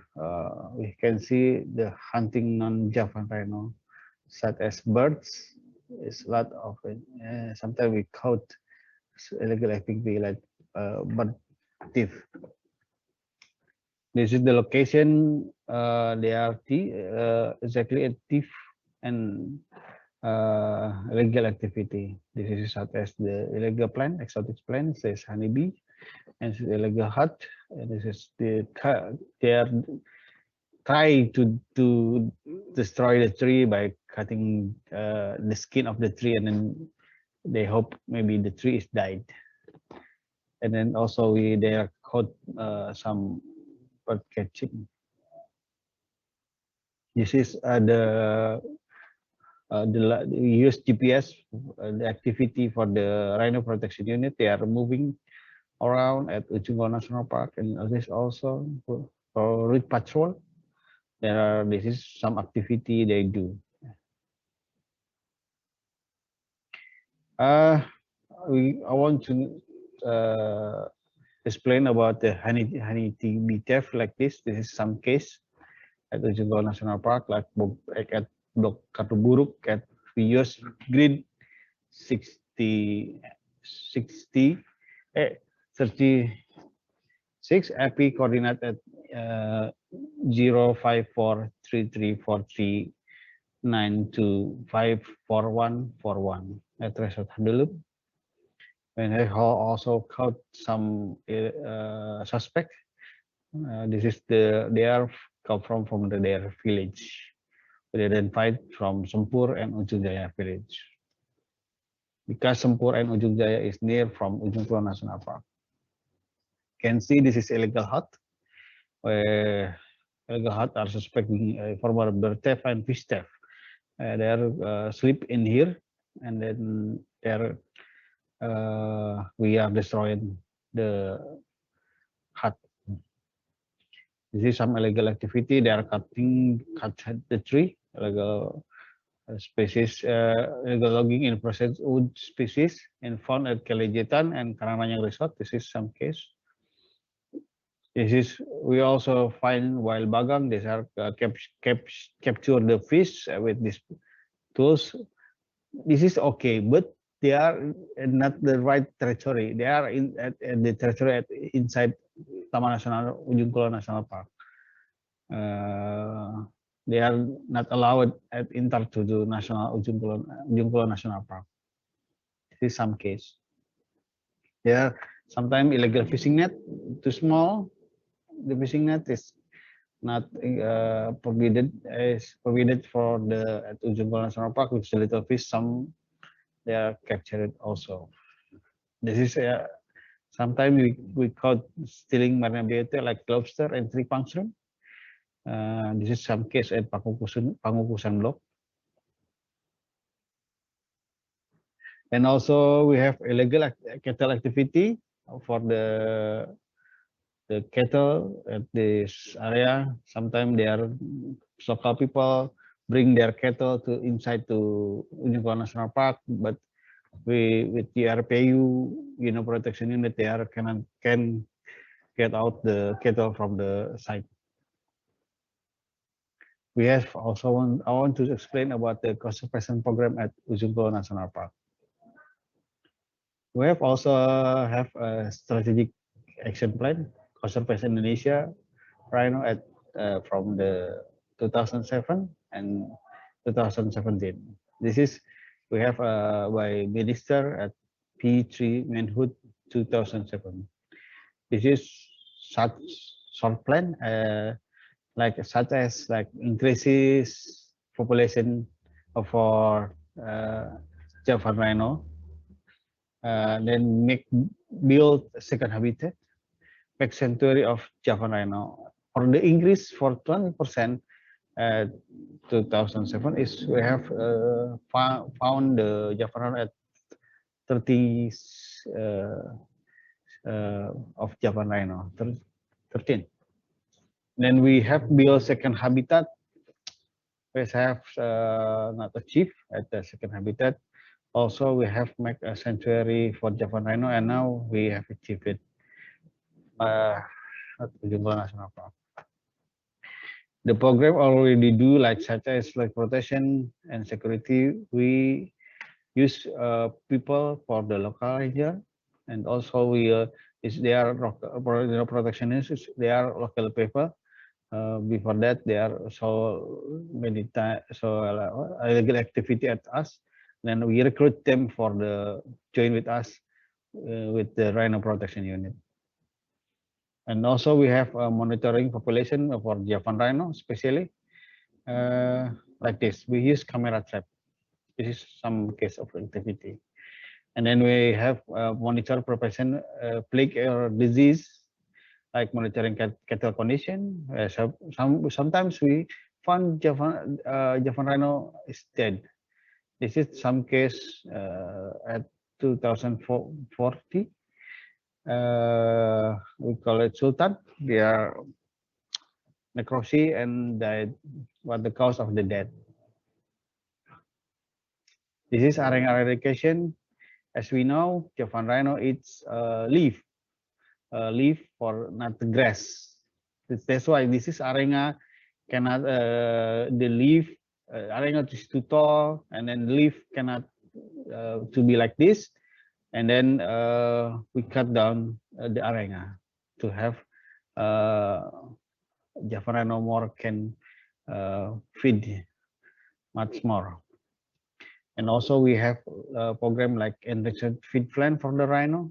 we can see the hunting non-Javan Rhino, such as birds. It's a lot of sometimes we caught illegal activity like bird thief. This is the location. They are exactly a thief and illegal activity. This is such as the illegal plant, exotic plant, says honeybee, and illegal hut. And this is they are try to destroy the tree by cutting the skin of the tree, and then they hope maybe the tree is died. And then also they are caught some bird catching. This is the use GPS, the activity for the rhino protection unit. They are moving around at Ujung Kulon National Park, and this also for route patrol. This is some activity they do. I want to explain about the honeybee theft like this. This is some case at Ujung Kulon National Park, like at Blok Katuburuk at Vios Grid 36 AP coordinate at 054334392544141 at Resort Handelum. And I also caught some suspect. This is they are come from their village. They identified from Sempur and Ujung Jaya village. Because Sempur and Ujung Jaya is near from Ujung Kulon National Park. Can see this is illegal hut, where illegal hut are suspecting former bird theft and fish theft. They are sleep in here, and then we are destroying the hut. This is some illegal activity. They are cut the tree, illegal species, illegal logging in processed wood species, and found at Kalejetan and Karangranjang Resort. This is some case. This is we also find wild bagang. These are capture the fish with these tools. This is okay, but they are not the right territory. They are at the territory inside Taman Nasional Ujung Kulon National Park. They are not allowed at enter to the national Ujung Kulon National Park. This is some case. There are sometimes illegal fishing net, too small. The fishing net is not prohibited. Is prohibited for the at Ujung Kulon National Park, which is a little fish. Some they are captured also. This is sometimes we caught stealing marine biota like lobster and tree puncture. This is some case at Pangukusan Block. And also we have illegal cattle activity for the cattle at this area. Sometimes they are local people bring their cattle to inside to Ujung Kulon National Park, but with the RPU, protection unit, they can get out the cattle from the site. We have also I want to explain about the conservation program at Ujung Kulon National Park. We have also have a strategic action plan, Conservation Indonesia Rhino at from the 2007 and 2017. This is we have by minister at P3 Manhood 2007. This is such short plan like such as like increases population for Javan rhino, then build second habitat, make sanctuary of Javan rhino. For the increase for 20%, 2007 is we have found the Javan rhino at 30 of Javan rhino, 13. Then we have built second habitat. We have not achieved at the second habitat. Also, we have made a sanctuary for Javan rhino, and now we have achieved it. At Jungkook National Park. The program already do like such as like protection and security. We use people for the local ranger, and also we they are protectionists. They are local people. Before that, they are so many times illegal activity at us. Then we recruit them for the join with us with the rhino protection unit. And also we have monitoring population for Javan rhino, especially like this. We use camera trap. This is some case of activity. And then we have monitor population plague or disease, like monitoring cattle condition. Sometimes we find Javan rhino is dead. This is some case at 2040. We call it Sultan. They are necropsy and died. What the cause of the death? This is arenga eradication. As we know, Javan rhino eats leaf for not the grass. That's why this is arenga cannot the leaf arenga is too tall, and then the leaf cannot to be like this. And then we cut down the arenga to have Javan rhino more can feed much more. And also we have a program like enriched feed plan for the rhino.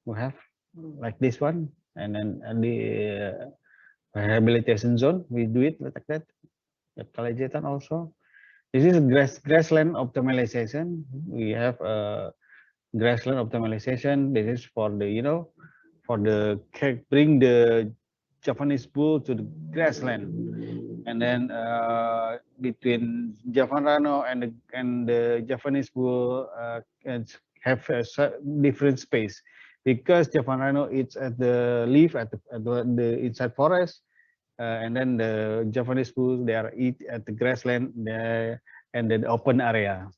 We have like this one, and then the rehabilitation zone we do it like that. At Kalajetan also. This is grassland optimalization. We have grassland optimalization. This is for the for the bring the Japanese bull to the grassland, and then between Javan rhino and the Japanese bull have a different space, because Javan rhino eats at the leaf at the inside forest, and then the Japanese bull they are eat at the grassland and the open area.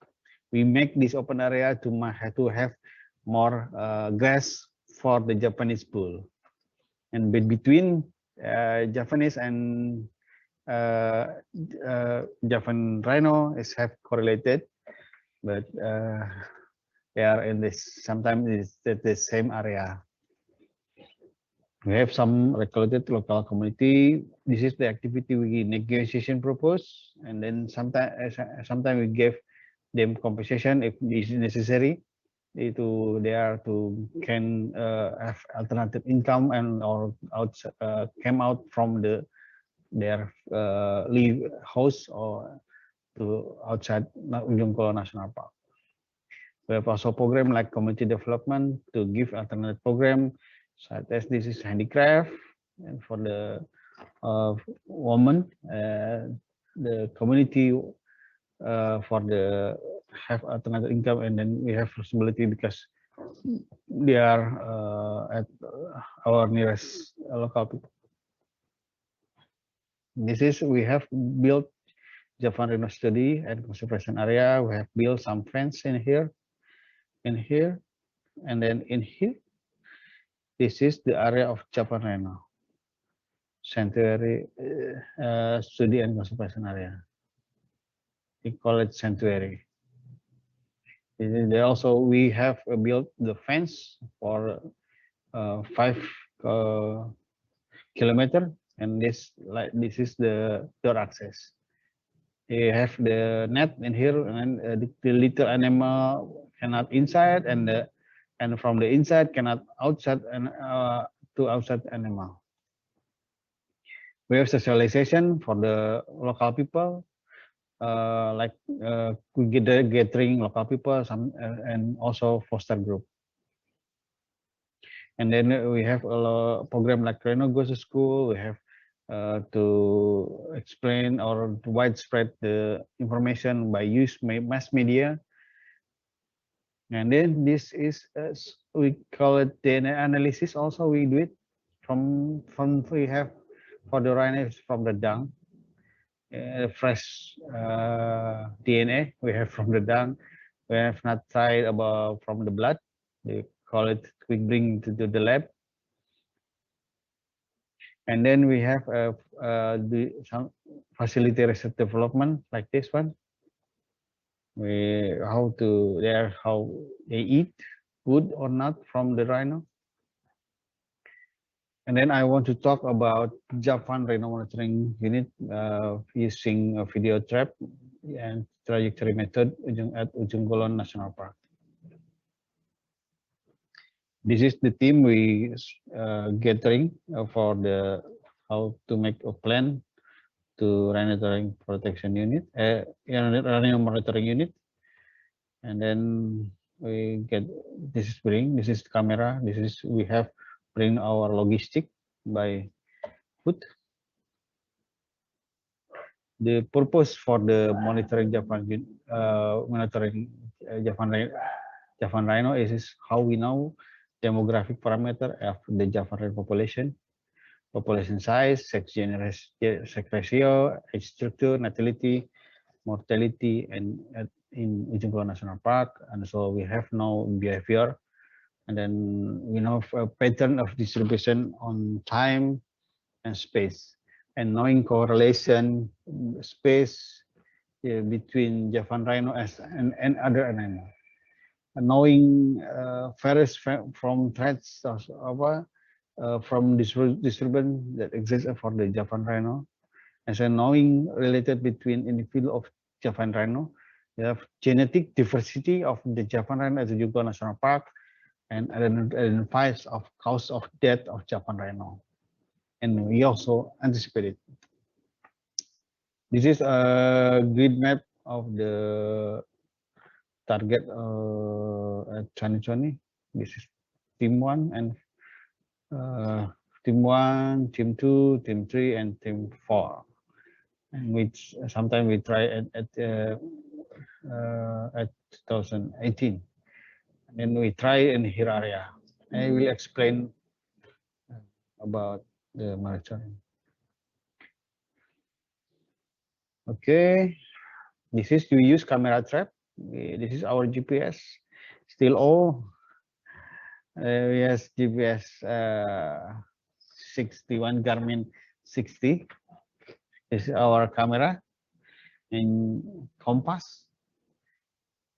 We make this open area to have more grass for the Japanese bull, and between Japanese and Javan rhino is have correlated, but they are in this sometimes it's at the same area. We have some recorded local community. This is the activity we negotiation propose, and then sometimes we give them compensation if it is necessary. They are to can have alternative income and or came out from their leave house or to outside Jungkook National Park. We have also program like community development to give alternative program, such as this is handicraft, and for the women, the community for the have alternative income, and then we have flexibility because they are at our nearest local people. This is we have built Javan rhino study and conservation area. We have built some fence in here, and then in here. This is the area of Javan rhino sanctuary study and conservation area. We call it sanctuary. They also we have built the fence for 5 kilometers, and this is the door access. You have the net in here, and the little animal cannot inside, and from the inside cannot outside, and to outside animal. We have socialization for the local people, we get the gathering local people, and also foster group. And then we have a program like Rhino Goes to School. We have to explain or to widespread the information by use mass media. And then this is we call it DNA analysis. Also, we do it from we have for the rhinos from the dung, fresh DNA we have from the dung. We have not tried about from the blood. They call it. We bring to the lab. And then we have some facility research development like this one. How they eat good or not from the rhino. And then I want to talk about Javan Rhino Monitoring Unit using a video trap and trajectory method at Ujung Kulon National Park. This is the team we gathering for the how to make a plan to rhino protection unit, rhino monitoring unit, and then we get this is camera, we have bring our logistic by foot. The purpose for the monitoring Javan Javan Rhino is how we know demographic parameter of the Javan Rhino population size, sex ratio, age structure, natality, mortality, and in Ujung Kulon National Park. And so we have no behavior, and then we know a pattern of distribution on time and space, and knowing correlation space between Javan Rhino and other animals. Knowing virus from threats from disturbance that exists for the Javan Rhino, and so knowing related between individual of Javan Rhino. We have genetic diversity of the Javan Rhino as a Ujung Kulon National Park, and identifies of cause of death of Javan Rhino, and we also anticipate it. This is a grid map of the target at 2020. This is team 1 and team 1, team 2, team 3, and team 4. And which sometimes we try at 2018. And then we try in here area. I will explain about the monitoring. Okay, this is we use camera trap. This is our GPS, still all. We have GPS 61 Garmin 60. This is our camera and compass.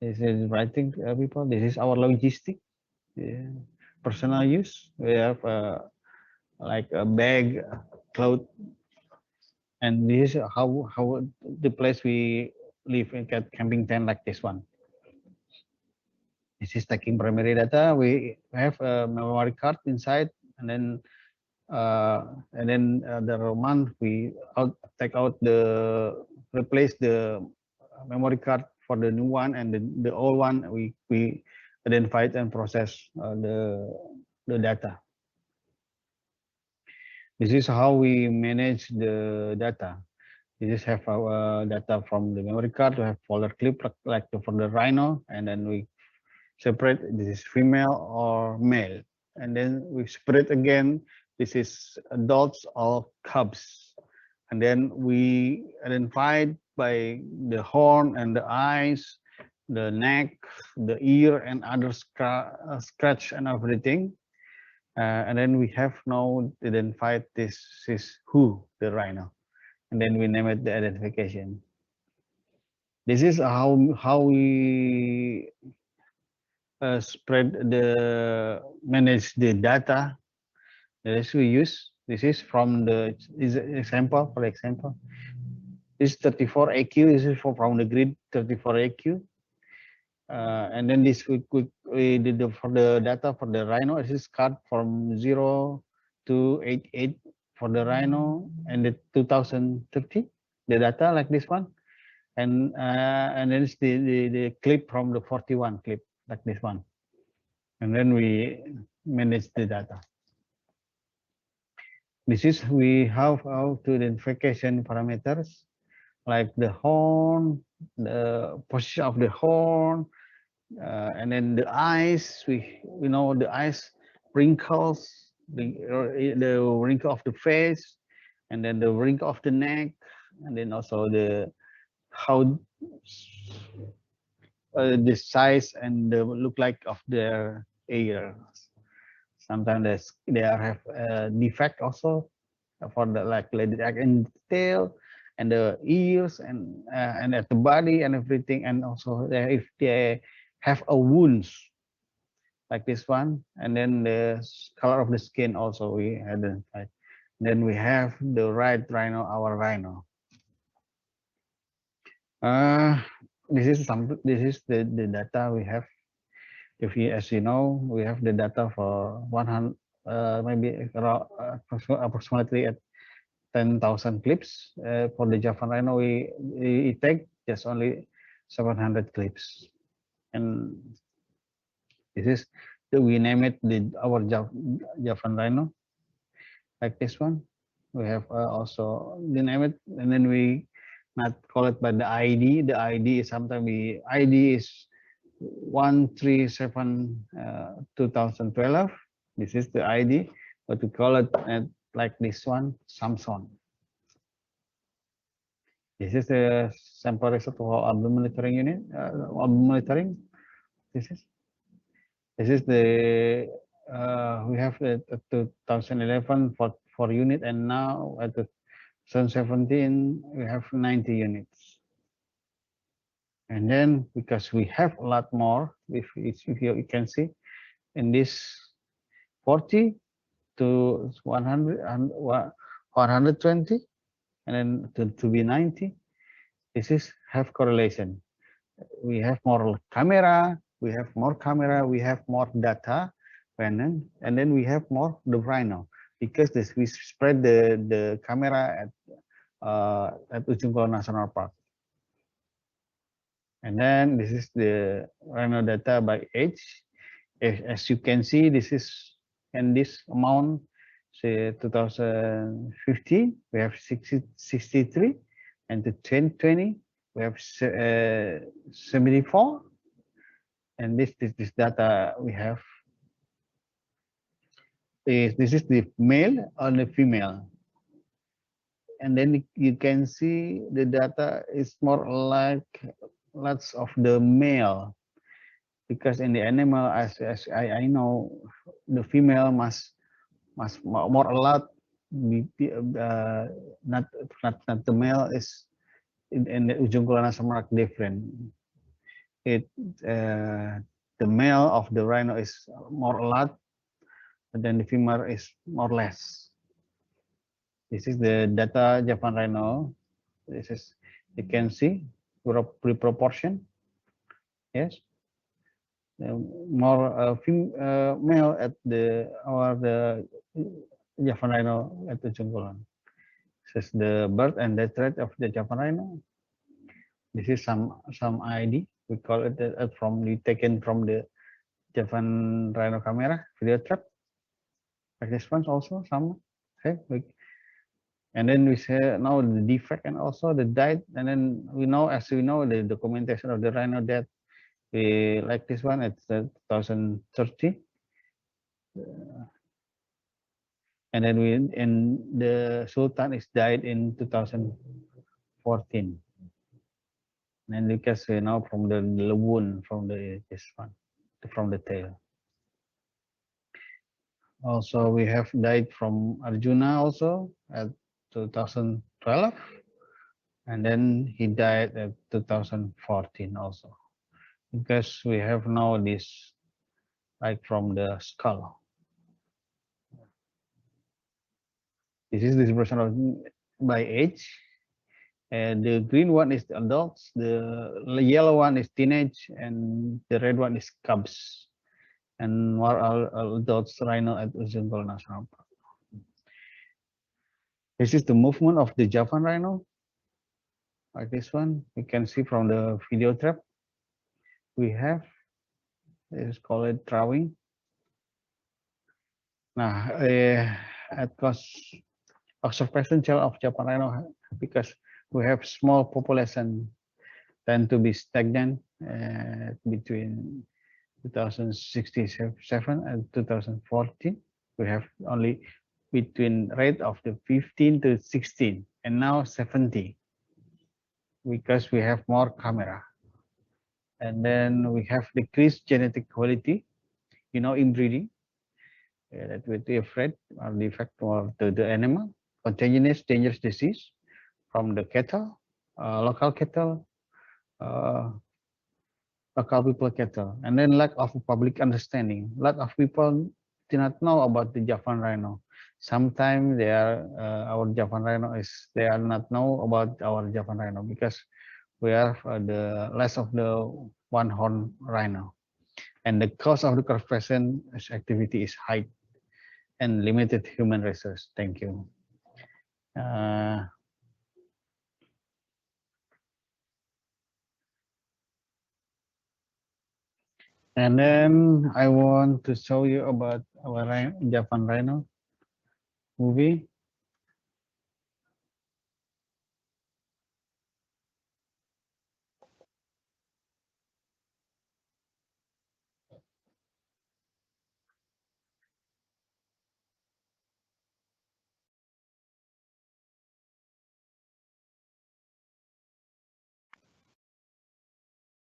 This is writing people. This is our logistic, personal use. We have like a bag, cloth, and this is how the place we live in camping tent like this one. This is taking primary data. We have a memory card inside, and then the month we take out replace the memory card for the new one, and the old one we identify and process the data. This is how we manage the data. This is have our data from the memory card. We have folder clip like for the rhino, and then we separate this is female or male, and then we separate again. This is adults or cubs, and then we identified by the horn and the eyes, the neck, the ear, and other scratch and everything. And then we have now identified this is who the rhino, and then we name it the identification. This is how we manage the data that we use. This is from the example. For example, this 34 AQ. This is from the grid 34 AQ. And then this we did for the data for the Rhino. This is cut from 0 to 88 for the Rhino, and the 2030 the data like this one, and then it's the clip from the 41 clip like this one, and then we manage the data. This is we have how to identification parameters like the horn, the position of the horn, and then the eyes. We know the eyes wrinkles, the wrinkle of the face, and then the wrinkle of the neck, and then also the how the size and the look like of their ears. Sometimes they have a defect also for the like in tail and the ears and at the body and everything, and also if they have a wounds like this one, and then the color of the skin also we identified. Then we have the right rhino, our rhino. This is the data we have. If you, as you know, we have the data for 100, maybe around, approximately at 10,000 clips. For the Javan Rhino, we take just only 700 clips, and this is we name it our Javan Rhino, like this one. We have also the name it, and then we not call it by the ID. The ID is sometimes ID is 137 2012. This is the ID, but we call it like this one, Samson. This is the sample result for album monitoring unit. Album monitoring. This is the we have the 2011 for unit, and now at the 2017 we have 90 units. And then because we have a lot more, if you can see in this 40 to 100 and 120, and then to be 90, this is have correlation. We have more camera, we have more data, and then we have more the rhino, because this we spread the camera at Ujung Kulon National Park. And then this is the rhino data by age. As you can see, this is and this amount, say 2015, we have 63, and the 2020 we have 74, and this data we have is this is the male and the female, and then you can see the data is more like lots of the male, because in the animal, as I know, the female must more a lot be, not the male is in the Ujung Kulon National Park different. The male of the rhino is more a lot, and then the female is more less. This is the data Javan Rhino. This is, you can see proportion. Yes, more male at the Javan Rhino at the Ujung Kulon. This is the birth and death rate of the Javan Rhino. This is some ID. We call it taken from the Javan Rhino camera video trap. Like this one also some. Okay, and then we say now the defect and also the diet, and then we know, as we know, the documentation of the rhino death. We like this one. It's 2030, and then the Sultan is died in 2014. And because we know from the wound from this one, from the tail. Also, we have died from Arjuna also at 2012, and then he died at 2014 also, because we have now this like from the skull. This is distribution by age. And the green one is the adults, the yellow one is teenage, and the red one is cubs. And what are adults rhino at Jungkook National Park? This is the movement of the Javan rhino. Like this one, you can see from the video trap. We have, it's called drawing. Nah, at cost observation shell of Japan rhino, because we have small population, tend to be stagnant between 2067 and 2014. We have only between rate of the 15 to 16 and now 70 because we have more camera. And then we have decreased genetic quality, inbreeding. That would be afraid or the effect of the animal, contagious dangerous disease from the cattle, local cattle, local people cattle, and then lack of public understanding. Lack of people do not know about the Javan rhino. Sometimes they are our Javan rhino they are not know about our Javan rhino because we have the less of the one horn rhino, and the cost of the conservation activity is high and limited human resource. Thank you. And then I want to show you about our Javan rhino movie.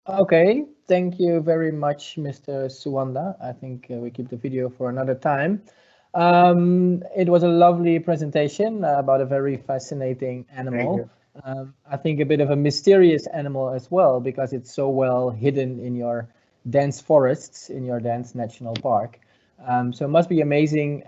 Okay, thank you very much, Mr. Suwanda. I think we keep the video for another time. It was a lovely presentation about a very fascinating animal. I think a bit of a mysterious animal as well, because it's so well hidden in your dense forests, in your dense national park. So it must be amazing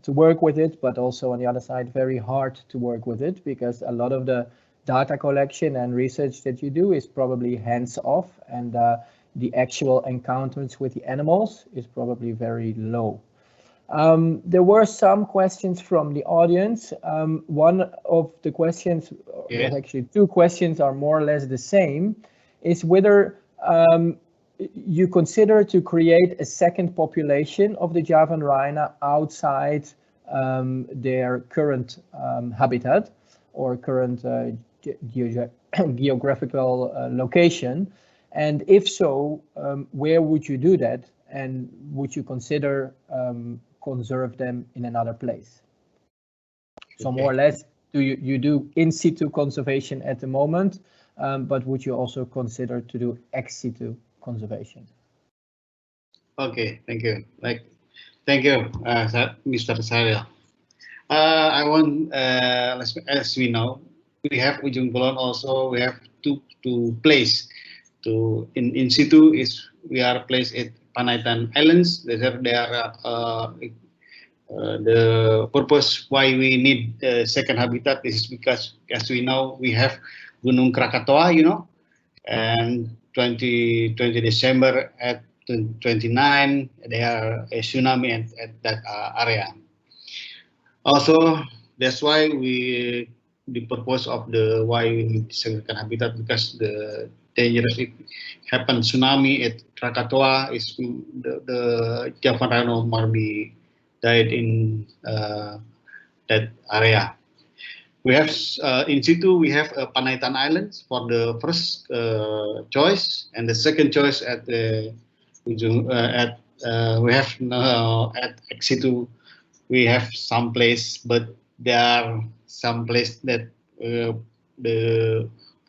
to work with it, but also on the other side, very hard to work with it, because a lot of the data collection and research that you do is probably hands-off, and the actual encounters with the animals is probably very low. There were some questions from the audience. One of the questions, well, actually two questions are more or less the same, is whether you consider to create a second population of the Javan rhino outside their current habitat or current geographical location, and if so, where would you do that, and would you consider conserve them in another place? So more or less, do you do in situ conservation at the moment, but would you also consider to do ex situ conservation? Okay, thank you. Thank you, Mr. Saril. I want, as we know, we have Ujung Kulon also. We have two place to in situ is we are placed at Panaitan Islands. They are the purpose why we need the second habitat is because, as we know, we have Gunung Krakatoa, and 20 December at 29, there are a tsunami at that area. Also, that's why the purpose of the why we need second habitat, because the dangerous if happen tsunami at Krakatoa is the Javan rhino might be died in that area. We have in situ we have Panaitan Islands for the first choice, and the second choice at the we have at ex situ we have some place, but there are some place that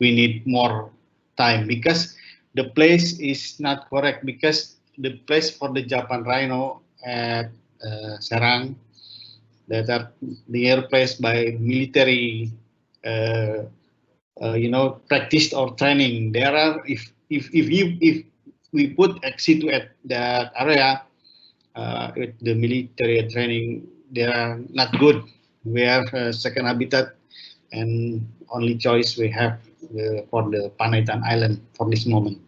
we need more time because the place is not correct, because the place for the Javan rhino at Serang that are near placed by military practice or training. There are if we put ex situ at that area with the military training, they are not good we have a second habitat, and only choice we have for the Panaitan Island for this moment.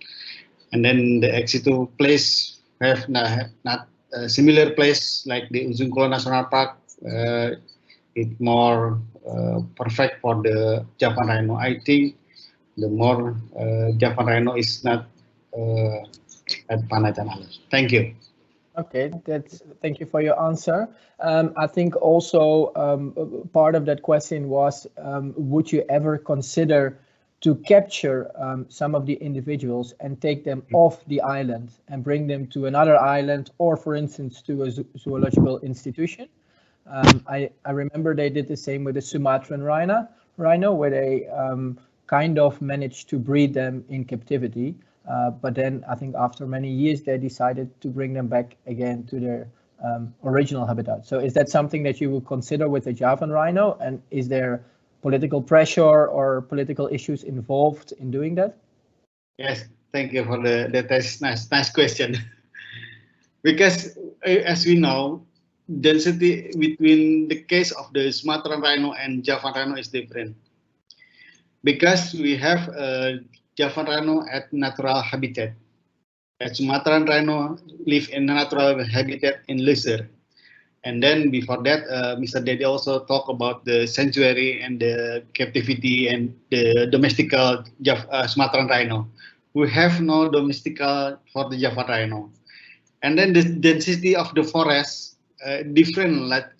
And then the ex-situ place have not a similar place like the Ujung National Park. It's more perfect for the Javan rhino. I think the more Javan rhino is not at Panaitan Island. Thank you. Okay, thank you for your answer. I think also part of that question was, would you ever consider to capture some of the individuals and take them off the island and bring them to another island, or for instance to a zoological institution? I remember they did the same with the Sumatran Rhino, where they kind of managed to breed them in captivity. But then I think after many years, they decided to bring them back again to their original habitat. So is that something that you would consider with the Javan rhino? And is there political pressure or political issues involved in doing that? Yes, thank you for that nice question. Because as we know, density between the case of the Sumatran rhino and Javan rhino is different. Because we have Javan rhino at natural habitat. Sumatran rhino live in natural habitat in lizard. And then before that, Mr. Dedi also talked about the sanctuary and the captivity and the domestical Sumatran rhino. We have no domestical for the Javan rhino. And then the density of the forest different, like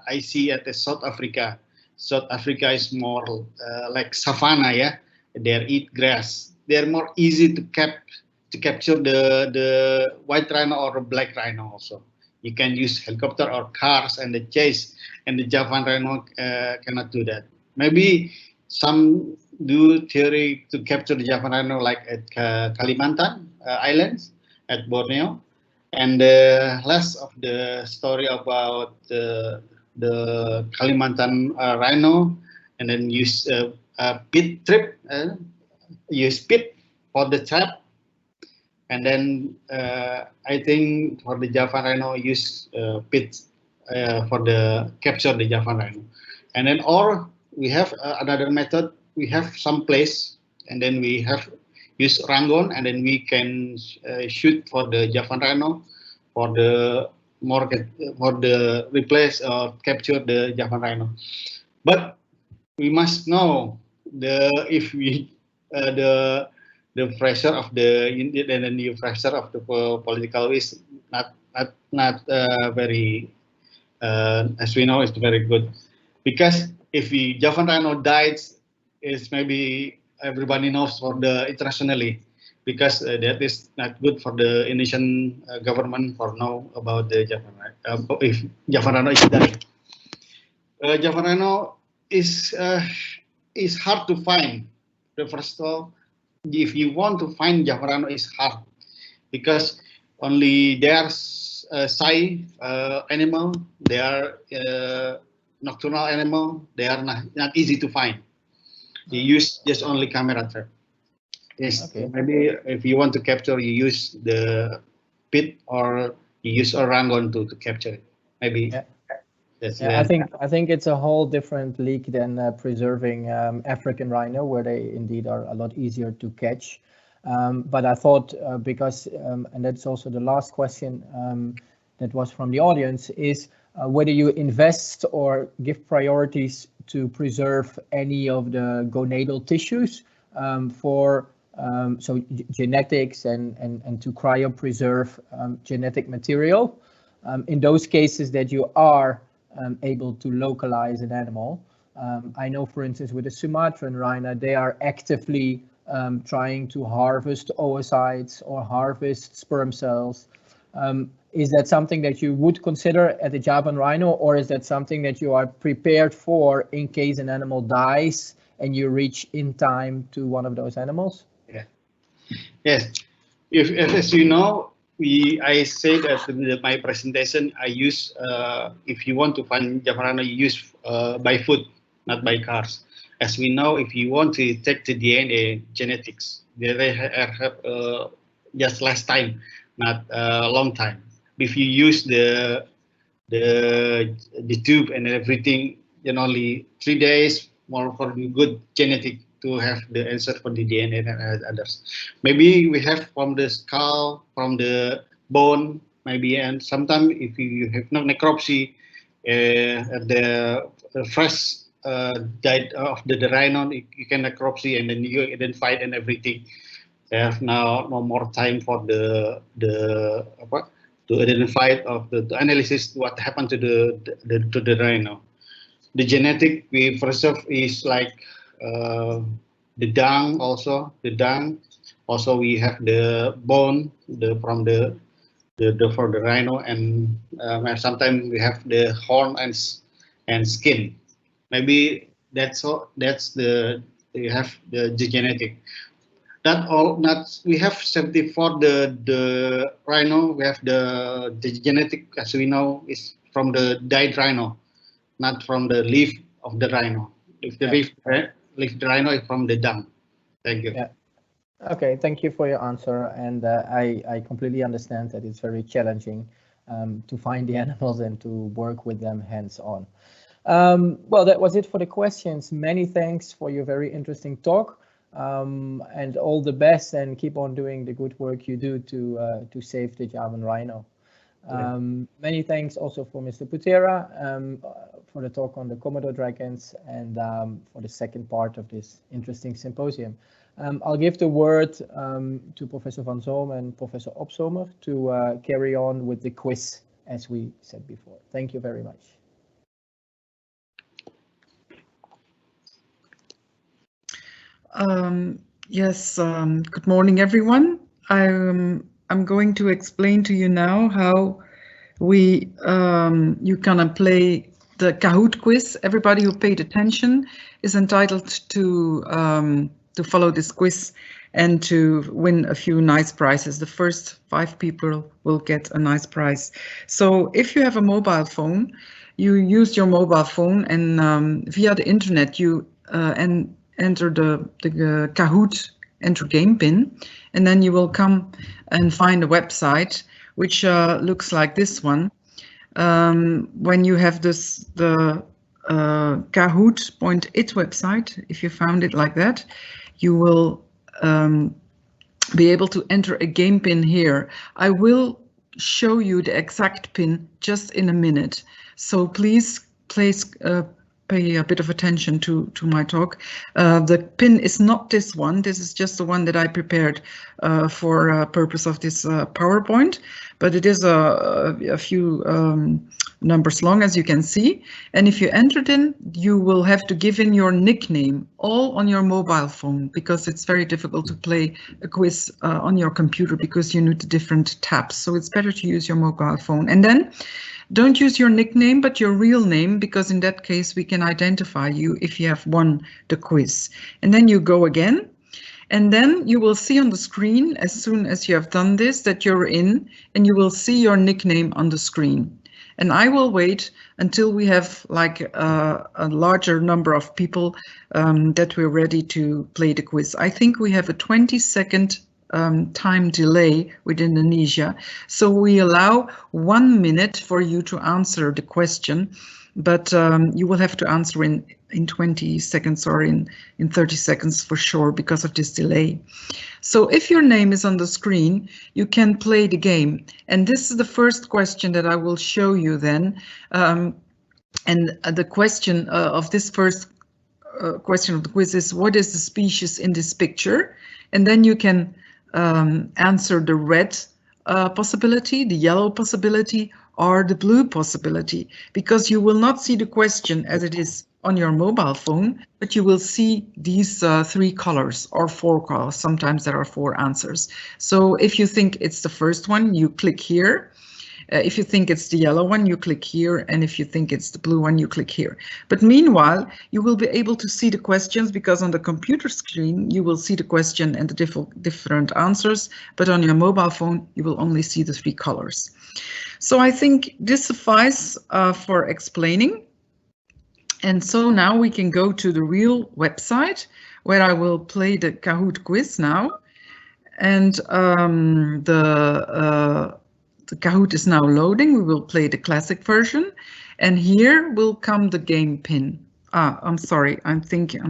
I see at the South Africa. South Africa is more like savanna, yeah. They eat grass. They're more easy to capture the white rhino or black rhino also. You can use helicopter or cars and the chase, and the Javan rhino cannot do that. Maybe some do theory to capture the Javan rhino like at Kalimantan Islands, at Borneo. And the last of the story about the Kalimantan rhino, and then use pit trip, use pit for the trap. And then I think for the Javan rhino, use pits for the capture the Javan rhino. And then, or we have another method. We have some place, and then we have use rangon, and then we can shoot for the Javan rhino for the market, for the replace or capture the Javan rhino. But we must know if we the pressure of the and the new pressure of the political is not very as we know, it's very good, because if the Javan rhino dies, is maybe everybody knows for the internationally, because that is not good for the Indonesian government for know about the Javan rhino. If Javan rhino is dying, Javan rhino is hard to find. The first of all, if you want to find Javan rhino, is hard because only they are shy animal, they are nocturnal animal, they are not easy to find. You use just only camera trap. Yes, okay. Maybe if you want to capture, you use the pit or you use a rangon to capture it. Maybe. Yeah. Yeah, I think it's a whole different league than preserving African rhino, where they indeed are a lot easier to catch. But I thought because, and that's also the last question that was from the audience, is whether you invest or give priorities to preserve any of the gonadal tissues for so genetics and to cryopreserve genetic material. In those cases that you are able to localize an animal. I know, for instance, with the Sumatran rhino, they are actively trying to harvest oocytes or harvest sperm cells. Is that something that you would consider at the Javan rhino, or is that something that you are prepared for in case an animal dies and you reach in time to one of those animals? Yeah. Yes. If as you know, I said at my presentation, I use, if you want to find Javan rhino, you use by foot, not by cars. As we know, if you want to take the DNA genetics, they have just less time, not a long time. If you use the tube and everything, only 3 days more for the good genetic to have the answer for the DNA and others. Maybe we have from the skull, from the bone, maybe, and sometimes if you have no necropsy, the fresh died of the rhino, you can necropsy and then you identify and everything. They have now no more time for the to identify of the analysis what happened to the rhino. The genetic we preserve is like the dung also. The dung also we have the bone from the for the rhino, and sometimes we have the horn and skin. Maybe that's all. That's the you have the genetic. That all. Not we have 74 the rhino. We have the genetic as we know is from the died rhino, not from the leaf of the rhino. If the leaf the rhino is from the dung. Thank you. Yeah. Okay, thank you for your answer, and I completely understand that it's very challenging to find the animals and to work with them hands-on. Well, that was it for the questions. Many thanks for your very interesting talk, and all the best, and keep on doing the good work you do to save the Javan rhino. Many thanks also for Mr. Putera for the talk on the Komodo Dragons and for the second part of this interesting symposium. I'll give the word to Professor Van Zoom and Professor Opsomer to carry on with the quiz, as we said before. Thank you very much. Yes, good morning, everyone. I'm going to explain to you now how you can play the Kahoot quiz. Everybody who paid attention is entitled to follow this quiz and to win a few nice prizes. The first 5 people will get a nice prize. So if you have a mobile phone, you use your mobile phone and via the internet you enter the Kahoot enter game pin, and then you will come and find a website which looks like this one. When you have the Kahoot.it website, if you found it like that, you will be able to enter a game pin here. I will show you the exact pin just in a minute, so please pay a bit of attention to my talk. The pin is not this one. This is just the one that I prepared for purpose of this PowerPoint, but it is a few numbers long, as you can see. And if you enter it in, you will have to give in your nickname all on your mobile phone, because it's very difficult to play a quiz on your computer because you need the different tabs. So it's better to use your mobile phone. And then don't use your nickname, but your real name, because in that case we can identify you if you have won the quiz. And then you go again, and then you will see on the screen, as soon as you have done this, that you're in, and you will see your nickname on the screen. And I will wait until we have like a larger number of people that we're ready to play the quiz. I think we have a 20-second time delay with Indonesia, so we allow 1 minute for you to answer the question, but you will have to answer in 20 seconds or in 30 seconds for sure because of this delay. So if your name is on the screen, you can play the game, and this is the first question that I will show you then, and the question of this first question of the quiz is, what is the species in this picture? And then you can answer the red possibility, the yellow possibility, or the blue possibility, because you will not see the question as it is on your mobile phone, but you will see these 3 colors or 4 colors. Sometimes there are 4 answers. So if you think it's the first one, you click here. If you think it's the yellow one, you click here, and if you think it's the blue one, you click here. But meanwhile, you will be able to see the questions, because on the computer screen you will see the question and the different answers, but on your mobile phone you will only see the 3 colors. So I think this suffices for explaining. And so now we can go to the real website where I will play the Kahoot quiz now. And the Kahoot is now loading. We will play the classic version. And here will come the game pin. I'm sorry, I'm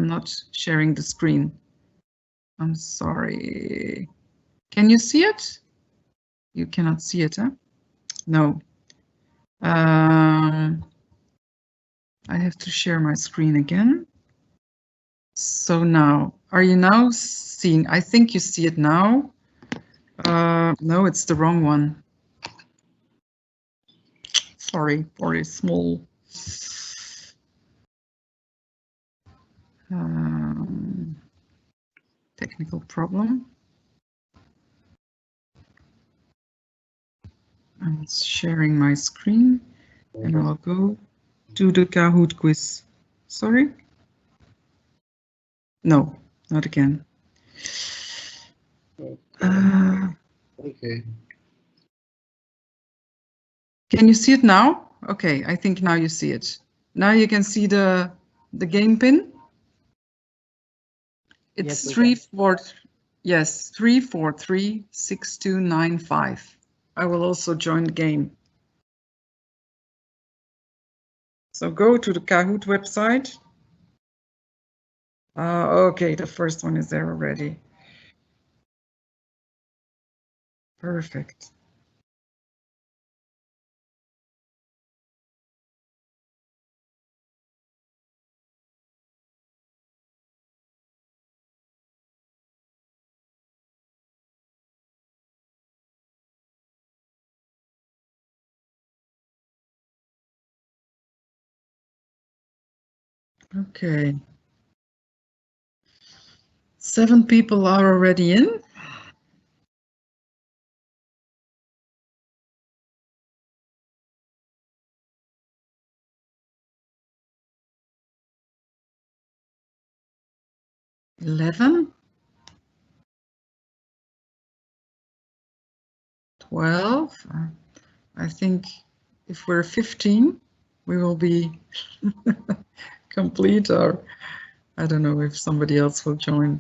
not sharing the screen. I'm sorry. Can you see it? You cannot see it, huh? No. I have to share my screen again. So now, are you now seeing? I think you see it now. No, it's the wrong one. Sorry for a small technical problem. I'm sharing my screen and I'll go to the Kahoot quiz. Sorry? No, not again. Okay. Can you see it now? Okay, I think now you see it. Now you can see the game pin. It's Yes, 3436295. I will also join the game. So go to the Kahoot website. Okay, the first one is there already. Perfect. Okay. 7 people are already in. $11, 12. I think if we're 15, we will be complete, or I don't know if somebody else will join.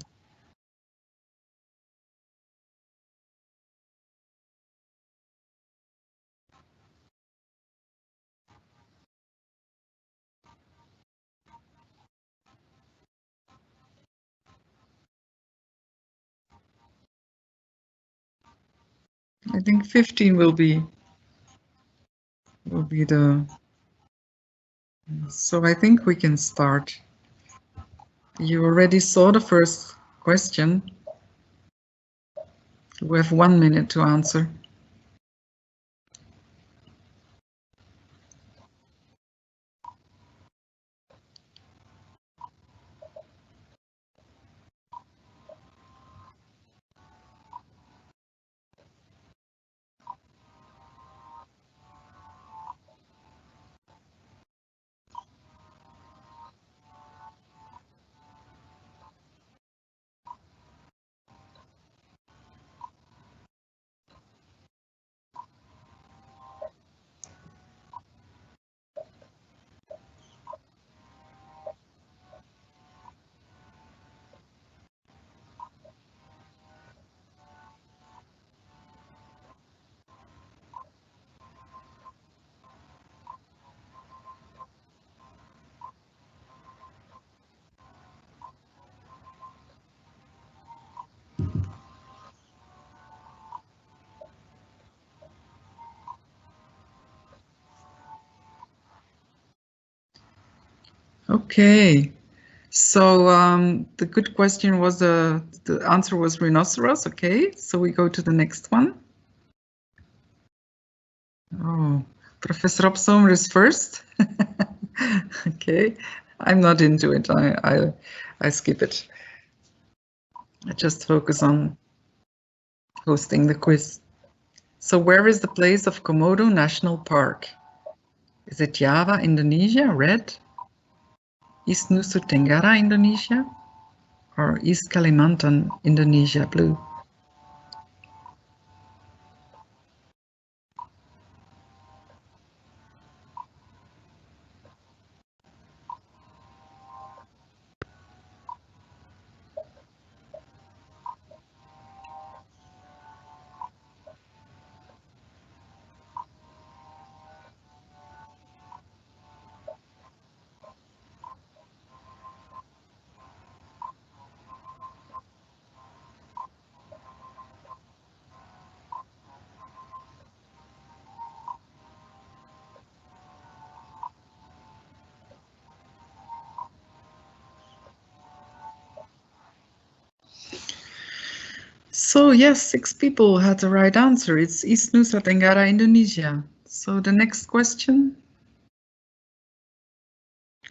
I think 15 will be the. So I think we can start. You already saw the first question. We have 1 minute to answer. Okay, so the good question was the answer was rhinoceros. Okay, so we go to the next one. Oh, Professor Opsomer is first. Okay, I'm not into it. I skip it. I just focus on hosting the quiz. So where is the place of Komodo National Park? Is it Java, Indonesia, red? East Nusa Tenggara, Indonesia? Or East Kalimantan, Indonesia, blue? So yes, 6 people had the right answer. It's East Nusa Tenggara, Indonesia. So the next question.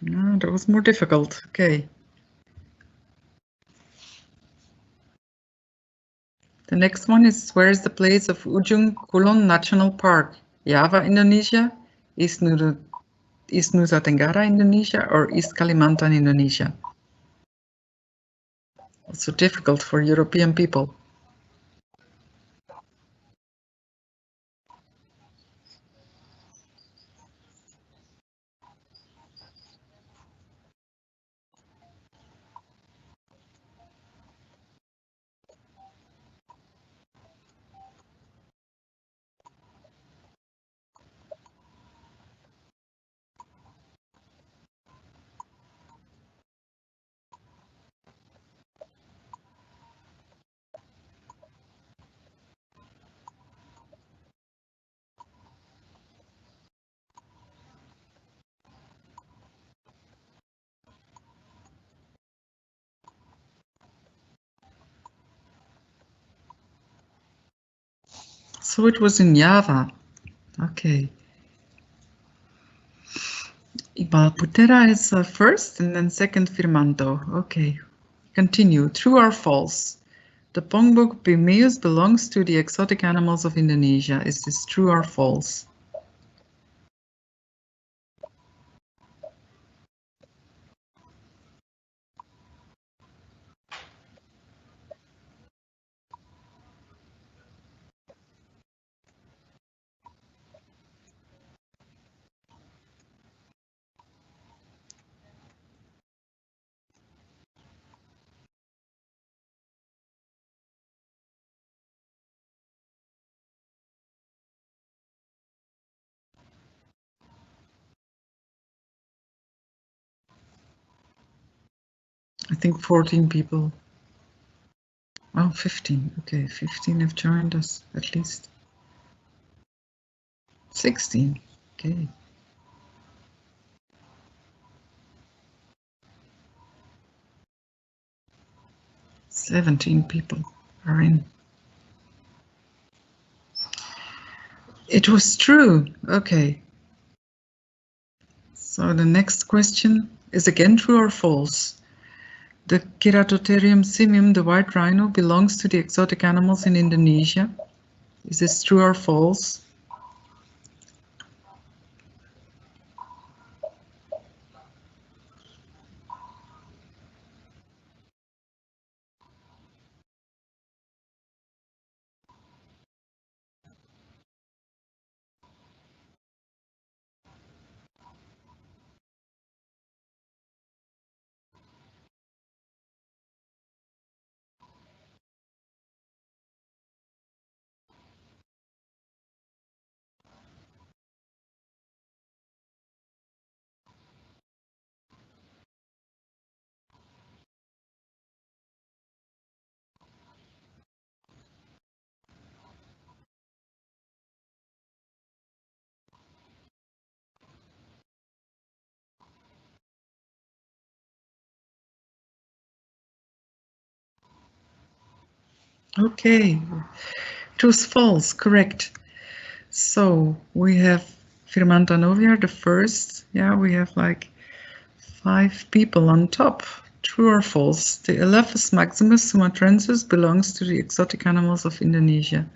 No, that was more difficult. Okay. The next one is, where is the place of Ujung Kulon National Park? Java, Indonesia, East Nusa Tenggara, Indonesia, or East Kalimantan, Indonesia? Also difficult for European people. So it was in Java. Okay. Iqbal, Putera is first, and then second Firmanto. Okay. Continue. True or false? The Pongbok pimeus belongs to the exotic animals of Indonesia. Is this true or false? I think 14 people. Oh, 15. Okay, 15 have joined us, at least. 16. Okay. 17 people are in. It was true. Okay. So the next question is again true or false? The Keratotherium simium, the white rhino, belongs to the exotic animals in Indonesia. Is this true or false? Okay, it was false, correct. So we have Firmanto Noviar, the first. Yeah, we have like 5 people on top. True or false? The Elephas maximus sumatrensis belongs to the exotic animals of Indonesia.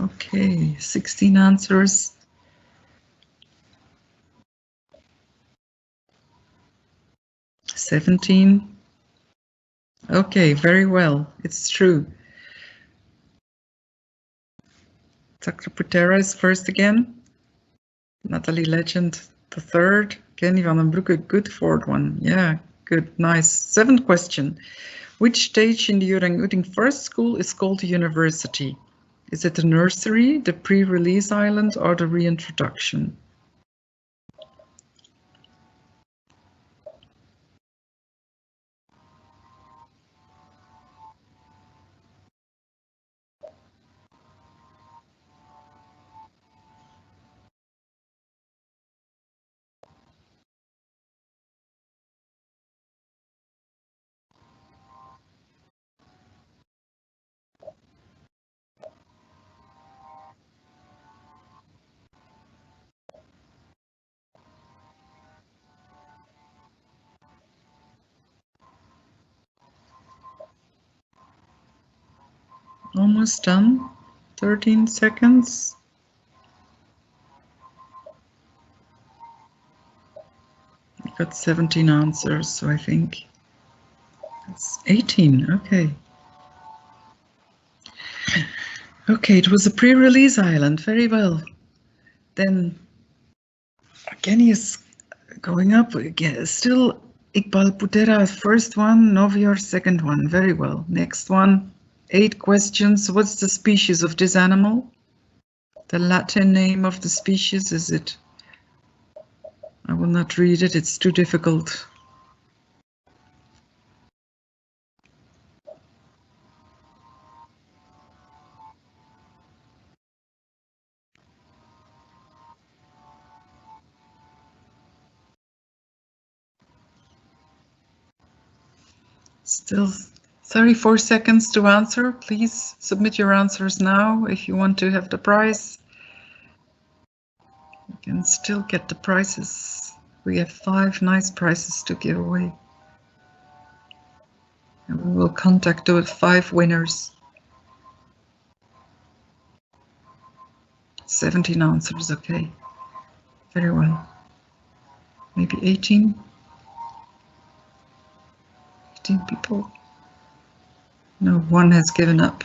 Okay, 16 answers. 17. Okay, very well. It's true. Dr. Putera is first again. Natalie Legend, the third. Kenny van den Broeke, good fourth one. Yeah, good, nice. Seventh question. Which stage in the orangutan first school is called a university? Is it the nursery, the pre-release island, or the reintroduction? Almost done. 13 seconds. You got 17 answers, so I think it's 18. Okay. Okay, it was a pre-release island. Very well. Then Kenny is going up again. Still Iqbal Putera, first one, Novior, second one. Very well. Next one. 8 questions. What's the species of this animal? The Latin name of the species, is it? I will not read it, it's too difficult. Still 34 seconds to answer. Please submit your answers now if you want to have the prize. You can still get the prizes. We have 5 nice prizes to give away. And we will contact the 5 winners. 17 answers, okay. Very well. Maybe 18? 18 people? No, 1 has given up.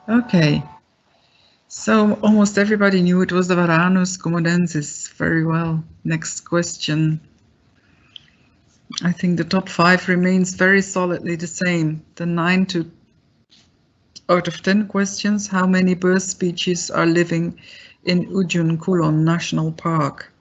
Okay. So almost everybody knew it was the Varanus comodensis. Very well. Next question. I think the top 5 remains very solidly the same. The 9 out of 10 questions. How many bird species are living in Ujung Kulon National Park?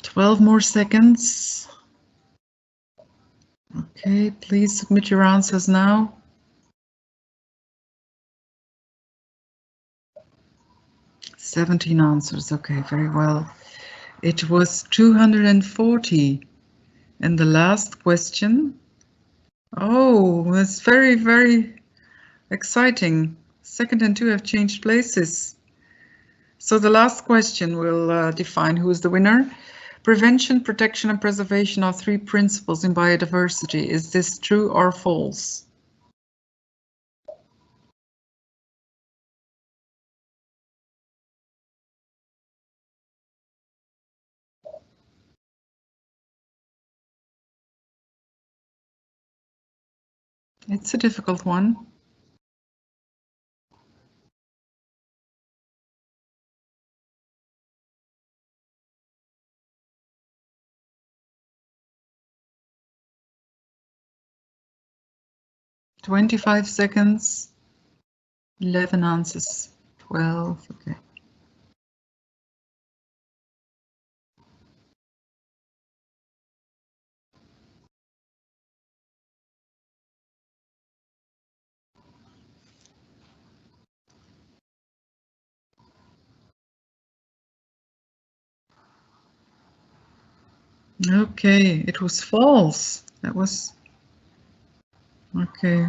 Twelve more seconds. Okay, please submit your answers now. 17 answers. Okay, very well. It was 240. And the last question. Oh, that's very, very exciting. Second and 2 have changed places. So the last question will define who is the winner. Prevention, protection, and preservation are 3 principles in biodiversity. Is this true or false? It's a difficult one. "25 seconds, 11 answers, 12, okay. Okay, it was false. That was... Okay.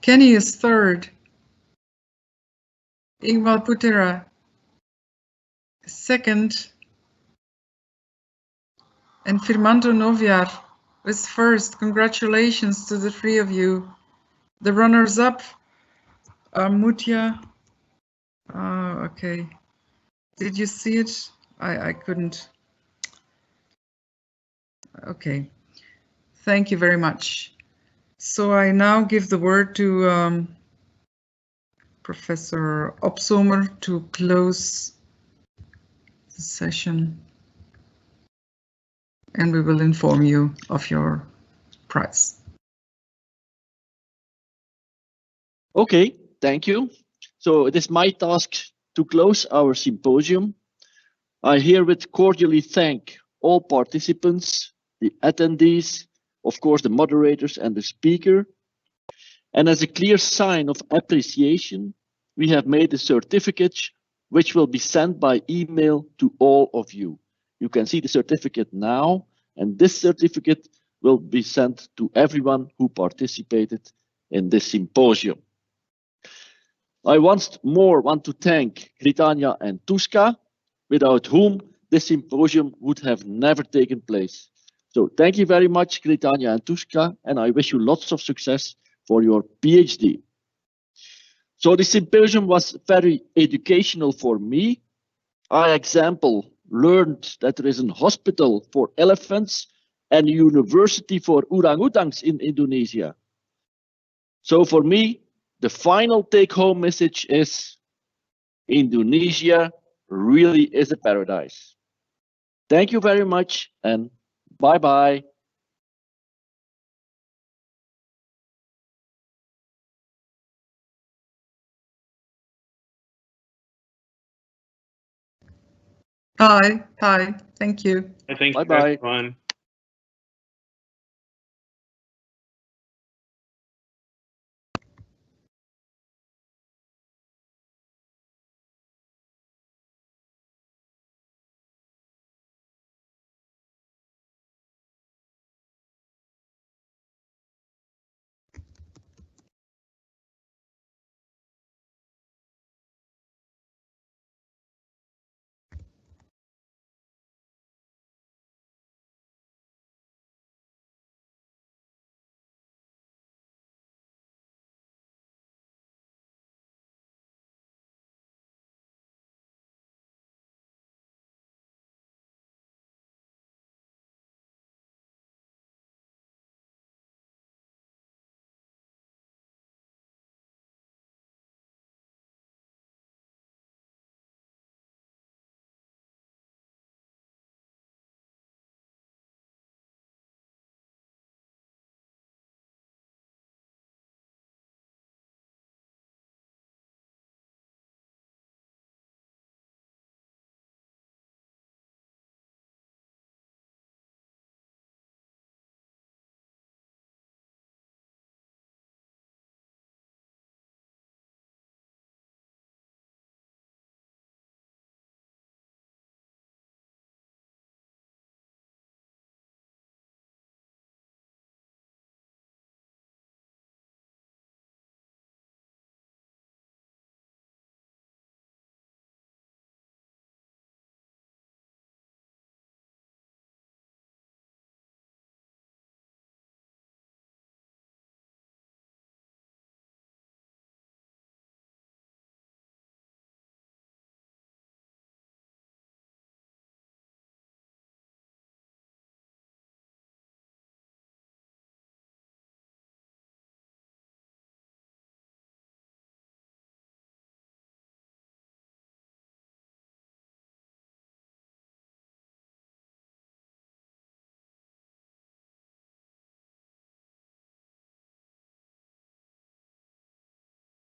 Kenny is third. Iqbal Putera second. And Firmanto Noviar was first. Congratulations to the three of you. The runners-up are Mutya. Okay. Did you see it? I couldn't. Okay. Thank you very much. So I now give the word to Professor Opsomer to close the session. And we will inform you of your prize. Okay, thank you. So it is my task to close our symposium. I herewith cordially thank all participants, the attendees, of course the moderators and the speaker. And as a clear sign of appreciation, we have made a certificate which will be sent by email to all of you. You can see the certificate now, and this certificate will be sent to everyone who participated in this symposium. I once more want to thank Gritania and Tuska, without whom this symposium would have never taken place. So thank you very much, Gritania and Tuska, and I wish you lots of success for your PhD. So the symposium was very educational for me. I, example, learned that there is a hospital for elephants and a university for orangutans in Indonesia. So for me, the final take-home message is Indonesia really is a paradise. Thank you very much and bye-bye. Bye. Bye. Thank you. Thank you, Bye-bye. everyone.